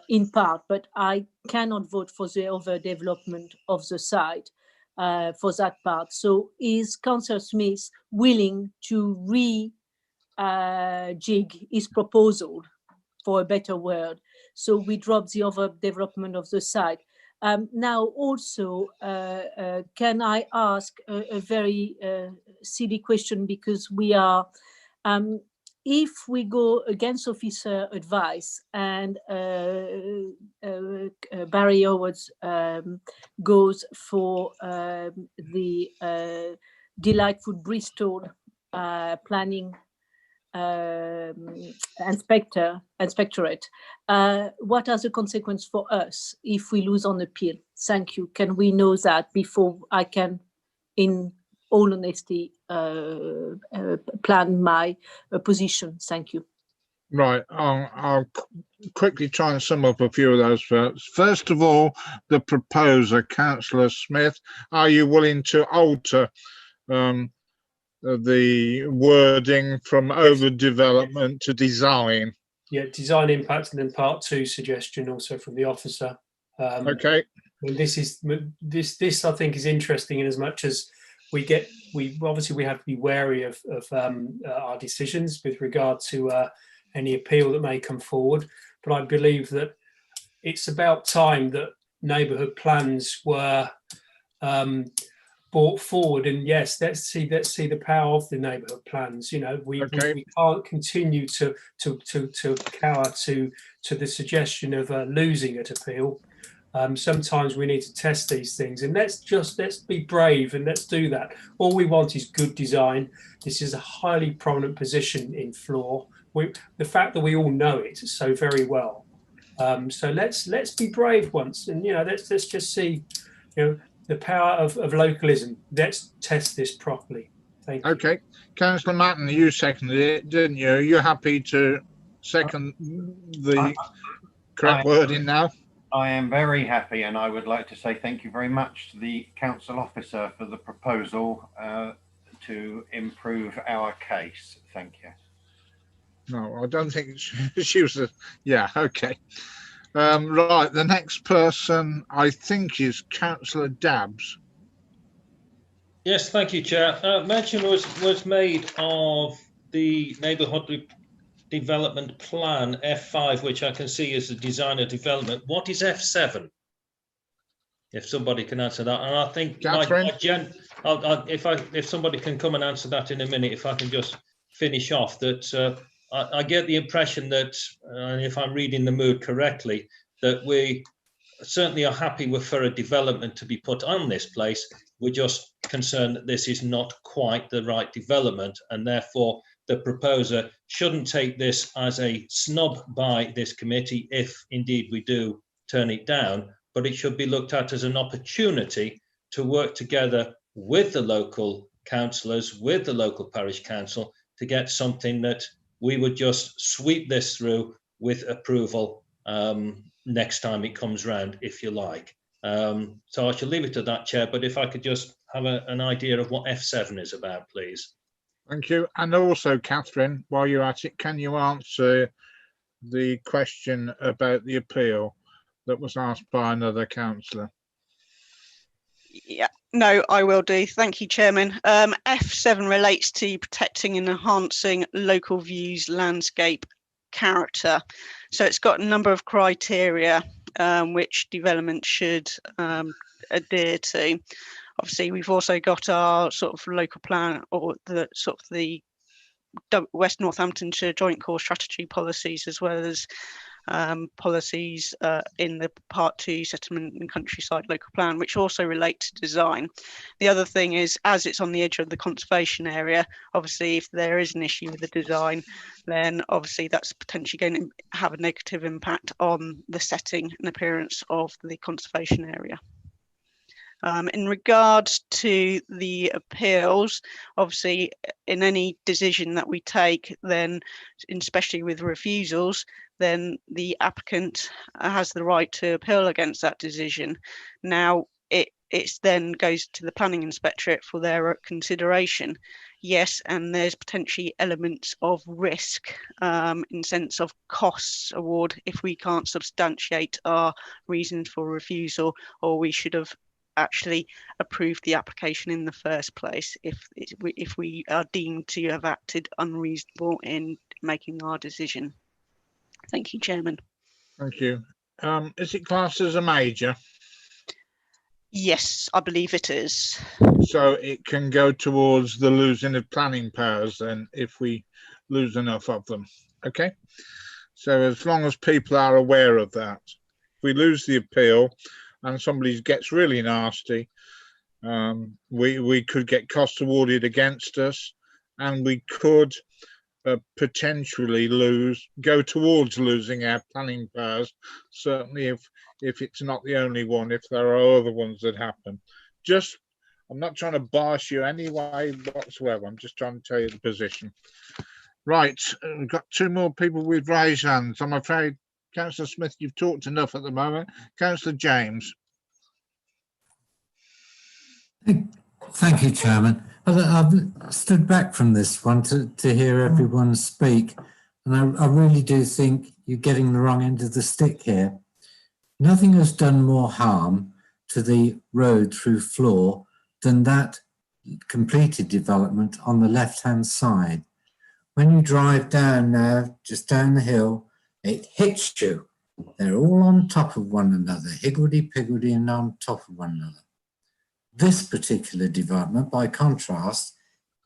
in part, but I cannot vote for the overdevelopment of the site for that part. So is Councillor Smith willing to jig his proposal, for a better word, so we drop the overdevelopment of the site? Now, also, can I ask a very silly question, because we are, if we go against officer advice and Barry Howard's goes for the Delightful Bristol planning inspectorate, what are the consequences for us if we lose on appeal? Thank you. Can we know that before I can, in all honesty, plan my position? Thank you. Right, I'll quickly try and sum up a few of those first. First of all, the proposer, Councillor Smith, are you willing to alter the wording from overdevelopment to design? Yeah, design impact, and then Part 2 suggestion also from the officer. Okay. This I think is interesting in as much as we obviously have to be wary of our decisions with regard to any appeal that may come forward. But I believe that it's about time that neighbourhood plans were brought forward, and yes, let's see the power of the neighbourhood plans. You know, we can't continue to cower to the suggestion of losing at appeal. Sometimes we need to test these things, and let's be brave and let's do that. All we want is good design. This is a highly prominent position in Floor. The fact that we all know it so very well. So let's be brave once, and let's just see, the power of localism. Let's test this properly. Thank you. Okay, Councillor Matton, you seconded it, didn't you? Are you happy to second the correct wording now? I am very happy, and I would like to say thank you very much to the council officer for the proposal to improve our case. Thank you. No, I don't think she was a, yeah, okay. Right, the next person I think is Councillor Dabbs. Yes, thank you, Chair. Mention was made of the Neighbourhood Development Plan F5, which I can see is the designer development. What is F7? If somebody can answer that, and I think if somebody can come and answer that in a minute, if I can just finish off that. I get the impression that, if I'm reading the mood correctly, that we certainly are happy for a development to be put on this place. We're just concerned that this is not quite the right development, and therefore the proposer shouldn't take this as a snub by this committee if indeed we do turn it down, but it should be looked at as an opportunity to work together with the local councillors, with the local parish council, to get something that we would just sweep this through with approval next time it comes round, if you like. So I shall leave it to that, Chair, but if I could just have an idea of what F7 is about, please. Thank you. And also, Catherine, while you're at it, can you answer the question about the appeal that was asked by another councillor? Yeah, no, I will do. Thank you, Chairman. F7 relates to protecting and enhancing local views, landscape, character. So it's got a number of criteria which development should adhere to. Obviously, we've also got our sort of local plan, or the sort of the West Northamptonshire Joint Core Strategy policies, as well as policies in the Part 2 Settlement and Countryside Local Plan, which also relate to design. The other thing is, as it's on the edge of the conservation area, obviously if there is an issue with the design, then obviously that's potentially going to have a negative impact on the setting and appearance of the conservation area. In regards to the appeals, obviously in any decision that we take, then especially with refusals, then the applicant has the right to appeal against that decision. Now it then goes to the planning inspectorate for their consideration. Yes, and there's potentially elements of risk in sense of costs award if we can't substantiate our reasons for refusal, or we should have actually approved the application in the first place if we are deemed to have acted unreasonable in making our decision. Thank you, Chairman. Thank you. Is it classed as a major? Yes, I believe it is. So it can go towards the losing of planning powers then if we lose enough of them. Okay. So as long as people are aware of that, if we lose the appeal and somebody gets really nasty, we could get costs awarded against us, and we could potentially go towards losing our planning powers, certainly if it's not the only one, if there are other ones that happen. Just, I'm not trying to bias you anyway whatsoever, I'm just trying to tell you the position. Right, we've got two more people with raised hands. I'm afraid, Councillor Smith, you've talked enough at the moment. Councillor James. Thank you, Chairman. I've stood back from this one to hear everyone speak, and I really do think you're getting the wrong end of the stick here. Nothing has done more harm to the road through Floor than that completed development on the left-hand side. When you drive down now, just down the hill, it hits you. They're all on top of one another, higgledy-piggledy and on top of one another. This particular development, by contrast,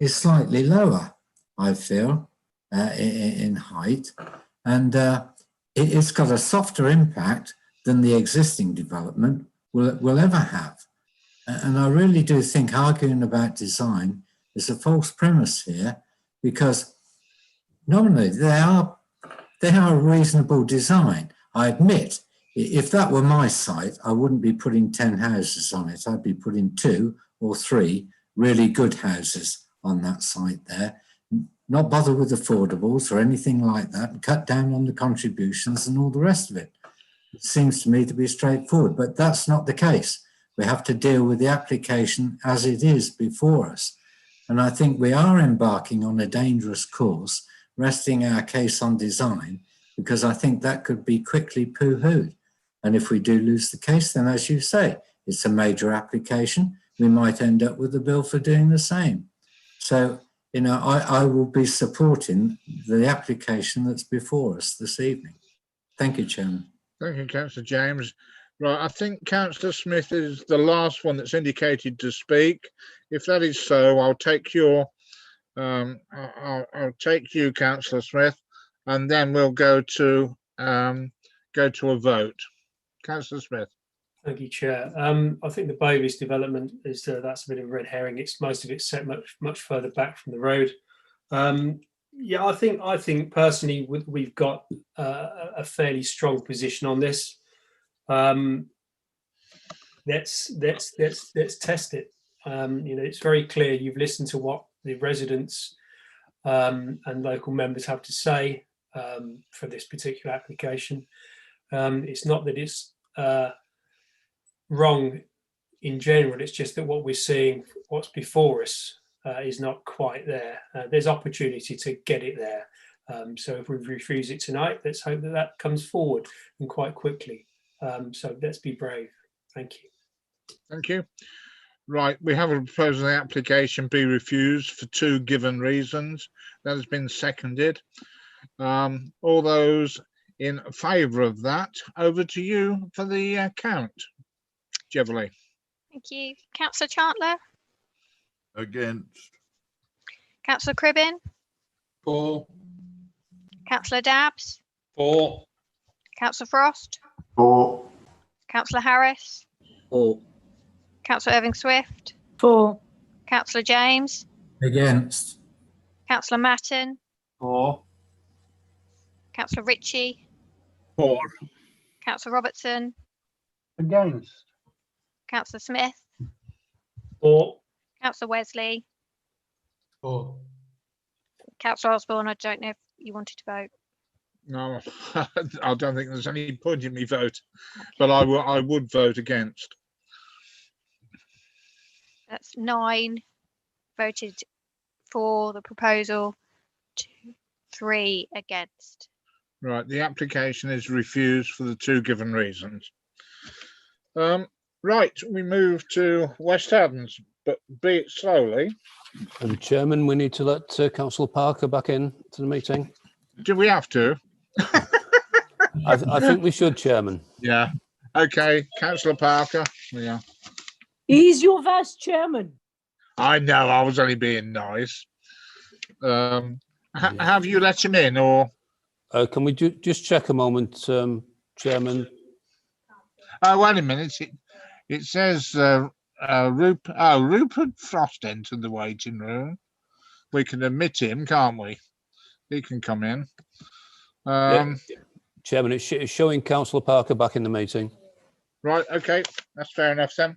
is slightly lower, I feel, in height, and it's got a softer impact than the existing development will ever have. And I really do think arguing about design is a false premise here, because nominally they are a reasonable design. I admit, if that were my site, I wouldn't be putting 10 houses on it. I'd be putting 2 or 3 really good houses on that site there. Not bother with affordables or anything like that, and cut down on the contributions and all the rest of it. It seems to me to be straightforward, but that's not the case. We have to deal with the application as it is before us. And I think we are embarking on a dangerous course, resting our case on design, because I think that could be quickly poo-hooed. And if we do lose the case, then as you say, it's a major application. We might end up with a bill for doing the same. So, you know, I will be supporting the application that's before us this evening. Thank you, Chairman. Thank you, Councillor James. Right, I think Councillor Smith is the last one that's indicated to speak. If that is so, I'll take your, I'll take you, Councillor Smith, and then we'll go to a vote. Councillor Smith. Thank you, Chair. I think the Bovis development is that's a bit of a red herring. It's most of it's set much further back from the road. Yeah, I think personally we've got a fairly strong position on this. Let's test it. You know, it's very clear. You've listened to what the residents and local members have to say for this particular application. It's not that it's wrong in general. It's just that what we're seeing, what's before us, is not quite there. There's opportunity to get it there. So if we refuse it tonight, let's hope that that comes forward and quite quickly. So let's be brave. Thank you. Thank you. Right, we have a proposal the application be refused for 2 given reasons. That has been seconded. All those in favour of that, over to you for the count. Jeverley. Thank you. Councillor Chandler? Against. Councillor Cribbin? For. Councillor Dabbs? For. Councillor Frost? For. Councillor Harris? For. Councillor Irving Swift? For. Councillor James? Against. Councillor Matton? For. Councillor Ritchie? For. Councillor Robertson? Against. Councillor Smith? For. Councillor Wesley? For. Councillor Osborne, I don't know if you wanted to vote. No, I don't think there's any point in me vote, but I would vote against. That's 9 voted for the proposal, 2, 3 against. Right, the application is refused for the 2 given reasons. Right, we move to West Haddons, but be it slowly. And Chairman, we need to let Councillor Parker back in to the meeting. Do we have to? I think we should, Chairman. Yeah. Okay, Councillor Parker. Yeah. He's your vice chairman. I know, I was only being nice. Have you let him in, or? Can we just check a moment, Chairman? Oh, wait a minute. It says Rupert Frost entered the waiting room. We can admit him, can't we? He can come in. Yeah. Chairman, it's showing Councillor Parker back in the meeting. Right, okay, that's fair enough then.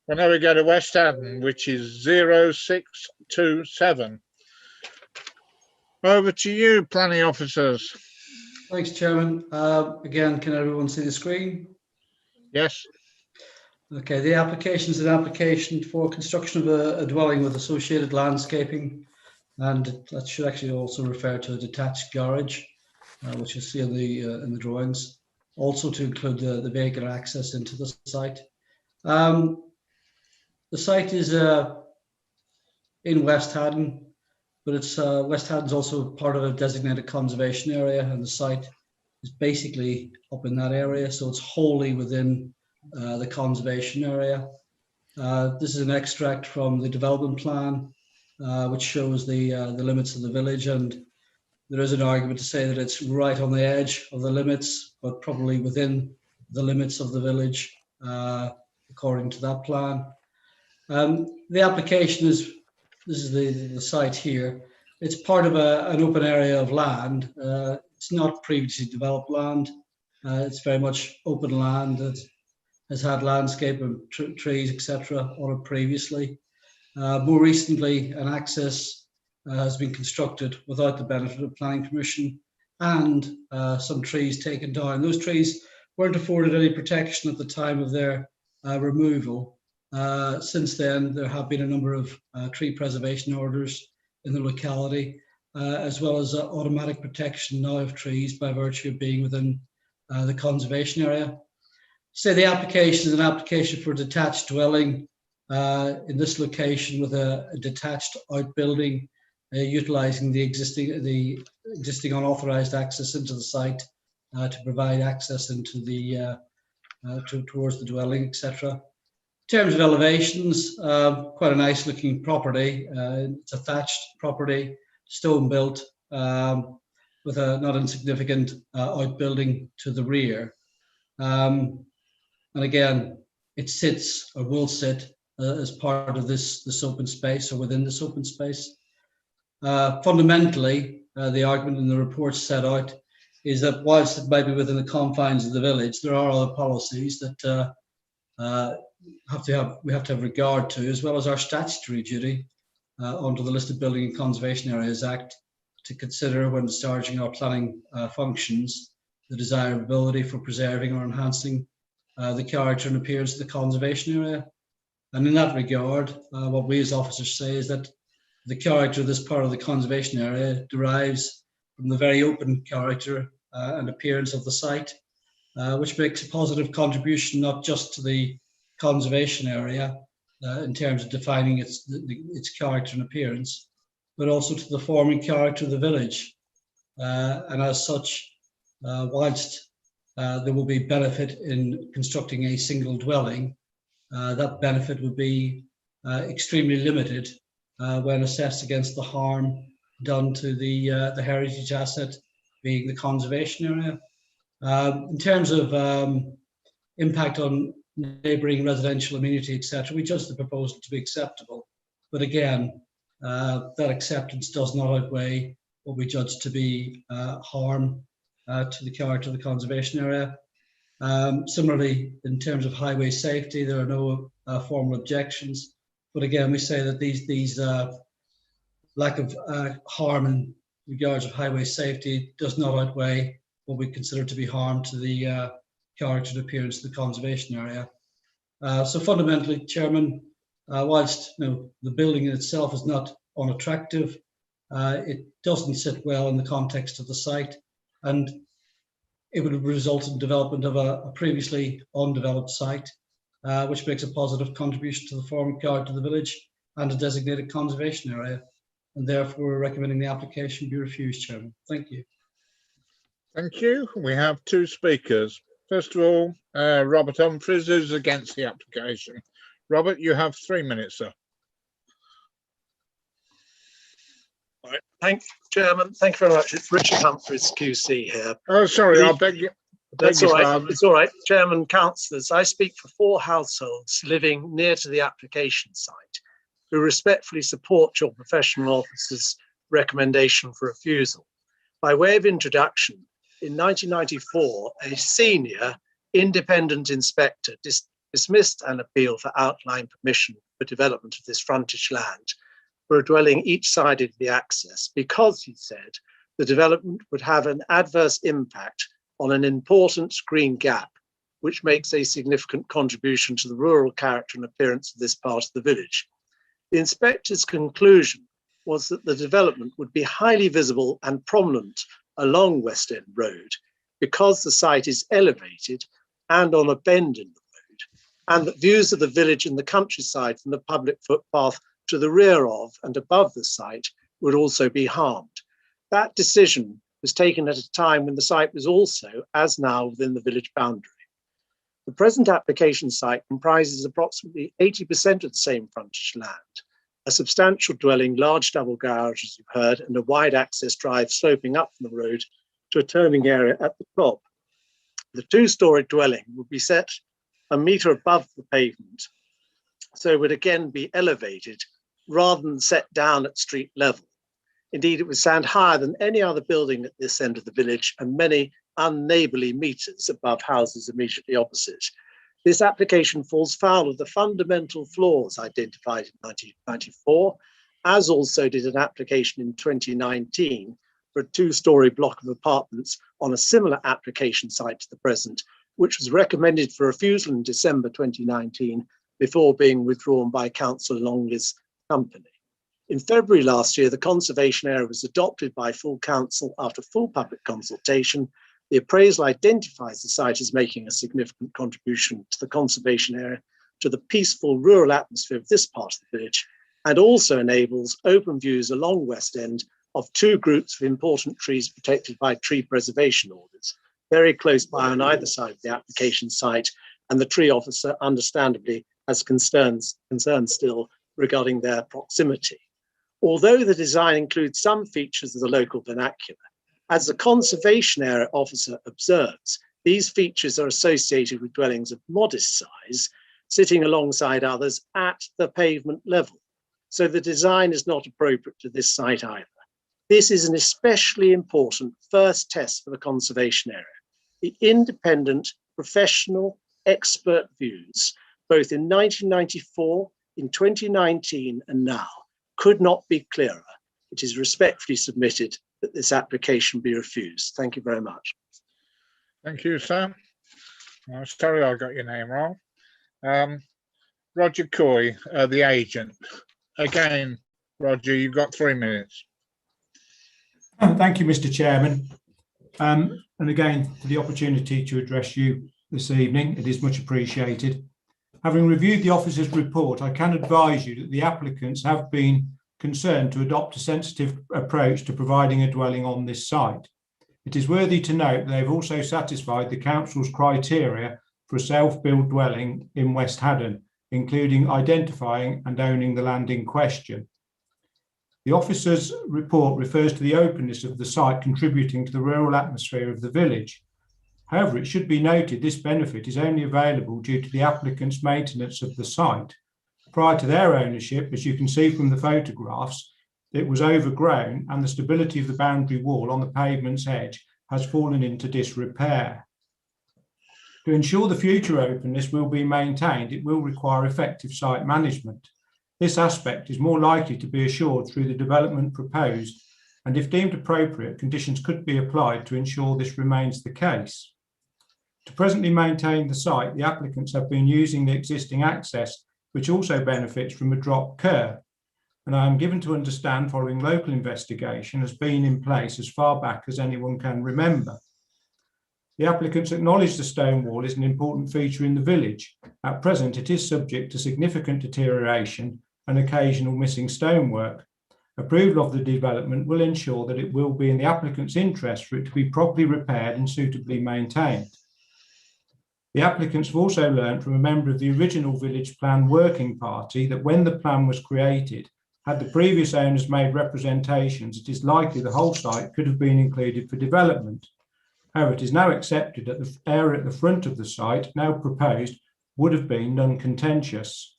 Well, now we go to West Haddon, which is 0627. Over to you, planning officers. Thanks, Chairman. Again, can everyone see the screen? Yes. Okay, the application is an application for construction of a dwelling with associated landscaping, and that should actually also refer to a detached garage, which you'll see in the drawings. Also to include the vehicle access into the site. The site is in West Haddon, but it's West Haddon's also part of a designated conservation area, and the site is basically up in that area, so it's wholly within the conservation area. This is an extract from the development plan, which shows the limits of the village, and there is an argument to say that it's right on the edge of the limits, but probably within the limits of the village, according to that plan. The application is, this is the site here. It's part of an open area of land. It's not previously developed land. It's very much open land that has had landscape and trees, etc. on it previously. More recently, an access has been constructed without the benefit of planning permission, and some trees taken down. Those trees weren't afforded any protection at the time of their removal. Since then, there have been a number of tree preservation orders in the locality, as well as automatic protection now of trees by virtue of being within the conservation area. Say the application is an application for a detached dwelling in this location with a detached outbuilding, utilising the existing unauthorised access into the site to provide access into the towards the dwelling, etc. In terms of elevations, quite a nice looking property. It's a thatched property, stone built, with a not insignificant outbuilding to the rear. And again, it sits or will sit as part of this open space or within this open space. Fundamentally, the argument in the report set out is that whilst it might be within the confines of the village, there are other policies that we have to have regard to, as well as our statutory duty under the Listed Building and Conservation Areas Act to consider when discharging our planning functions, the desirability for preserving or enhancing the character and appearance of the conservation area. And in that regard, what we as officers say is that the character of this part of the conservation area derives from the very open character and appearance of the site, which makes a positive contribution not just to the conservation area in terms of defining its character and appearance, but also to the forming character of the village. And as such, whilst there will be benefit in constructing a single dwelling, that benefit would be extremely limited when assessed against the harm done to the heritage asset, being the conservation area. In terms of impact on neighbouring residential amenity, etc., we judge the proposal to be acceptable. But again, that acceptance does not outweigh what we judge to be harm to the character of the conservation area. Similarly, in terms of highway safety, there are no formal objections. But again, we say that these lack of harm in regards of highway safety does not outweigh what we consider to be harm to the character and appearance of the conservation area. So fundamentally, Chairman, whilst the building in itself is not unattractive, it doesn't sit well in the context of the site, and it would result in development of a previously undeveloped site, which makes a positive contribution to the forming character of the village and a designated conservation area. And therefore, we're recommending the application be refused, Chairman. Thank you. Thank you. We have two speakers. First of all, Robert Humphries, who's against the application. Robert, you have 3 minutes, sir. All right. Thank you, Chairman. Thank you very much. It's Richard Humphries, QC here. Oh, sorry, I beg you. That's all right. It's all right. Chairman, councillors, I speak for 4 households living near to the application site who respectfully support your professional officer's recommendation for refusal. By way of introduction, in 1994, a senior independent inspector dismissed an appeal for outline permission for development of this frontage land for a dwelling each side of the access because, he said, the development would have an adverse impact on an important green gap, which makes a significant contribution to the rural character and appearance of this part of the village. The inspector's conclusion was that the development would be highly visible and prominent along West End Road because the site is elevated and on a bend in the road, and that views of the village and the countryside from the public footpath to the rear of and above the site would also be harmed. That decision was taken at a time when the site was also, as now, within the village boundary. The present application site comprises approximately 80% of the same frontage land, a substantial dwelling, large double garage, as you've heard, and a wide access drive sloping up from the road to a turning area at the top. The 2-storey dwelling would be set a metre above the pavement, so it would again be elevated rather than set down at street level. Indeed, it would stand higher than any other building at this end of the village and many unneighbourly metres above houses immediately opposite. This application falls foul of the fundamental flaws identified in 1994, as also did an application in 2019 for a 2-storey block of apartments on a similar application site to the present, which was recommended for refusal in December 2019 before being withdrawn by Councillor Longley's company. In February last year, the conservation area was adopted by full council after full public consultation. The appraisal identifies the site as making a significant contribution to the conservation area, to the peaceful rural atmosphere of this part of the village, and also enables open views along West End of two groups of important trees protected by tree preservation orders, very close by on either side of the application site, and the tree officer understandably has concerns still regarding their proximity. Although the design includes some features of the local vernacular, as the conservation area officer observes, these features are associated with dwellings of modest size, sitting alongside others at the pavement level. So the design is not appropriate to this site either. This is an especially important first test for the conservation area. The independent, professional, expert views, both in 1994, in 2019, and now, could not be clearer. It is respectfully submitted that this application be refused. Thank you very much. Thank you, sir. I'm sorry I got your name wrong. Roger Coy, the agent. Again, Roger, you've got 3 minutes. Thank you, Mr. Chairman. And again, for the opportunity to address you this evening, it is much appreciated. Having reviewed the officer's report, I can advise you that the applicants have been concerned to adopt a sensitive approach to providing a dwelling on this site. It is worthy to note they have also satisfied the council's criteria for a self-built dwelling in West Haddon, including identifying and owning the land in question. The officer's report refers to the openness of the site contributing to the rural atmosphere of the village. However, it should be noted this benefit is only available due to the applicant's maintenance of the site. Prior to their ownership, as you can see from the photographs, it was overgrown and the stability of the boundary wall on the pavement's edge has fallen into disrepair. To ensure the future openness will be maintained, it will require effective site management. This aspect is more likely to be assured through the development proposed, and if deemed appropriate, conditions could be applied to ensure this remains the case. To presently maintain the site, the applicants have been using the existing access, which also benefits from a drop curb, and I am given to understand following local investigation has been in place as far back as anyone can remember. The applicants acknowledge the stone wall is an important feature in the village. At present, it is subject to significant deterioration and occasional missing stonework. Approval of the development will ensure that it will be in the applicant's interest for it to be properly repaired and suitably maintained. The applicants have also learned from a member of the original village plan working party that when the plan was created, had the previous owners made representations, it is likely the whole site could have been included for development. However, it is now accepted that the area at the front of the site, now proposed, would have been non-contentious.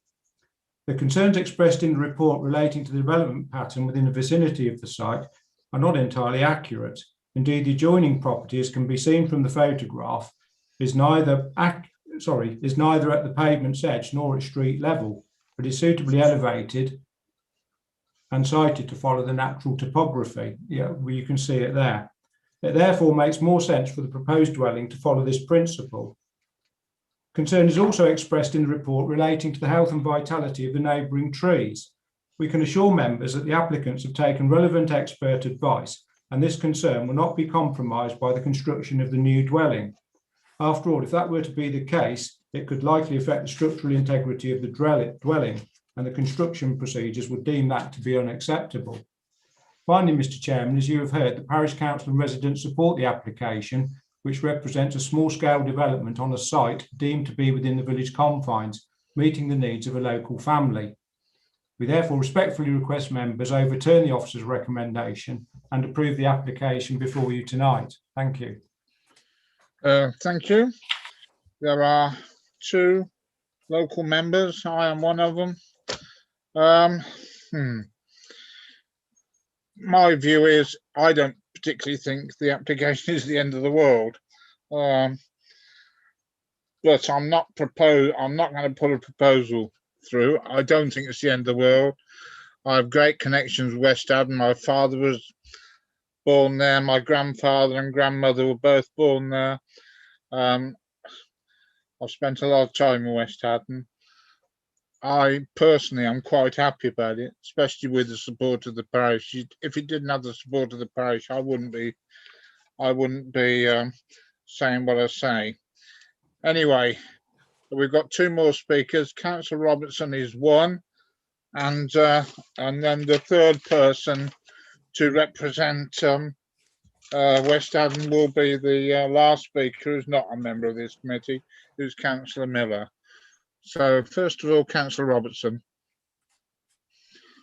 The concerns expressed in the report relating to the development pattern within the vicinity of the site are not entirely accurate. Indeed, the adjoining property, as can be seen from the photograph, is neither at the pavement's edge nor at street level, but is suitably elevated and sited to follow the natural topography. Yeah, you can see it there. It therefore makes more sense for the proposed dwelling to follow this principle. Concern is also expressed in the report relating to the health and vitality of the neighbouring trees. We can assure members that the applicants have taken relevant expert advice, and this concern will not be compromised by the construction of the new dwelling. After all, if that were to be the case, it could likely affect the structural integrity of the dwelling, and the construction procedures would deem that to be unacceptable. Finally, Mr. Chairman, as you have heard, the Parish Council and residents support the application, which represents a small-scale development on a site deemed to be within the village confines, meeting the needs of a local family. We therefore respectfully request members overturn the officer's recommendation and approve the application before you tonight. Thank you. Thank you. There are 2 local members. I am one of them. My view is I don't particularly think the application is the end of the world, but I'm not going to put a proposal through. I don't think it's the end of the world. I have great connections with West Haddon. My father was born there. My grandfather and grandmother were both born there. I've spent a lot of time in West Haddon. I personally am quite happy about it, especially with the support of the parish. If it didn't have the support of the parish, I wouldn't be saying what I say. Anyway, we've got two more speakers. Councillor Robertson is one, and then the third person to represent West Haddon will be the last speaker, who's not a member of this committee, who's Councillor Miller. So first of all, Councillor Robertson.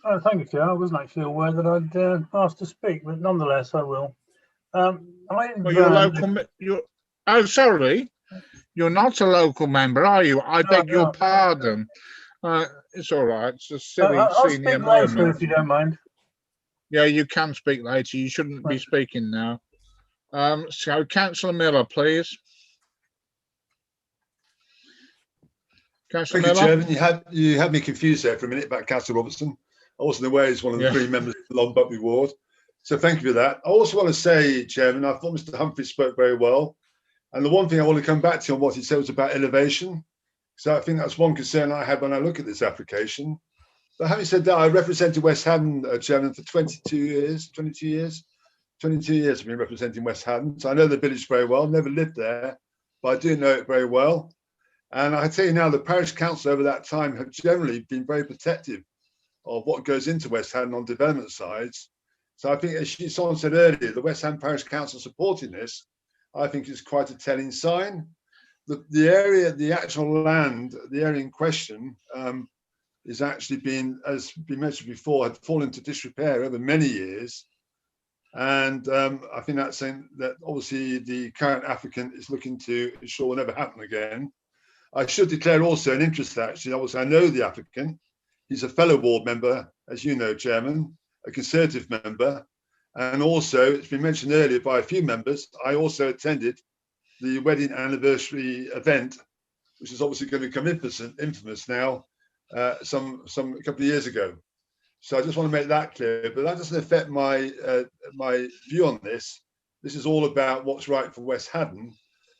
Oh, thank you, Chair. I wasn't actually aware that I'd asked to speak, but nonetheless, I will. Well, you're local. Oh, sorry, you're not a local member, are you? I beg your pardon. It's all right. It's a silly I'll senior speak later moment. if you don't mind. Yeah, you can speak later. You shouldn't be speaking now. So, Councillor Miller, please. Councillor Thank you, Miller. Chairman. You had me confused there for a minute about Councillor Robertson. I wasn't aware he's one of the three members of the Long Buckby ward. So thank you for that. I also want to say, Chairman, I thought Mr. Humphries spoke very well. And the one thing I want to come back to on what he said was about elevation. So I think that's one concern I had when I look at this application. But having said that, I represented West Haddon, Chairman, for 22 years. I've been representing West Haddon. So I know the village very well, never lived there, but I do know it very well. And I tell you now, the parish council over that time have generally been very protective of what goes into West Haddon on development sides. So I think, as someone said earlier, the West Haddon Parish Council supporting this, I think is quite a telling sign. The area, the actual land, the area in question is actually been, as been mentioned before, had fallen into disrepair over many years. And I think that's saying that obviously the current applicant is looking to ensure will never happen again. I should declare also an interest, actually. Obviously, I know the applicant. He's a fellow ward member, as you know, Chairman, a Conservative member. And also, it's been mentioned earlier by a few members, I also attended the wedding anniversary event, which is obviously going to become infamous now, some couple of years ago. So I just want to make that clear, but that doesn't affect my my view on this. This is all about what's right for West Haddon.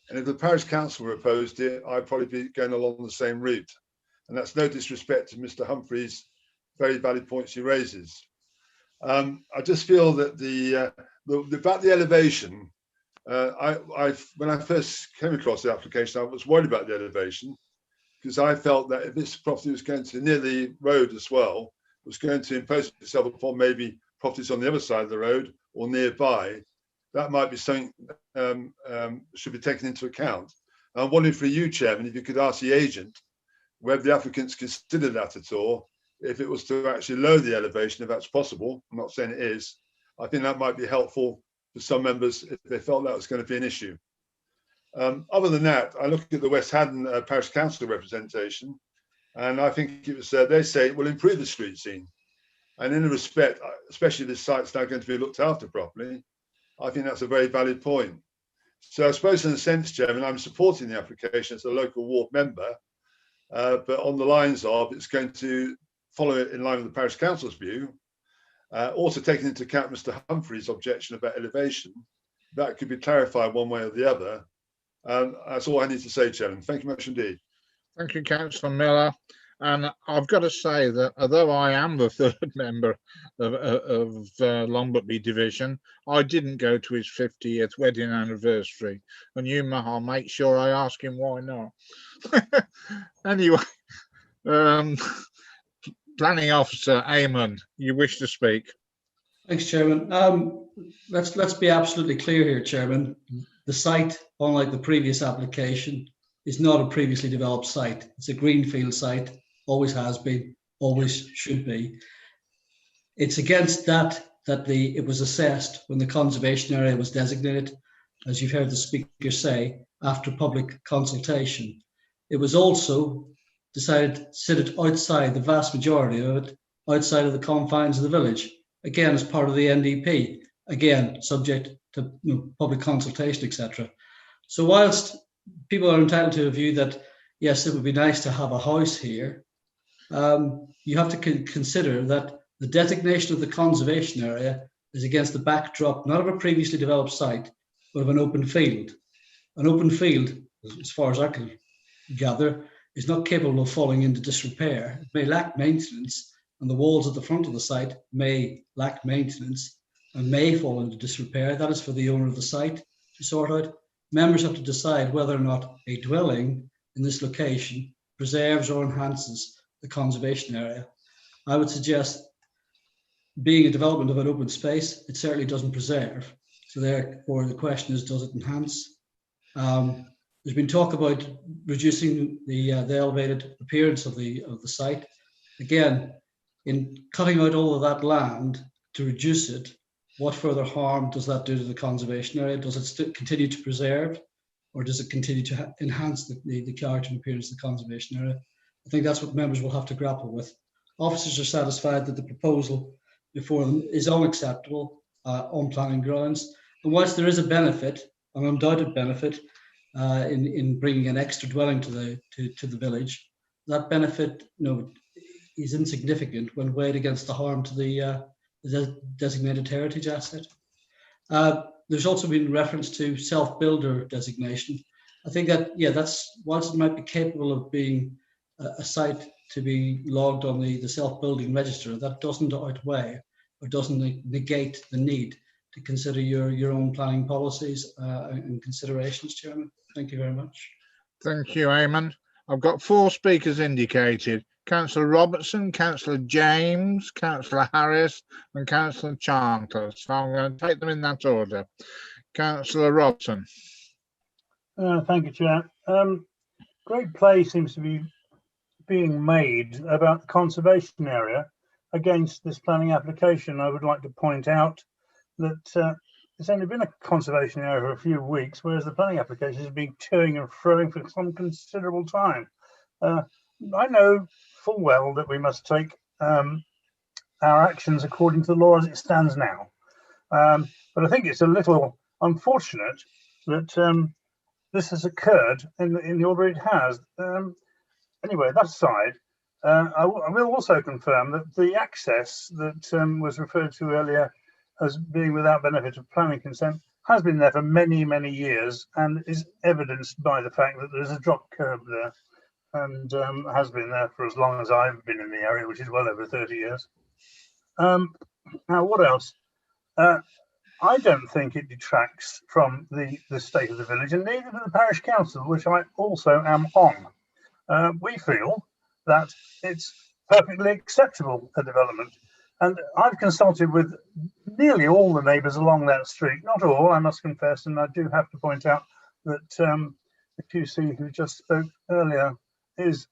And if the parish council were opposed it, I'd probably be going along the same route. And that's no disrespect to Mr. Humphries' very valid points he raises. I just feel that about the elevation, when I first came across the application, I was worried about the elevation because I felt that if this property was going to near the road as well, was going to impose itself upon maybe properties on the other side of the road or nearby, that might be something should be taken into account. I'm wondering for you, Chairman, if you could ask the agent whether the applicants considered that at all, if it was to actually lower the elevation, if that's possible. I'm not saying it is. I think that might be helpful for some members if they felt that was going to be an issue. Other than that, I look at the West Haddon Parish Council representation, and I think it was, they say it will improve the street scene. And in a respect, especially this site's now going to be looked after properly, I think that's a very valid point. So I suppose in a sense, Chairman, I'm supporting the application as a local ward member, but on the lines of it's going to follow it in line with the parish council's view, also taking into account Mr. Humphries' objection about elevation. That could be clarified one way or the other. That's all I need to say, Chairman. Thank you much indeed. Thank you, Councillor Miller. And I've got to say that although I am the third member of Long Buckby Division, I didn't go to his 50th wedding anniversary. And I'll make sure I ask him why not. Anyway, Planning Officer Eamon, you wish to speak? Thanks, Chairman. Let's be absolutely clear here, Chairman. The site, unlike the previous application, is not a previously developed site. It's a greenfield site, always has been, always should be. It's against that it was assessed when the conservation area was designated, as you've heard the speaker say, after public consultation. It was also decided to sit it outside, the vast majority of it, outside of the confines of the village, again, as part of the NDP, again, subject to public consultation, etc. So whilst people are entitled to a view that, yes, it would be nice to have a house here, you have to consider that the designation of the conservation area is against the backdrop, not of a previously developed site, but of an open field. An open field, as far as I can gather, is not capable of falling into disrepair. It may lack maintenance, and the walls at the front of the site may lack maintenance and may fall into disrepair. That is for the owner of the site to sort out. Members have to decide whether or not a dwelling in this location preserves or enhances the conservation area. I would suggest, being a development of an open space, it certainly doesn't preserve. So therefore the question is, does it enhance? There's been talk about reducing the elevated appearance of the site. Again, in cutting out all of that land to reduce it, what further harm does that do to the conservation area? Does it still continue to preserve, or does it continue to enhance the character and appearance of the conservation area? I think that's what members will have to grapple with. Officers are satisfied that the proposal before them is unacceptable on planning grounds. And whilst there is a benefit, an undoubted benefit, in bringing an extra dwelling to the village, that benefit, is insignificant when weighed against the harm to the designated heritage asset. There's also been reference to self-builder designation. I think that, that's, whilst it might be capable of being a site to be logged on the self-building register, that doesn't outweigh or doesn't negate the need to consider your own planning policies and considerations, Chairman. Thank you very much. Thank you, Eamon. I've got 4 speakers indicated: Councillor Robertson, Councillor James, Councillor Harris and Councillor Chandler. So I'm going to take them in that order. Councillor Robertson. Thank you, Chair. Great play seems to be being made about the conservation area against this planning application. I would like to point out that it's only been a conservation area for a few weeks, whereas the planning application has been toing and froing for some considerable time. I know full well that we must take our actions according to the law as it stands now. But I think it's a little unfortunate that this has occurred in the order it has. Anyway, that aside, I will also confirm that the access that was referred to earlier as being without benefit of planning consent has been there for many, many years and is evidenced by the fact that there's a drop curb there and has been there for as long as I've been in the area, which is well over 30 years. Now, what else? I don't think it detracts from the state of the village, and neither does the parish council, which I also am on. We feel that it's perfectly acceptable, a development. And I've consulted with nearly all the neighbours along that street, not all, I must confess, and I do have to point out that the QC who just spoke earlier is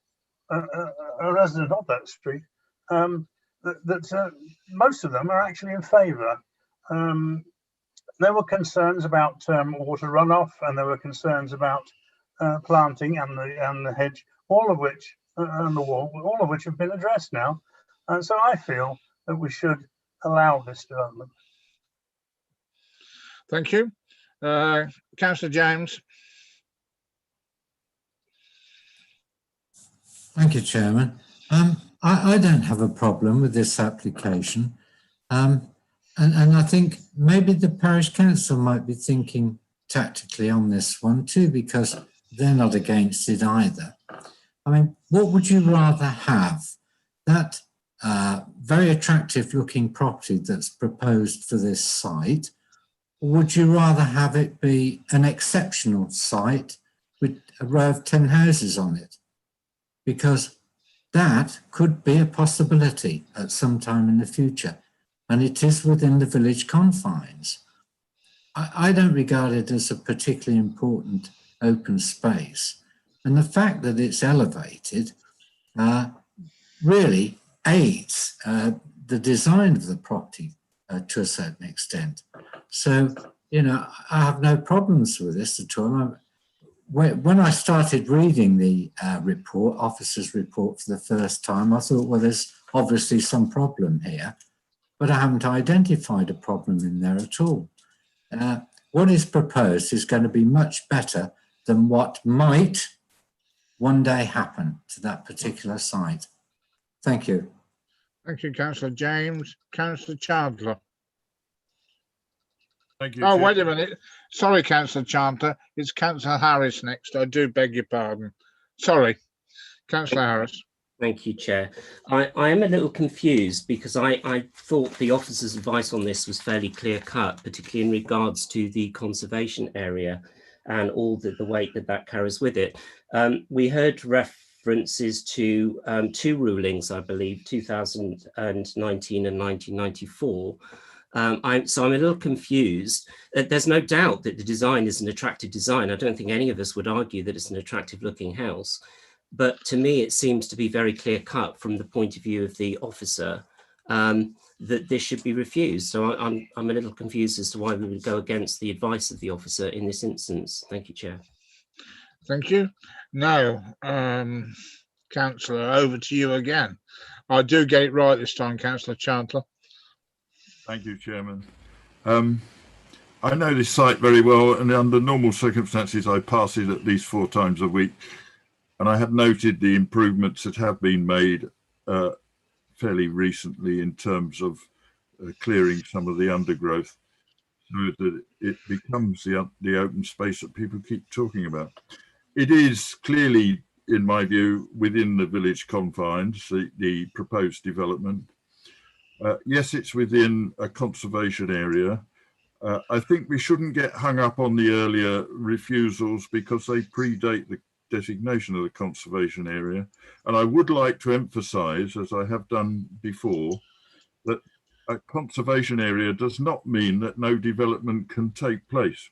a resident of that street, that most of them are actually in favour. There were concerns about water runoff, and there were concerns about planting and the hedge, all of which and the wall, all of which have been addressed now. And so I feel that we should allow this development. Thank you. Councillor James. Thank you, Chairman. I don't have a problem with this application. And I think maybe the parish council might be thinking tactically on this one too, because they're not against it either. I mean, what would you rather have? That very attractive looking property that's proposed for this site, or would you rather have it be an exceptional site with a row of 10 houses on it? Because that could be a possibility at some time in the future, and it is within the village confines. I don't regard it as a particularly important open space, and the fact that it's elevated really aids the design of the property to a certain extent. So, I have no problems with this at all. When I started reading the officer's report for the first time, I thought, well, there's obviously some problem here, but I haven't identified a problem in there at all. What is proposed is going to be much better than what might one day happen to that particular site. Thank you. Thank you, Councillor James. Councillor Chandler. Thank you. Oh, Chair. wait a minute. Sorry, Councillor Chandler. It's Councillor Harris next. I do beg your pardon. Sorry, Councillor Harris. Thank you, Chair. I am a little confused because I thought the officer's advice on this was fairly clear cut, particularly in regards to the conservation area and all the weight that carries with it. We heard references to two rulings, I believe, 2019 and 1994. So I'm a little confused. There's no doubt that the design is an attractive design. I don't think any of us would argue that it's an attractive looking house. But to me, it seems to be very clear cut from the point of view of the officer that this should be refused. So I'm a little confused as to why we would go against the advice of the officer in this instance. Thank you, Chair. Thank you. Now, Councillor, over to you again. I do get it right this time, Councillor Chandler. Thank you, Chairman. I know this site very well, and under normal circumstances, I pass it at least 4 times a week. And I have noted the improvements that have been made fairly recently in terms of clearing some of the undergrowth so that it becomes the open space that people keep talking about. It is clearly, in my view, within the village confines, the proposed development. Yes, it's within a conservation area. I think we shouldn't get hung up on the earlier refusals because they predate the designation of the conservation area. And I would like to emphasize, as I have done before, that a conservation area does not mean that no development can take place.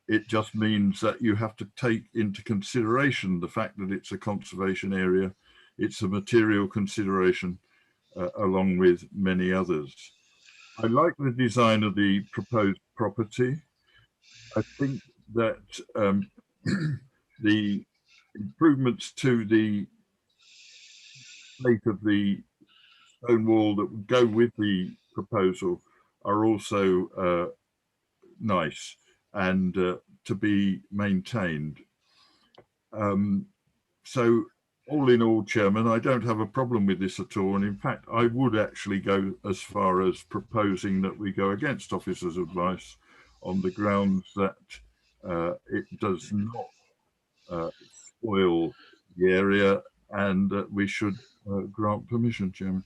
It just means that you have to take into consideration the fact that it's a conservation area. It's a material consideration along with many others. I like the design of the proposed property. I think that the improvements to the state of the stone wall that would go with the proposal are also nice and to be maintained. So all in all, Chairman, I don't have a problem with this at all. And in fact, I would actually go as far as proposing that we go against officers' advice on the grounds that it does not spoil the area and that we should grant permission, Chairman.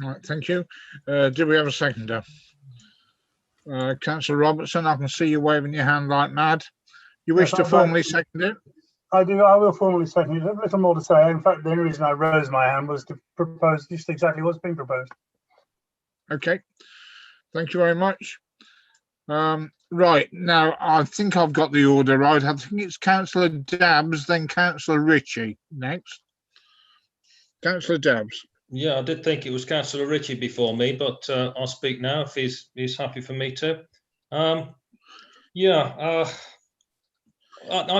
All right, thank you. Do we have a seconder? Councillor Robertson, I can see you waving your hand like mad. You wish to formally second it? I do. I will formally second it. A little more to say. In fact, the only reason I raised my hand was to propose just exactly what's been proposed. Okay. Thank you very much. Right, now I think I've got the order right. I think it's Councillor Dabbs, then Councillor Ritchie next. Councillor Dabbs. Yeah, I did think it was Councillor Ritchie before me, but I'll speak now if he's happy for me to. I'm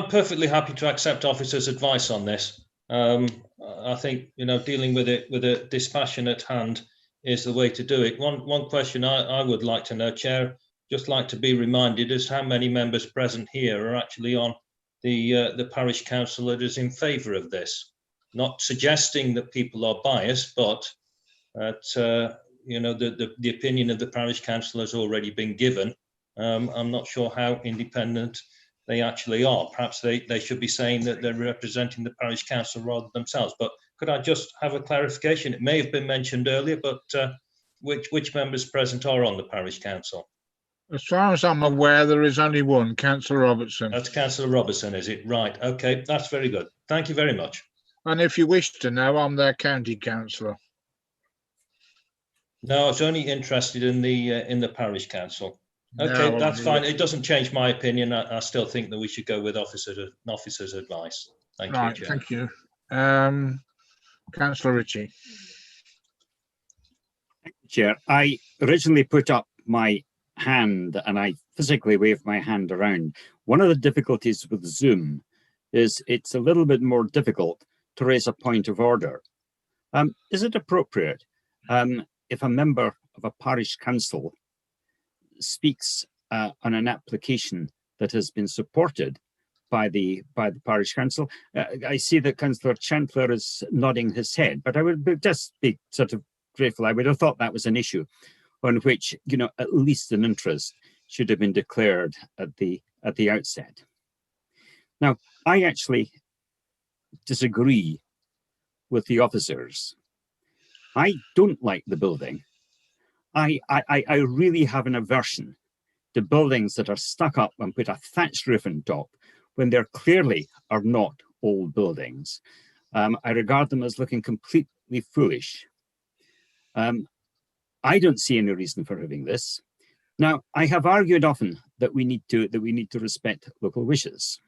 perfectly happy to accept officers' advice on this. I think, you know, dealing with it with a dispassionate hand is the way to do it. One question I would like to know, Chair, just like to be reminded, is how many members present here are actually on the parish council that is in favour of this. Not suggesting that people are biased, but that you know, the opinion of the parish council has already been given. I'm not sure how independent they actually are. Perhaps they should be saying that they're representing the parish council rather than themselves. But could I just have a clarification? It may have been mentioned earlier, but which members present are on the parish council? As far as I'm aware, there is only one, Councillor Robertson. That's Councillor Robertson, is it? Right. Okay, that's very good. Thank you very much. And if you wish to know, I'm their county councillor. No, I was only interested in the parish council. Okay, No, that's fine. It doesn't change my opinion. I still think that we should go with officers' advice. Thank right, you, Chair. thank you. Councillor Ritchie. Chair, I originally put up my hand and I physically waved my hand around. One of the difficulties with Zoom is it's a little bit more difficult to raise a point of order. Is it appropriate if a member of a parish council speaks on an application that has been supported by the parish council? I see that Councillor Chandler is nodding his head, but I would just be sort of grateful. I would have thought that was an issue on which, you know, at least an interest should have been declared at the outset. Now, I actually disagree with the officers. I don't like the building. I really have an aversion to buildings that are stuck up and put a thatched roof on top when there clearly are not old buildings. I regard them as looking completely foolish. I don't see any reason for having this. Now, I have argued often that we need to respect local wishes.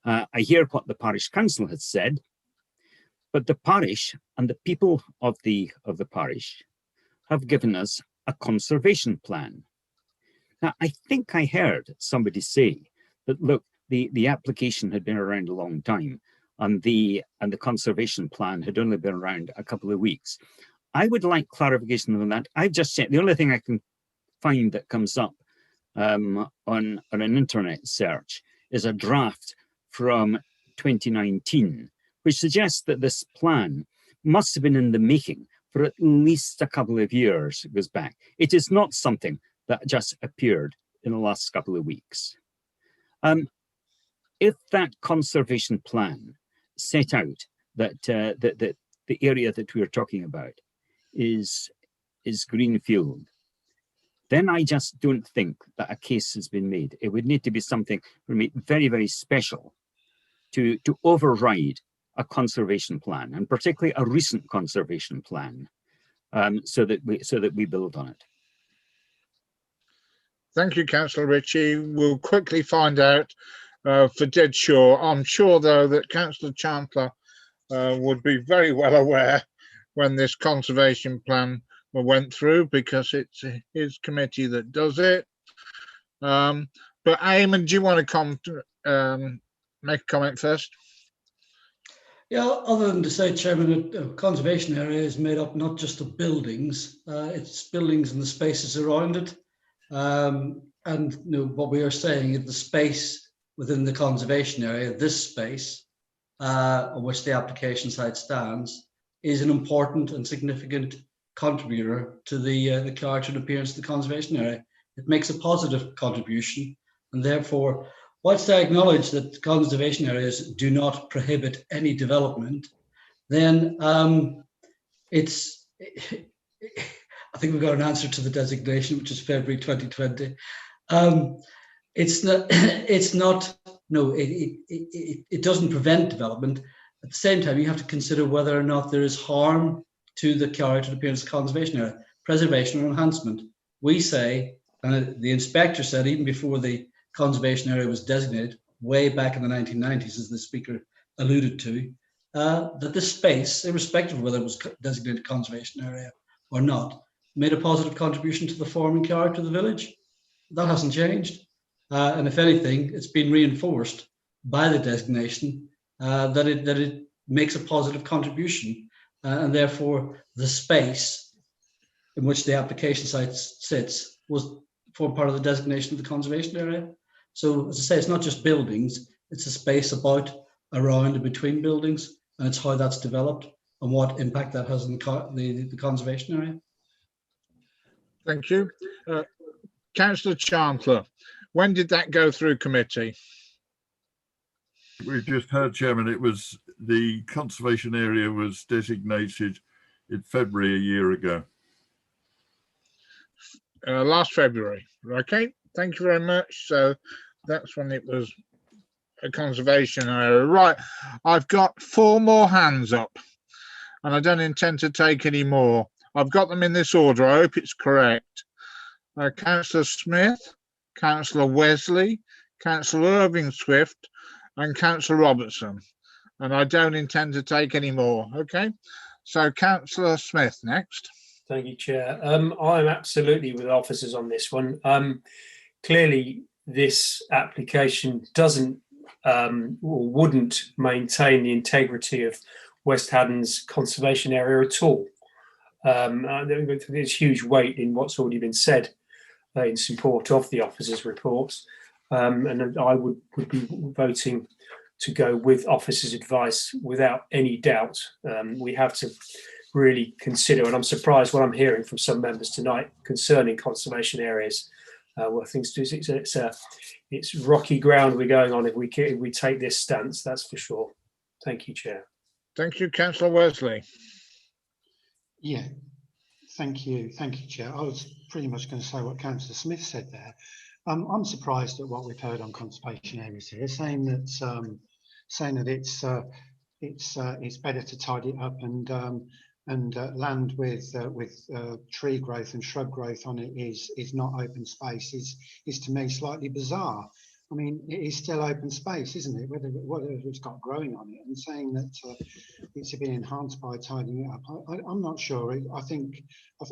I hear what the parish council has said, but the parish and the people of the parish have given us a conservation plan. Now, I think I heard somebody say that, look, the application had been around a long time and the conservation plan had only been around a couple of weeks. I would like clarification on that. I've just said the only thing I can find that comes up on an internet search is a draft from 2019, which suggests that this plan must have been in the making for at least a couple of years. It goes back. It is not something that just appeared in the last couple of weeks. If that conservation plan set out that the area that we are talking about is greenfield, then I just don't think that a case has been made. It would need to be something very, very special to override a conservation plan, and particularly a recent conservation plan, so that we build on it. Thank you, Councillor Ritchie. We'll quickly find out for dead sure. I'm sure, though, that Councillor Chandler would be very well aware when this conservation plan went through, because it's his committee that does it. But Eamon, do you want to make a comment first? Yeah, other than to say, Chairman, a conservation area is made up not just of buildings, it's buildings and the spaces around it. And what we are saying is the space within the conservation area, this space on which the application site stands, is an important and significant contributor to the character and appearance of the conservation area. It makes a positive contribution, and therefore, whilst I acknowledge that conservation areas do not prohibit any development, then I think we've got an answer to the designation, which is February 2020. It doesn't prevent development. At the same time, you have to consider whether or not there is harm to the character and appearance of the conservation area, preservation or enhancement. We say, and the inspector said even before the conservation area was designated, way back in the 1990s, as the speaker alluded to, that this space, irrespective of whether it was designated conservation area or not, made a positive contribution to the form and character of the village. That hasn't changed. And if anything, it's been reinforced by the designation that it makes a positive contribution. And therefore, the space in which the application site sits was form part of the designation of the conservation area. So, as I say, it's not just buildings, it's a space about, around, and between buildings, and it's how that's developed and what impact that has on the conservation area. Thank you. Councillor Chandler, when did that go through committee? We've just heard, Chairman, it was the conservation area was designated in February a year ago. Last February. Okay, thank you very much. So that's when it was a conservation area. Right, I've got 4 more hands up and I don't intend to take any more. I've got them in this order. I hope it's correct. Councillor Smith, Councillor Wesley, Councillor Irving Swift, and Councillor Robertson. And I don't intend to take any more. Okay, so Councillor Smith next. Thank you, Chair. I'm absolutely with officers on this one. Clearly, this application doesn't or wouldn't maintain the integrity of West Haddon's conservation area at all. There's huge weight in what's already been said in support of the officers' reports, and I would be voting to go with officers' advice without any doubt. We have to really consider, and I'm surprised what I'm hearing from some members tonight concerning conservation areas. things to do. It's rocky ground we're going on if we take this stance, that's for sure. Thank you, Chair. Thank you, Councillor Wesley. Yeah, thank you, Chair. I was pretty much going to say what Councillor Smith said there. I'm surprised at what we've heard on conservation areas here, saying that it's better to tidy it up and land with tree growth and shrub growth on it is not open space is to me slightly bizarre. I mean, it is still open space, isn't it? Whether it's got growing on it, and saying that it's been enhanced by tidying it up, I'm not sure. I think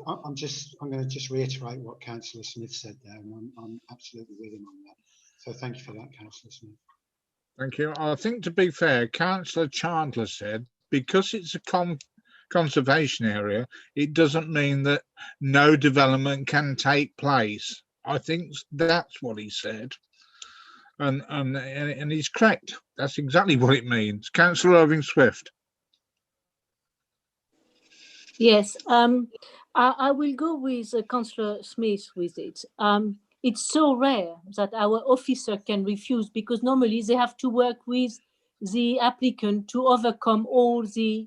I'm going to just reiterate what Councillor Smith said there, and I'm absolutely with him on that. So thank you for that, Councillor Smith. Thank you. I think, to be fair, Councillor Chandler said because it's a conservation area, it doesn't mean that no development can take place. I think that's what he said. And he's correct. That's exactly what it means. Councillor Irving Swift. Yes, I will go with Councillor Smith with it. It's so rare that our officer can refuse, because normally they have to work with the applicant to overcome all the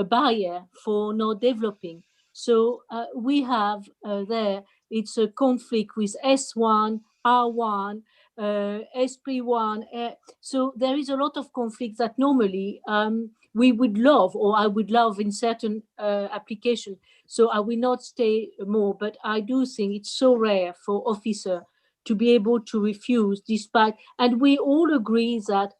barrier for not developing. So we have there, it's a conflict with S1, R1, SP1. So there is a lot of conflict that normally we would love, or I would love in certain application. So I will not stay more, but I do think it's so rare for officer to be able to refuse despite, and we all agree that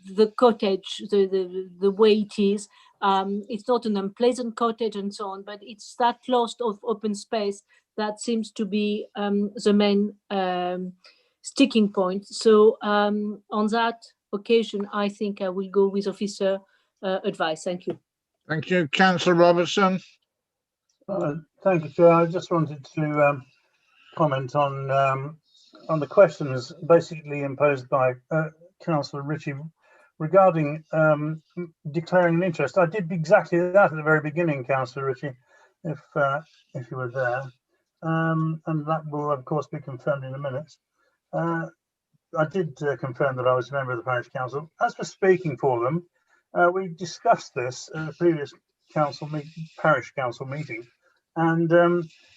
the cottage, the way it is, it's not an unpleasant cottage and so on, but it's that loss of open space that seems to be the main sticking point. So on that occasion, I think I will go with officer advice. Thank you. Thank you. Councillor Robertson. Thank you, Chair. I just wanted to comment on the questions basically imposed by Councillor Ritchie regarding declaring an interest. I did exactly that at the very beginning, Councillor Ritchie, if you were there, and that will of course be confirmed in a minute. I did confirm that I was a member of the parish council. As for speaking for them, we discussed this at a previous parish council meeting, and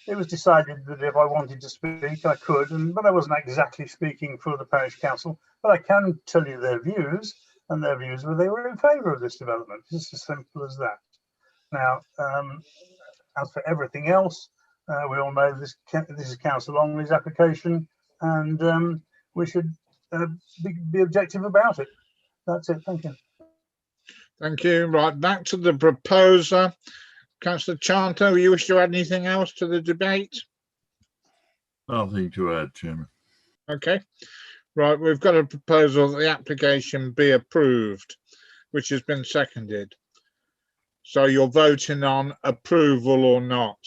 it was decided that if I wanted to speak, I could, but I wasn't exactly speaking for the parish council. But I can tell you their views, and their views were they were in favour of this development. It's as simple as that. Now, as for everything else, we all know this is Councillor Longley's application, and we should be objective about it. That's it. Thank you. Thank you. Right, back to the proposer. Councillor Chanto, you wish to add anything else to the debate? Nothing to add, Chairman. Okay. Right, we've got a proposal that the application be approved, which has been seconded. So you're voting on approval or not.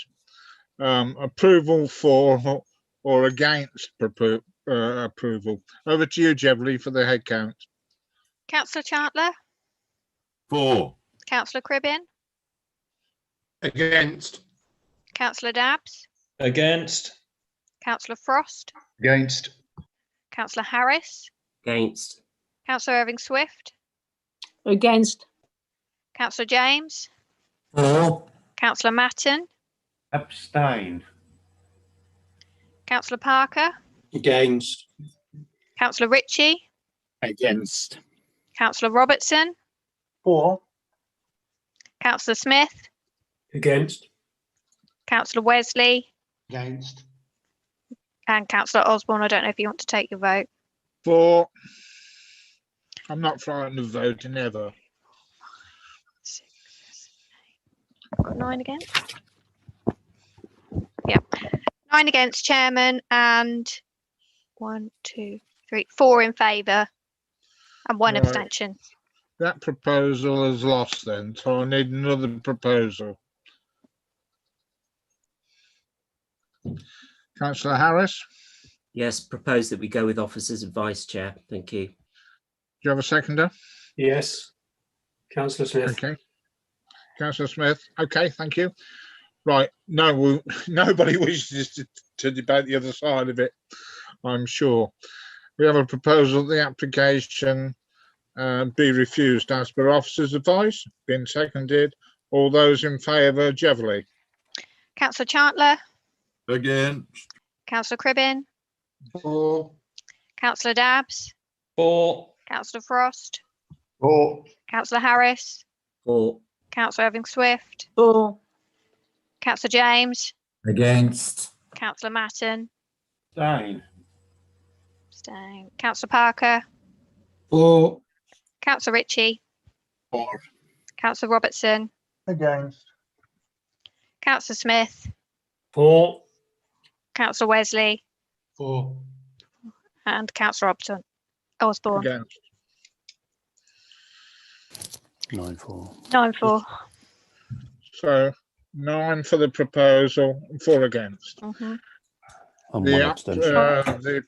Approval for or against approval. Over to you, Jevley, for the head count. Councillor Chandler? For. Councillor Cribbin? Against. Councillor Dabbs? Against. Councillor Frost? Against. Councillor Harris? Against. Councillor Irving Swift? Against. Councillor James? For. Councillor Matton? Abstain. Councillor Parker? Against. Councillor Ritchie? Against. Councillor Robertson? For. Councillor Smith? Against. Councillor Wesley? Against. And Councillor Osborne, I don't know if you want to take your vote. For. I'm not frightened of voting ever. Got 9 against? Yep. 9 against, Chairman, and 1, 2, 3, 4 in favour, and 1 Right. abstention. That proposal is lost then, so I need another proposal. Councillor Harris? Yes, propose that we go with officers advice, Chair. Thank you. Do you have a seconder? Yes. Councillor Smith. Okay. Councillor Smith. Okay, thank you. Right, no, nobody wishes to debate the other side of it, I'm sure. We have a proposal that the application be refused as per officer's advice. Been seconded. All those in favour, Jeverley. Councillor Chartler, Against. Councillor Cribbin, For. Councillor Dabbs, For. Councillor Frost, For. Councillor Harris, For. Councillor Irving Swift, For. Councillor James, Against. Councillor Matton, Abstain. abstain. Councillor Parker, For. Councillor Ritchie, For. Councillor Robertson, Against. Councillor Smith, For. Councillor Wesley, For. and Councillor Osborne. Against. 9-4. 9-4. So 9 for the proposal and 4 against. Mhm. And one abstention. The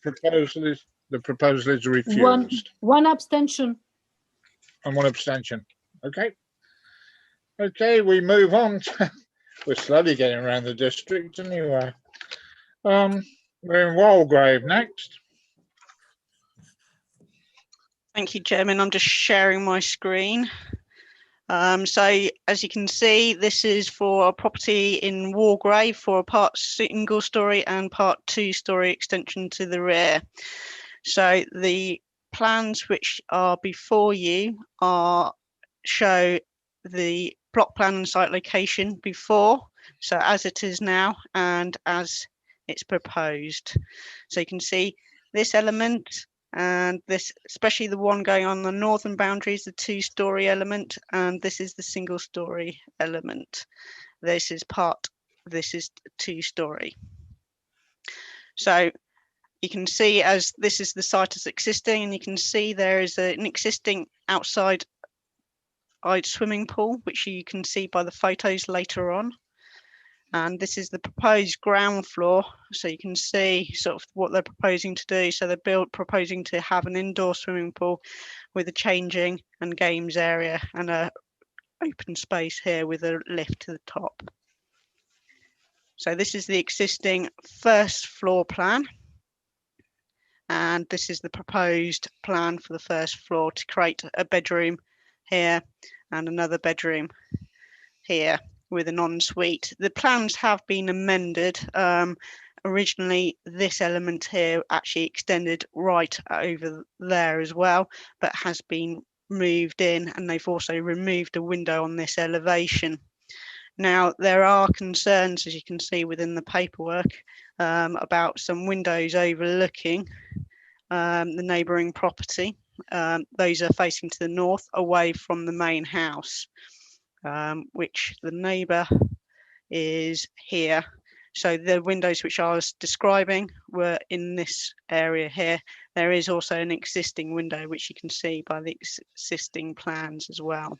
proposal is refused. One abstention. And 1 abstention. Okay. Okay, we move on. We're slowly getting around the district anyway. We're in Walgrave next. Thank you, Chairman. I'm just sharing my screen. So as you can see, this is for a property in Walgrave for a part single story and part 2-story extension to the rear. So the plans which are before you show the block plan and site location before, so as it is now and as it's proposed. So you can see this element and this, especially the one going on the northern boundary, is the 2-story element, and this is the single-story element. This is 2-story. So you can see, as this is the site as existing, and you can see there is an existing outside swimming pool, which you can see by the photos later on. And this is the proposed ground floor, so you can see sort of what they're proposing to do. So they're proposing to have an indoor swimming pool with a changing and games area and a open space here with a lift to the top. So this is the existing first floor plan, and this is the proposed plan for the first floor to create a bedroom here and another bedroom here with an ensuite. The plans have been amended. Originally, this element here actually extended right over there as well, but has been moved in, and they've also removed a window on this elevation. Now, there are concerns, as you can see within the paperwork, about some windows overlooking the neighbouring property. Those are facing to the north, away from the main house. Which the neighbour is here. So the windows which I was describing were in this area here. There is also an existing window which you can see by the existing plans as well.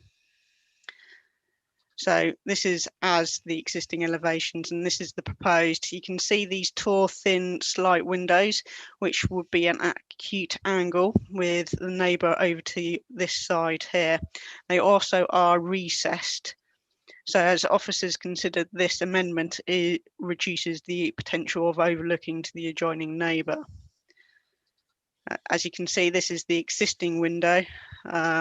So this is as the existing elevations, and this is the proposed. You can see these tall, thin, slight windows, which would be an acute angle with the neighbour over to this side here. They also are recessed. So as officers considered, this amendment, it reduces the potential of overlooking to the adjoining neighbour. As you can see, this is the existing window,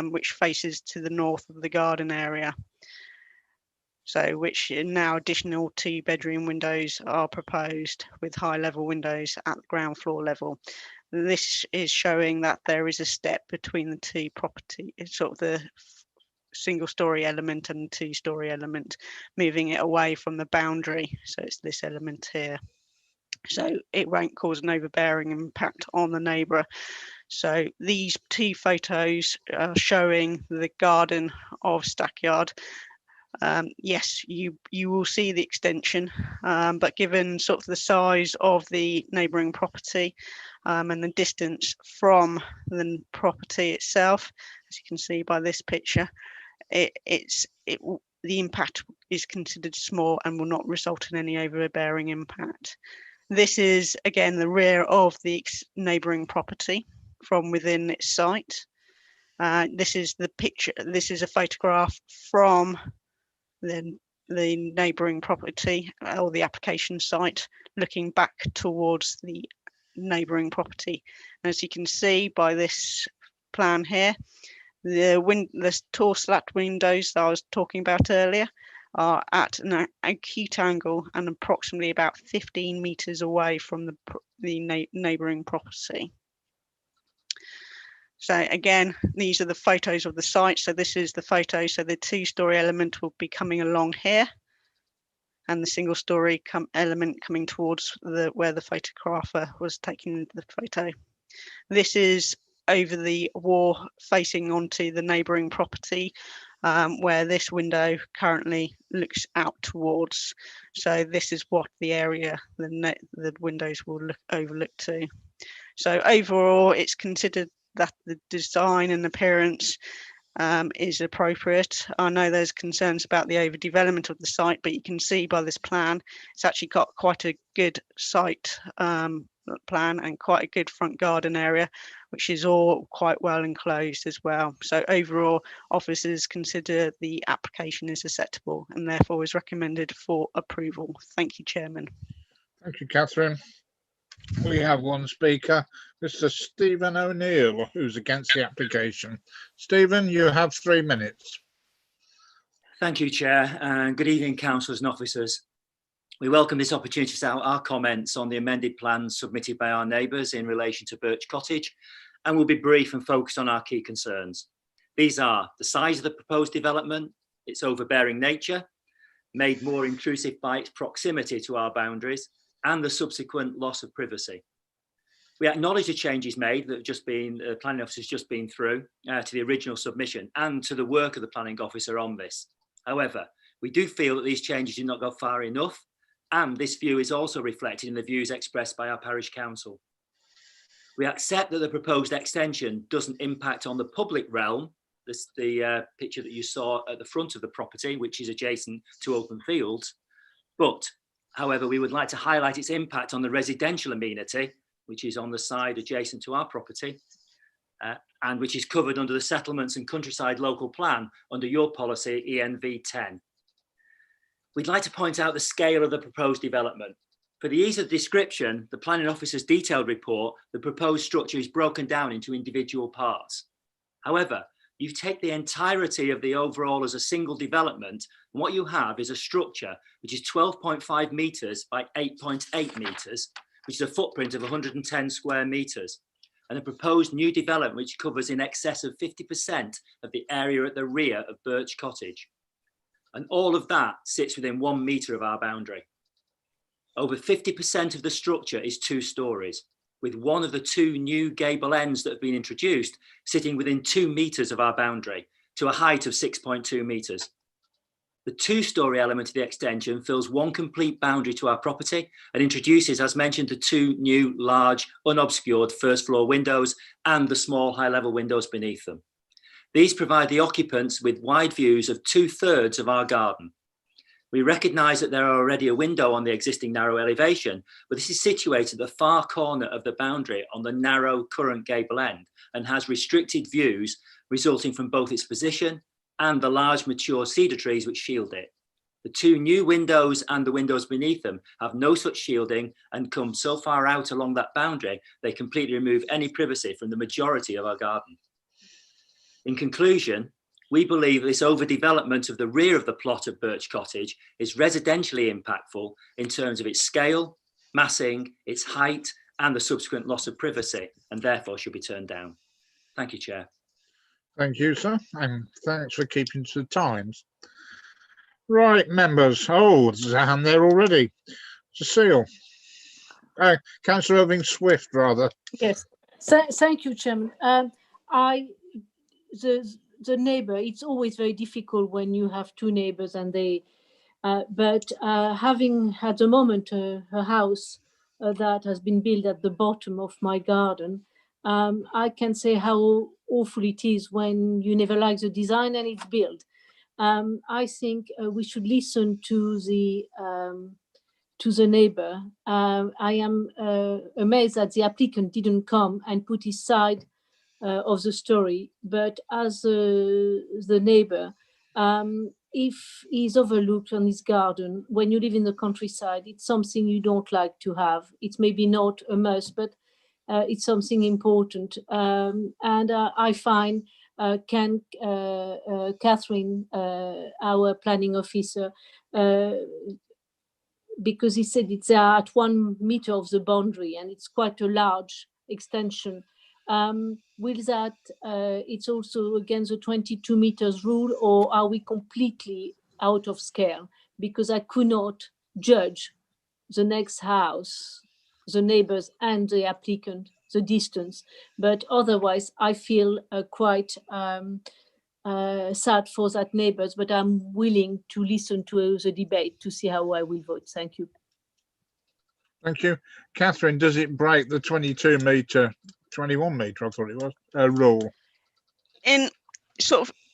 which faces to the north of the garden area. So which now additional 2-bedroom windows are proposed with high level windows at the ground floor level. This is showing that there is a step between the two property, sort of the single-story element and 2-story element, moving it away from the boundary. So it's this element here. So it won't cause an overbearing impact on the neighbour. So these 2 photos are showing the garden of Stackyard. Yes, you will see the extension, but given sort of the size of the neighbouring property and the distance from the property itself, as you can see by this picture, the impact is considered small and will not result in any overbearing impact. This is again the rear of the neighbouring property from within its site. This is the picture. This is a photograph from the the neighbouring property or the application site, looking back towards the neighbouring property. As you can see by this plan here, the tall slat windows that I was talking about earlier are at an acute angle and approximately about 15 metres away from the neighbouring property. So again, these are the photos of the site. So this is the photo. So the two-storey element will be coming along here, and the single-storey element coming towards where the photographer was taking the photo. This is over the wall facing onto the neighbouring property, where this window currently looks out towards. So this is what the area the windows will overlook to. So overall, it's considered that the design and appearance is appropriate. I know there's concerns about the overdevelopment of the site, but you can see by this plan, it's actually got quite a good site plan and quite a good front garden area, which is all quite well enclosed as well. So overall, officers consider the application is acceptable and therefore is recommended for approval. Thank you, Chairman. Thank you, Catherine. We have one speaker, Mr. Stephen O'Neill, who's against the application. Stephen, you have 3 minutes. Thank you, Chair, and good evening, councillors and officers. We welcome this opportunity to set out our comments on the amended plans submitted by our neighbours in relation to Birch Cottage, and we'll be brief and focused on our key concerns. These are the size of the proposed development, its overbearing nature, made more intrusive by its proximity to our boundaries, and the subsequent loss of privacy. We acknowledge the changes made that have just been, the planning officer has just been through to the original submission and to the work of the planning officer on this. However, we do feel that these changes did not go far enough, and this view is also reflected in the views expressed by our parish council. We accept that the proposed extension doesn't impact on the public realm, the picture that you saw at the front of the property, which is adjacent to open fields, but however, we would like to highlight its impact on the residential amenity, which is on the side adjacent to our property, and which is covered under the Settlements and Countryside Local Plan under your policy ENV 10. We'd like to point out the scale of the proposed development. For the ease of description, the planning officer's detailed report, the proposed structure is broken down into individual parts. However, you take the entirety of the overall as a single development, and what you have is a structure which is 12.5 metres by 8.8 metres, which is a footprint of 110 square metres, and a proposed new development which covers in excess of 50% of the area at the rear of Birch Cottage. And all of that sits within 1 metre of our boundary. Over 50% of the structure is 2 stories, with one of the 2 new gable ends that have been introduced sitting within 2 metres of our boundary to a height of 6.2 metres. The 2-storey element of the extension fills 1 complete boundary to our property and introduces, as mentioned, the 2 new large unobscured first floor windows and the small high-level windows beneath them. These provide the occupants with wide views of 2/3 of our garden. We recognise that there are already a window on the existing narrow elevation, but this is situated at the far corner of the boundary on the narrow current gable end and has restricted views resulting from both its position and the large mature cedar trees which shield it. The 2 new windows and the windows beneath them have no such shielding and come so far out along that boundary, they completely remove any privacy from the majority of our garden. In conclusion, we believe this overdevelopment of the rear of the plot of Birch Cottage is residentially impactful in terms of its scale, massing, its height, and the subsequent loss of privacy, and therefore should be turned down. Thank you, Chair. Thank you, sir, and thanks for keeping to the times. Right, members. Oh, there's a hand there already. Cecile. Councillor Irving Swift, rather. Yes, thank you, Chairman. The neighbour, it's always very difficult when you have 2 neighbours and they, but having at the moment a house that has been built at the bottom of my garden, I can say how awful it is when you never like the design and it's built. I think we should listen to the neighbour. I am amazed that the applicant didn't come and put his side of the story, but as the neighbour, if he's overlooked on his garden, when you live in the countryside, it's something you don't like to have. It's maybe not a must, but it's something important. And I find Catherine, our planning officer, because he said it's at 1 meter of the boundary and it's quite a large extension. Will that, it's also against the 22 meters rule, or are we completely out of scale? Because I could not judge the next house, the neighbors and the applicant, the distance. But otherwise, I feel quite sad for that neighbors, but I'm willing to listen to the debate to see how I will vote. Thank you. Thank you. Catherine, does it break the 22 metre, 21 metre, I thought it was, rule?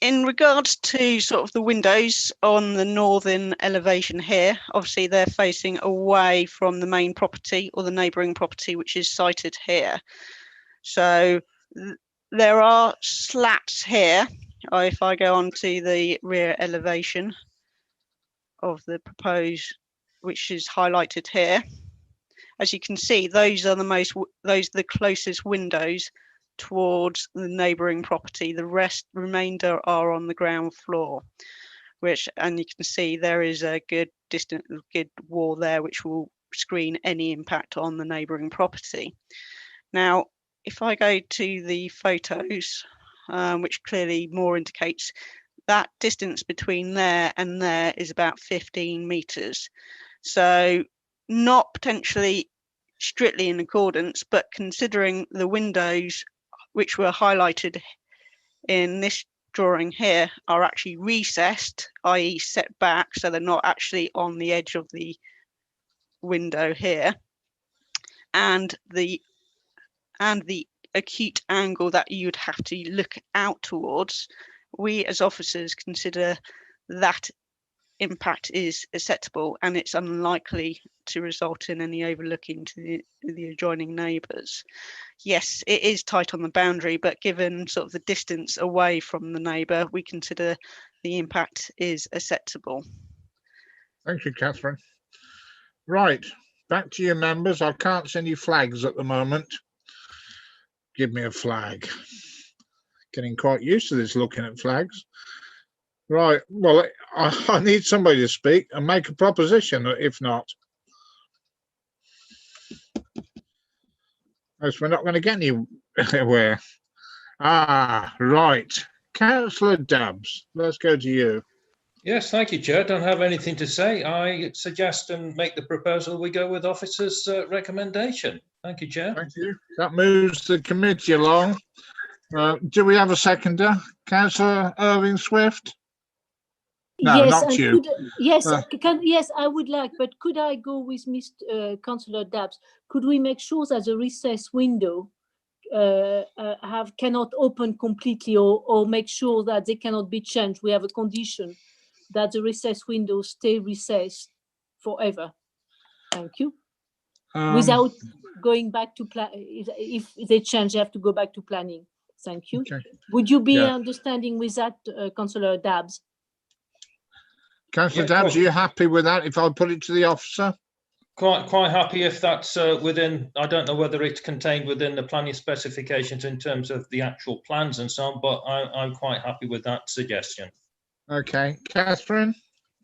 In regards to sort of the windows on the northern elevation here, obviously they're facing away from the main property or the neighbouring property, which is sited here. So there are slats here. If I go on to the rear elevation of the proposed, which is highlighted here, as you can see, those are the closest windows towards the neighbouring property. The remainder are on the ground floor, and you can see there is a good wall there, which will screen any impact on the neighbouring property. Now, if I go to the photos, which clearly more indicates that distance between there and there is about 15 metres. So not potentially strictly in accordance, but considering the windows which were highlighted in this drawing here are actually recessed, i.e. set back, so they're not actually on the edge of the window here, and the acute angle that you'd have to look out towards, we as officers consider that impact is acceptable and it's unlikely to result in any overlooking to the adjoining neighbours. Yes, it is tight on the boundary, but given sort of the distance away from the neighbour, we consider the impact is acceptable. Thank you, Catherine. Right, back to your members. I can't see any flags at the moment. Give me a flag. Getting quite used to this looking at flags. Right, well, I need somebody to speak and make a proposition, if not. As we're not going to get anywhere. Right. Councillor Dabbs, let's go to you. Yes, thank you, Chair. Don't have anything to say. I suggest and make the proposal we go with officers' recommendation. Thank you, Chair. Thank you. That moves the committee along. Do we have a seconder? Councillor Irving Swift? No, yes, not you. Yes, I would like, but could I go with Mr. Councillor Dabbs? Could we make sure that the recess window cannot open completely, or make sure that they cannot be changed? We have a condition that the recess windows stay recessed forever. Thank you. Without going back to plan, if they change, they have to go back to planning. Thank you. Okay. Would you be understanding with that, Councillor Dabbs? Councillor Dabbs, are you happy with that if I put it to the officer? Quite happy if that's within, I don't know whether it's contained within the planning specifications in terms of the actual plans and so on, but I'm quite happy with that suggestion. Okay. Catherine,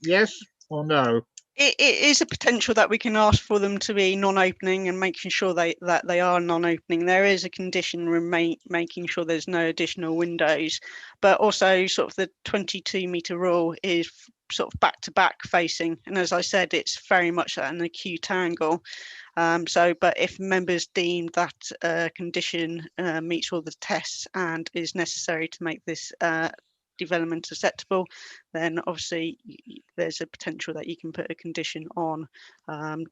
yes or no? It is a potential that we can ask for them to be non-opening and making sure that they are non-opening. There is a condition making sure there's no additional windows, but also sort of the 22-metre rule is sort of back-to-back facing, and as I said, it's very much at an acute angle. But if members deem that condition meets all the tests and is necessary to make this development acceptable, then obviously there's a potential that you can put a condition on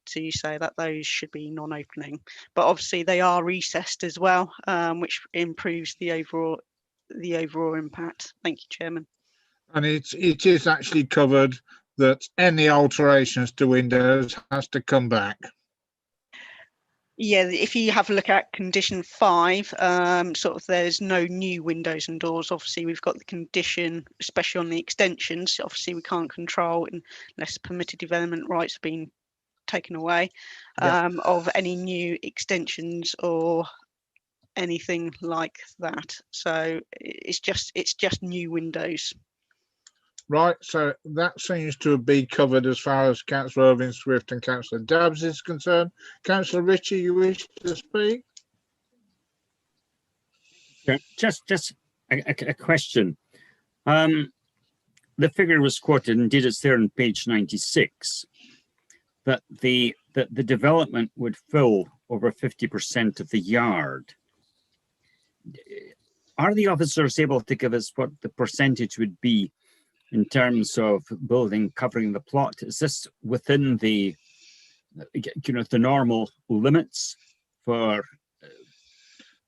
to say that those should be non-opening. But obviously they are recessed as well, which improves the overall impact. Thank you, Chairman. And it is actually covered that any alterations to windows has to come back. Yeah, if you have a look at condition 5, sort of there's no new windows and doors. Obviously, we've got the condition, especially on the extensions. Obviously, we can't control unless permitted development rights have been taken away, of any new extensions or anything like that. So it's just new windows. Right, so that seems to be covered as far as Councillor Irving Swift and Councillor Dabbs is concerned. Councillor Ritchie, you wish to speak? Yeah, just a question. The figure was quoted, indeed it's there on page 96, that the development would fill over 50% of the yard. Are the officers able to give us what the percentage would be in terms of building covering the plot? Is this within the, the normal limits for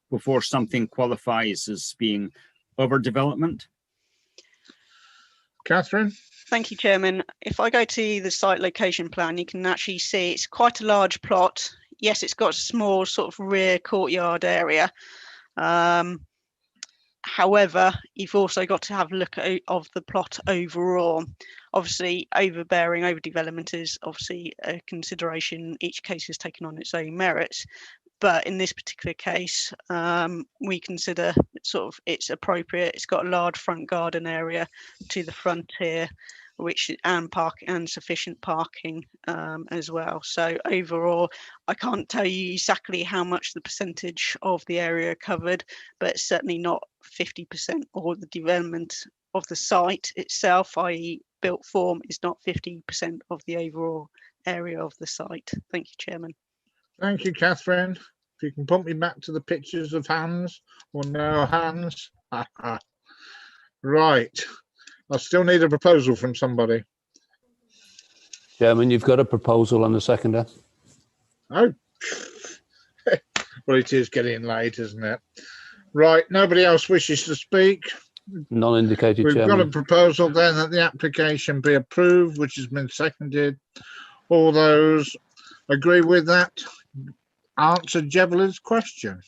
before something qualifies as being overdevelopment? Catherine? Thank you, Chairman. If I go to the site location plan, you can actually see it's quite a large plot. Yes, it's got a small sort of rear courtyard area. However, you've also got to have a look of the plot overall. Obviously, overdevelopment is obviously a consideration. Each case is taken on its own merits. But in this particular case, we consider sort of it's appropriate. It's got a large front garden area to the front here, and sufficient parking as well. So overall, I can't tell you exactly how much the percentage of the area covered, but it's certainly not 50%, or the development of the site itself, i.e. built form, is not 50% of the overall area of the site. Thank you, Chairman. Thank you, Catherine. If you can put me back to the pictures of hands or no hands. Right. I still need a proposal from somebody. Chairman, you've got a proposal on the seconder. Oh, well, it is getting late, isn't it? Right. Nobody else wishes to speak. None indicated, We've Chairman. got a proposal then that the application be approved, which has been seconded. All those agree with that? Answer Jevlin's question.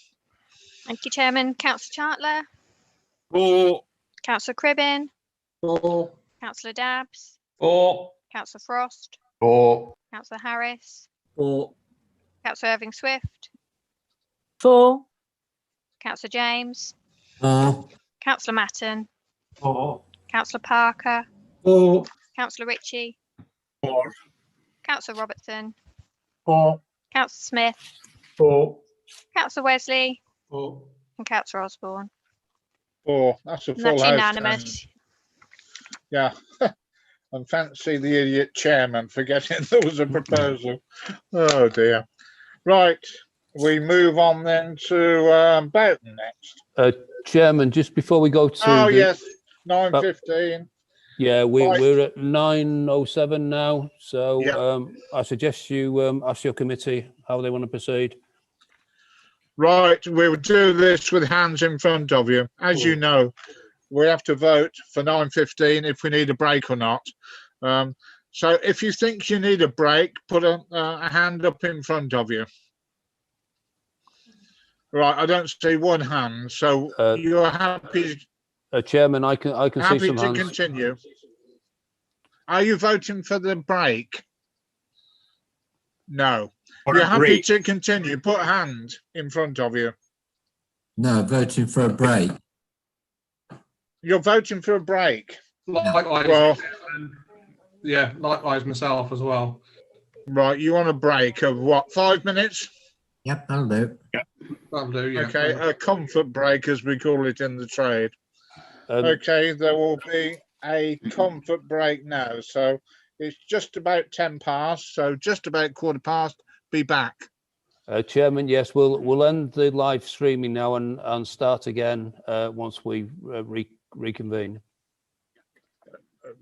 Thank you, Chairman. Councillor Chartler. For. Councillor Cribbin. For. Councillor Dabbs. For. Councillor Frost. For. Councillor Harris. For. Councillor Irving Swift. For. Councillor James. For. Councillor Matton. For. Councillor Parker. For. Councillor Ritchie. For. Councillor Robertson. For. Councillor Smith. For. Councillor Wesley. For. And Councillor Osborne. Four. That's a And full that's house. unanimous. Yeah. And fancy the idiot chairman forgetting there was a proposal. Oh dear. Right. We move on then to Boughton next. Chairman, just before we go to Oh yes, 9:15. Yeah, Right. we're at 9:07 now, so I suggest you ask your committee how they want to proceed. Right, we'll do this with hands in front of you. As you know, we have to vote for 9:15 if we need a break or not. So if you think you need a break, put a hand up in front of you. Right, I don't see one hand, so you're happy. Chairman, I can see Happy some to hands. continue. Are you voting for the break? No. Or You're a happy break. to continue. Put a hand in front of you. No, voting for a break. You're voting for a break. Likewise. Well, yeah, likewise myself as well. right, you want a break of what, 5 minutes? Yep, that'll do. Yep. That'll do, yeah. Okay, a comfort break as we call it in the trade. Okay, there will be a comfort break now. So it's just about 10 past, so just about 15:15, be back. Chairman, yes, we'll end the live streaming now and start again once we reconvene.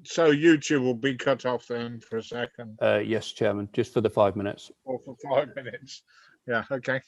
So YouTube will be cut off then for a second. Yes, Chairman, just for the 5 minutes. Or for 5 minutes. Yeah, okay.